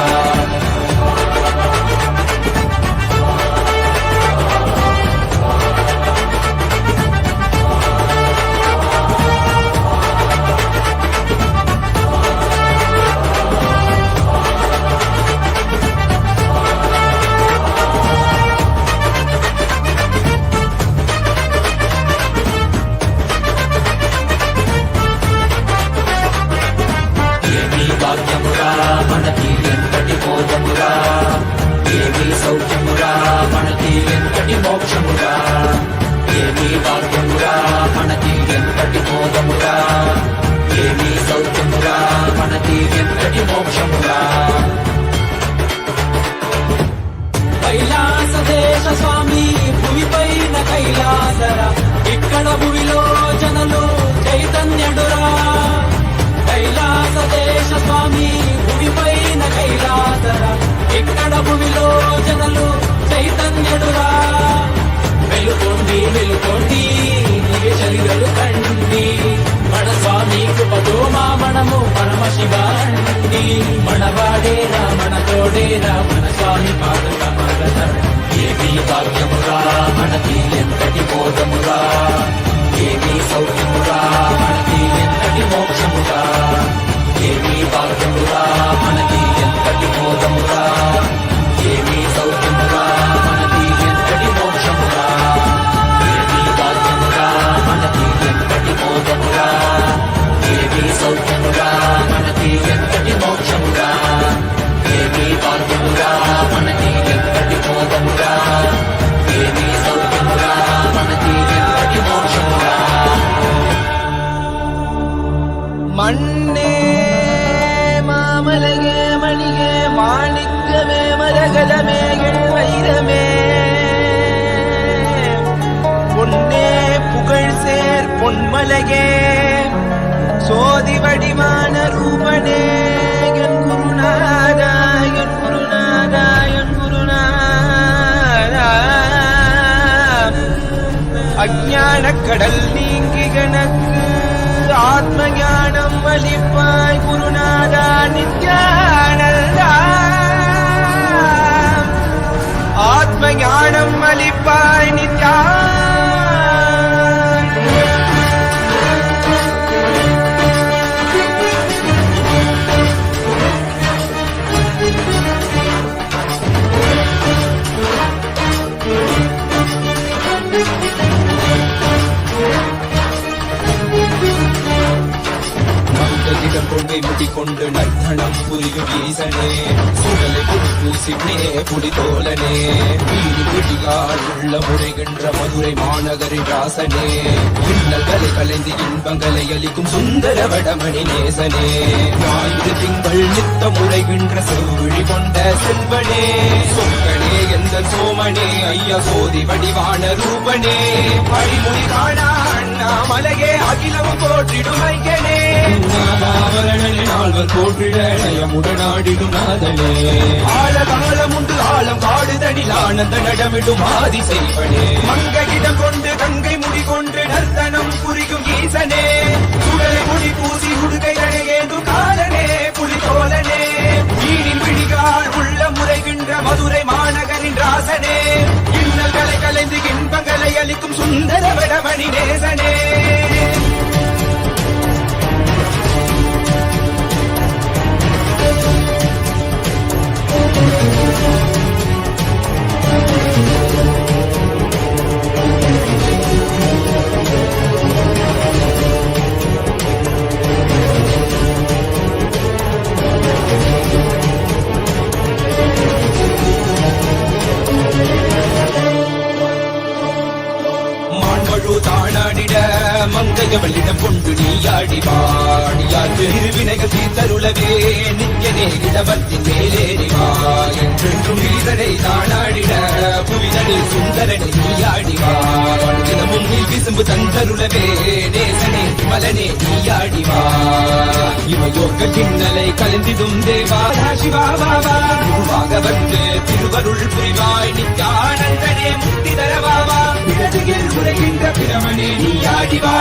ఇక్కడ భూమిలో జనులు చైతన్యుడురా వెలుకోండి వెలుకోండి నీవే శరీరలు కండి మన స్వామి కృపతో మా మనము పరమశివాండి మనవాడేరా మన తోడేరా మన స్వామి పాదుక ఏమీ భాగ్యమురా మనకి ఎంతటి బోధమురా ఏమీ సౌఖ్యమురా మనకి ఎంతటి మోక్షమురా ఏమీ భాగ్యమురా మనకి ఎంతటి బోధమురా ఏమీ సౌఖ్యమురా మనకి ఎంతటి మోక్షమురా ఏమీ భాగ్యమురా మనకి ఎంతటి బోధమురా ఏమీ సౌఖ్యమురా మనకి ఎంతటి మోక్షమురా ఏమీ భాగ్యమురా మనకి ఎంతటి బోధమురా ఏమీ సౌఖ్యమురా మనకి ఎంతటి మోక్షమురా மண்ணே மாமலகே மணியே மாணிக்கமே மரகதமே என் வைரமே பொன்னே புகழ் சேர் பொன்மலகே சோதி வடிவான ரூபனே என் குருநாதா என் குருநாதா என் குருநாதா அஞ்ஞான கடல் நீங்கி கணக்கு ஆத்ம ஞானம் அளிப்பாய் குருநாதா நித்யானந்தா ஆத்ம ஞானம் அளிப்பாய் மந்ததிடம் கொண்டை முடிக்கொண்டு நர்த்தனம் புரியும் ஈசனே சுடலை பூசினே புலிதோலனே வீடு பிடியால் உள்ள முறைகின்ற மதுரை மாநகரின் ராசனே இன்னல்களை கலைந்து இன்பங்களை அளிக்கும் சுந்தர வடமணி நேசனே ஞாயிறு திங்கள் நித்த முறைகின்ற செவ்விழி கொண்ட செல்வனே சொற்களே எந்த சோமனே ஐயா சோதி வடிவான ரூபனே பழிமொழி காணா அண்ணாமலையே அகிலமும் போற்றிடும் ஐயனே ஆவரணனே நால்வர் போற்றிட நயமுடனாடிடும் நாதனே ஆழகாலம் உண்டு ஆழம் காடுதனில் ஆனந்த நடமிடும் ஆதி செய்வனே மங்கையிடம் கொண்டு கங்கை முடி கொண்டு நர்த்தனம் புரியும் ஈசனே சுடலை முடி பூசி உடுகை அணையேந்தும் காலனே புலிதோலனே மீனின் விழிகால் உள்ள முறைகின்ற மதுரை மாநகரின் ராசனே இன்னல்களை கலைந்து இன்பங்களை அளிக்கும் சுந்தர வடமணி நேசனே தானாடிட மங்கையவளிடம் கொண்டு நீயாடி பாடியார் பெருவினைகள் தீர்த்தருளவே நித்யனே இடவத்தின் மேலேறிவா என்றென்றும் ஈசனை தானாடிட புவிதனில் சுந்தரனை நீயாடிவா தினமும் நீ விசும்பு தந்தருளவே நேசனே மலனே நீயாடிவா இவையோர்க்க கிண்ணலை கலந்திடும் தேவா சிவா பாபா குருவாக வந்து திருவருள் புரிவாய் நித்யானந்தனே முக்தி தரவாவா இடதுகில் உரைகின்ற பிரமனே நீயாடிவா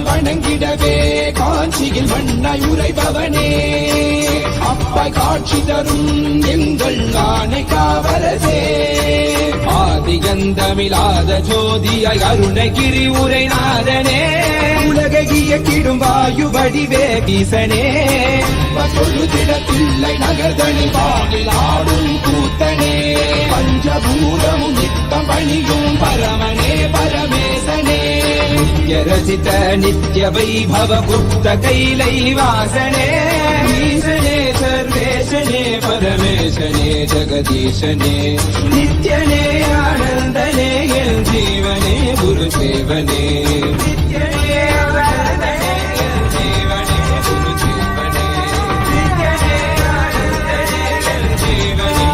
வணங்கிடவே காஞ்சியில் மண்ணாய் உரைபவனே அப்பாய் காட்சி தரும் எங்கள் ஆணை காவலசே ஆதிகந்தமிழாத ஜோதியாய் அருணகிரி உரைநாதனே உலகை இயக்கிடும் வாயு வடிவே வீசனே சொல்லுதிடத்தில்லை நகர்தனில் வானில் ஆடும் கூத்தனே பஞ்சபூதமும் நித்தம் பணியும் பரமனே பரமேசனே நித்யரசித நித்ய வைபவ குப்த கைலை வாசனே ஈசனே சர்வேச ஈசனே பரமேசனே ஜெகதீசனே நித்யனே ஆனந்தனே என் ஜீவனே குரு சேவனே நித்யனே ஆனந்தனே என் ஜீவனே குரு சேவனே நித்யனே ஆனந்தனே என் ஜீவனே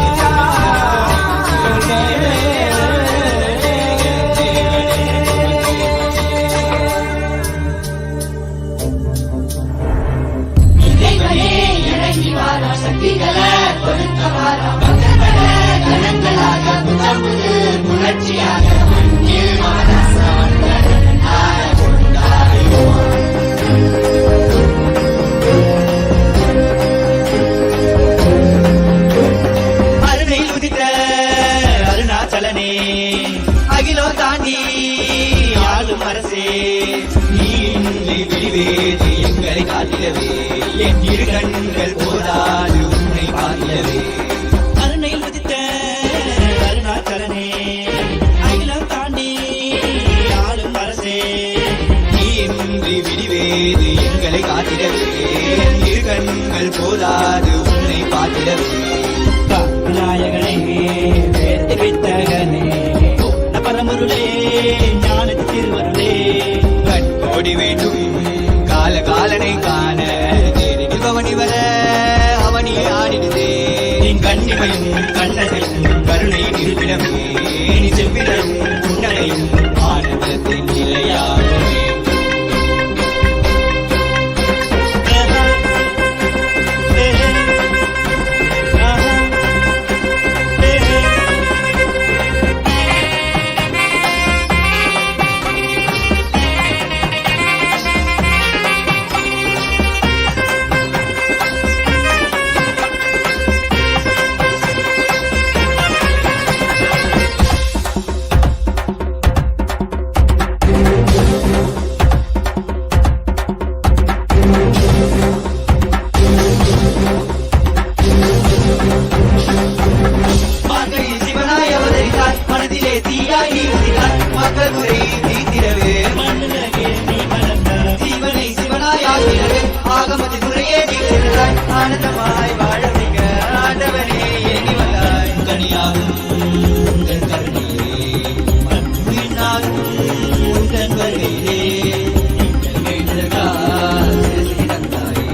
அருணையில் உதித்த அருணாச்சலனே அகிலோ தாண்டி ஆளும் அரசே நீ இன்றி விழிவேது எங்களை காட்டிலவே என் இரு கண்கள் போதாது உன்னை பார்க்கவே அருணையில் உதித்த அருணாச்சலனே அகிலம் தாண்டி ஆளும் அரசே நீ இன்றி விழிவேது எங்களை காட்டிடவே என் இரு கண்கள் போதாது உன்னை பார்த்திடவே நாயகனே வேத வித்தகனே பரமருளே ஞான திருவருளே கண்கோடி வேண்டும் காலனை காண தேரில் பவனி வர அவனி ஆடிடுதே என் கண்ணிமையும் கண்ணகையும் கருணை நிறுவிடமே நீ செவ்விடும் உன்னடையும் ஆனந்தத்தின் நிலையாகவே ஆனந்தமாய் வாழ வைக்க ஆண்டவனே எண்ணி வந்தாய் கனியாகும் உங்கள் கருணையிலே மண்ணுயினாகும் உங்கள் வருகையிலே எங்கள் வேண்டுதற்காய் சிறசி தந்தாயே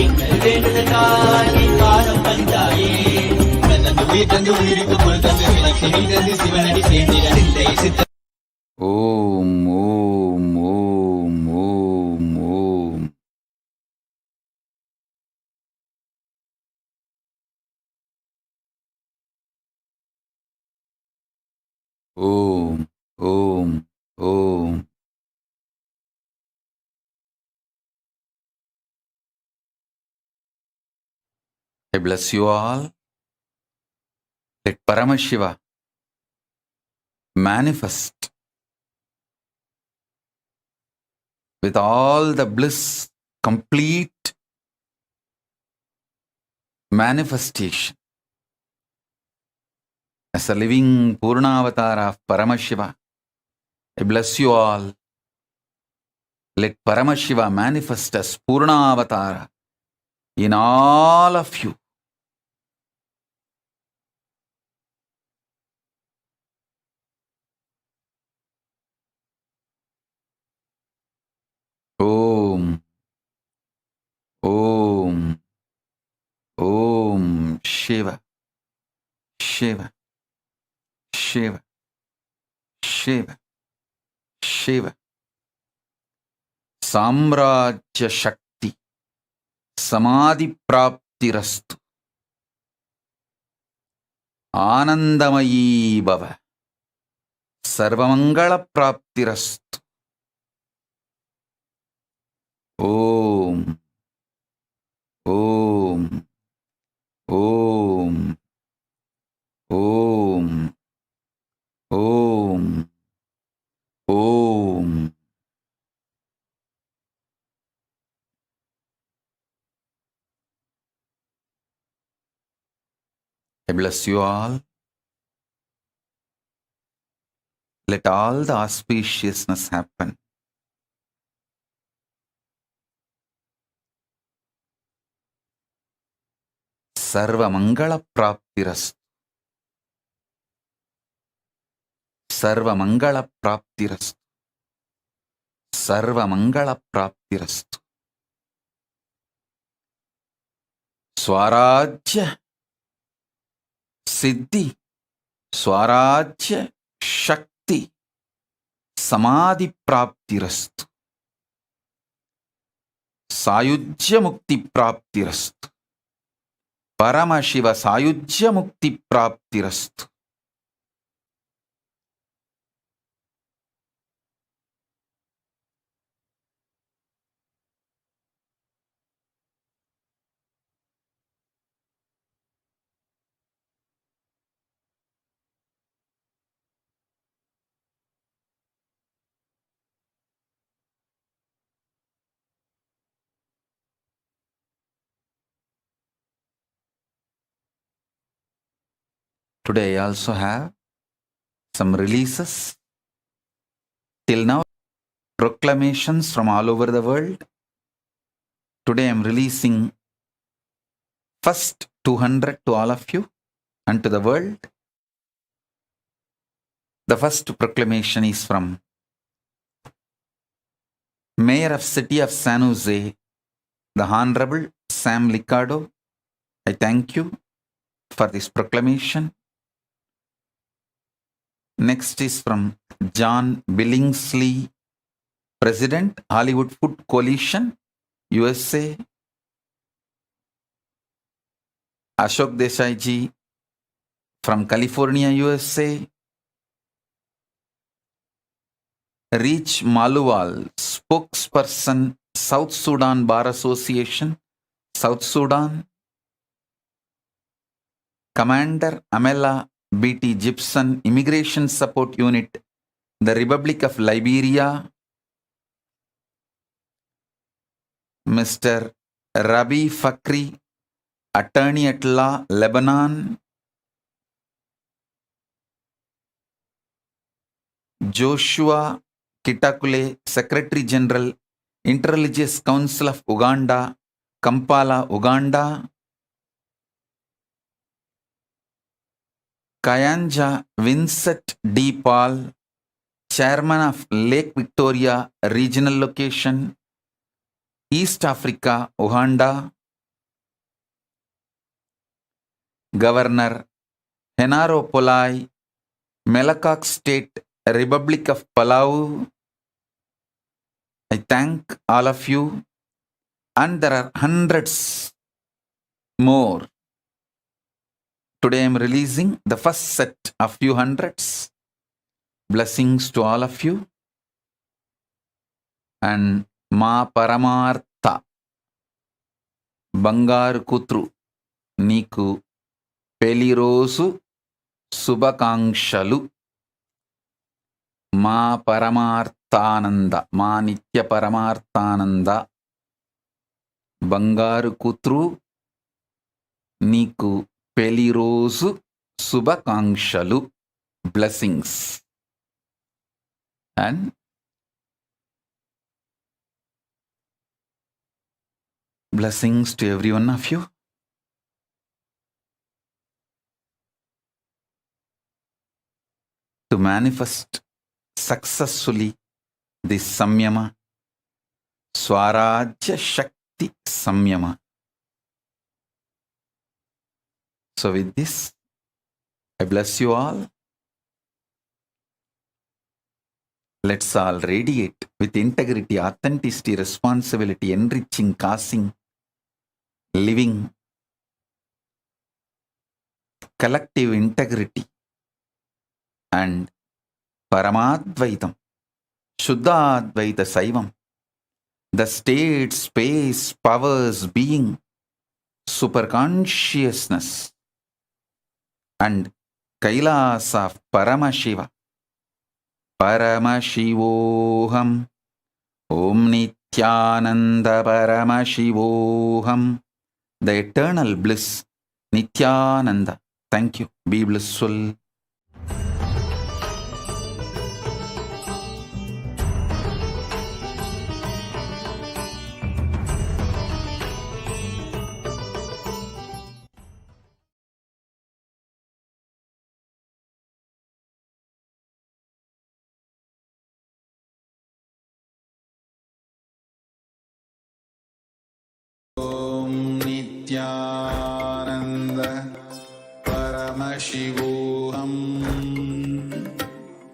எங்கள் வேண்டுதற்காய் நீ பாதம் பந்தாயே தந்து உயிர் தந்து உயிருக்கு பொருள் தந்து விளக்கி நீ தந்து சிவனடி சேர்ந்திட சிந்தை சித்த ஓம் ஓம் ஓம் ஓம் ஓம். Om, Om, Om. I bless you all. Let Paramashiva manifest with all the bliss, complete manifestation as a living Purna avatar of Paramashiva. I bless you all. Let Paramashiva manifest as Purna avatar in all of you. Om, Om, Om, Shiva, Shiva, Shiva, Shiva, Shiva. Samrajya Shakti, Samadhi Praptirastu, Anandamayi Bhava, Sarvamangala Praptirastu. Om, Om, Om, Om, Om, Om. I bless you all. Let all the auspiciousness happen. Sarvamangala praptirastu. Sarvamangala praptirastu. Sarvamangala praptirastu. Swarajya Siddhi, Swarajya Shakti, Samadhi Praptirastu. Sayujya Mukti Praptirastu. Paramashiva Sayujya Mukti Praptirastu. Today I also have some releases. Till now, proclamations from all over the world. Today I am releasing first 200 to all of you and to the world. The first proclamation is from Mayor of City of San Jose, the Honorable Sam Liccardo. I thank you for this proclamation. Next is from John Billingsley, President, Hollywood Food Coalition, USA. Ashok Desai ji from California, USA. Reach Maluwal, spokesperson, South Sudan Bar Association, South Sudan. Commander Amela B.T. Gibson, Immigration Support Unit, the Republic of Liberia. Mr. Rabi Fakri, Attorney at Law, Lebanon. Joshua Kitakule, Secretary General, Interreligious Council of Uganda, Kampala, Uganda. Kayanja Vincent D. Paul, Chairman of Lake Victoria Regional Location, East Africa, Uganda. Governor Henaro Polai, Melakak State, Republic of Palau. I thank all of you, and there are hundreds more. Today I am releasing the first set of few hundreds. Blessings to all of you. And Ma Paramartha Bangaru Kutru Niku Pelirosu Subhakangshalu. Ma Paramarthananda, Ma Nitya Paramarthananda Bangaru Kutru Niku Pelirosu Subhakangshalu. Blessings. And blessings to every one of you. To manifest successfully this Samyama, Swarajya Shakti Samyama. So with this, I bless you all. Let's all radiate with integrity, authenticity, responsibility, enriching, causing, living, collective integrity, and Paramadvaitam, Shuddhadvaita Saivam, the state, space, powers, being, superconsciousness, and Kailasa of Paramashiva, Paramashivoham, Om Nithyananda Paramashivoham, the eternal bliss, Nithyananda. Thank you. Be blissful. Nithyananda Paramashivoham.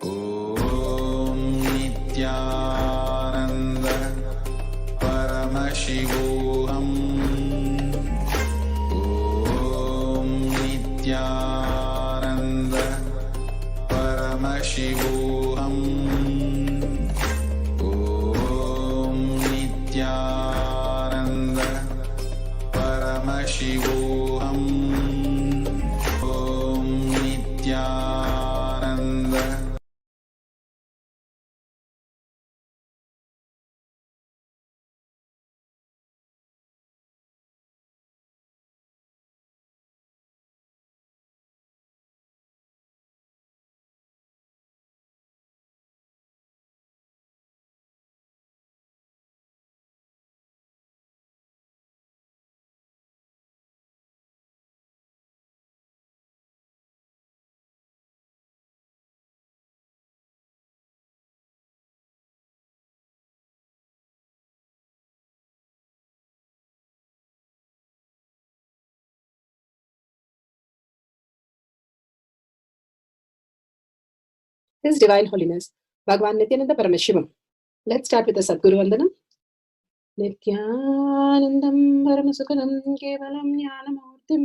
Om Nithyananda Paramashivoham. Om Nithyananda Paramashivoham. Om Nithyananda Paramashivoham. Om Nithyananda. His Divine Holiness, Bhagavan Nithyananda Paramashivam. Let's start with the Sadguru Vandanam. Nithyanandam Paramasukhanam Kevalam Jnanamurtim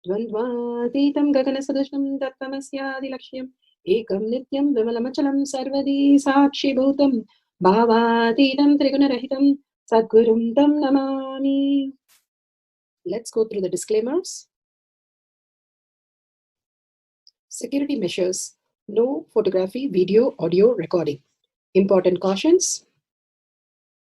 Dvandvatitam Gaganasadushnam Tattvamasya Laksham Ekam Nityam Vimalamachalam Sarvadi Sakshi Bhutam Bhavatitam Trigunarahitam Sadgurum Tam Namami. Let's go through the disclaimers. Security measures. No photography, video, audio recording. Important cautions.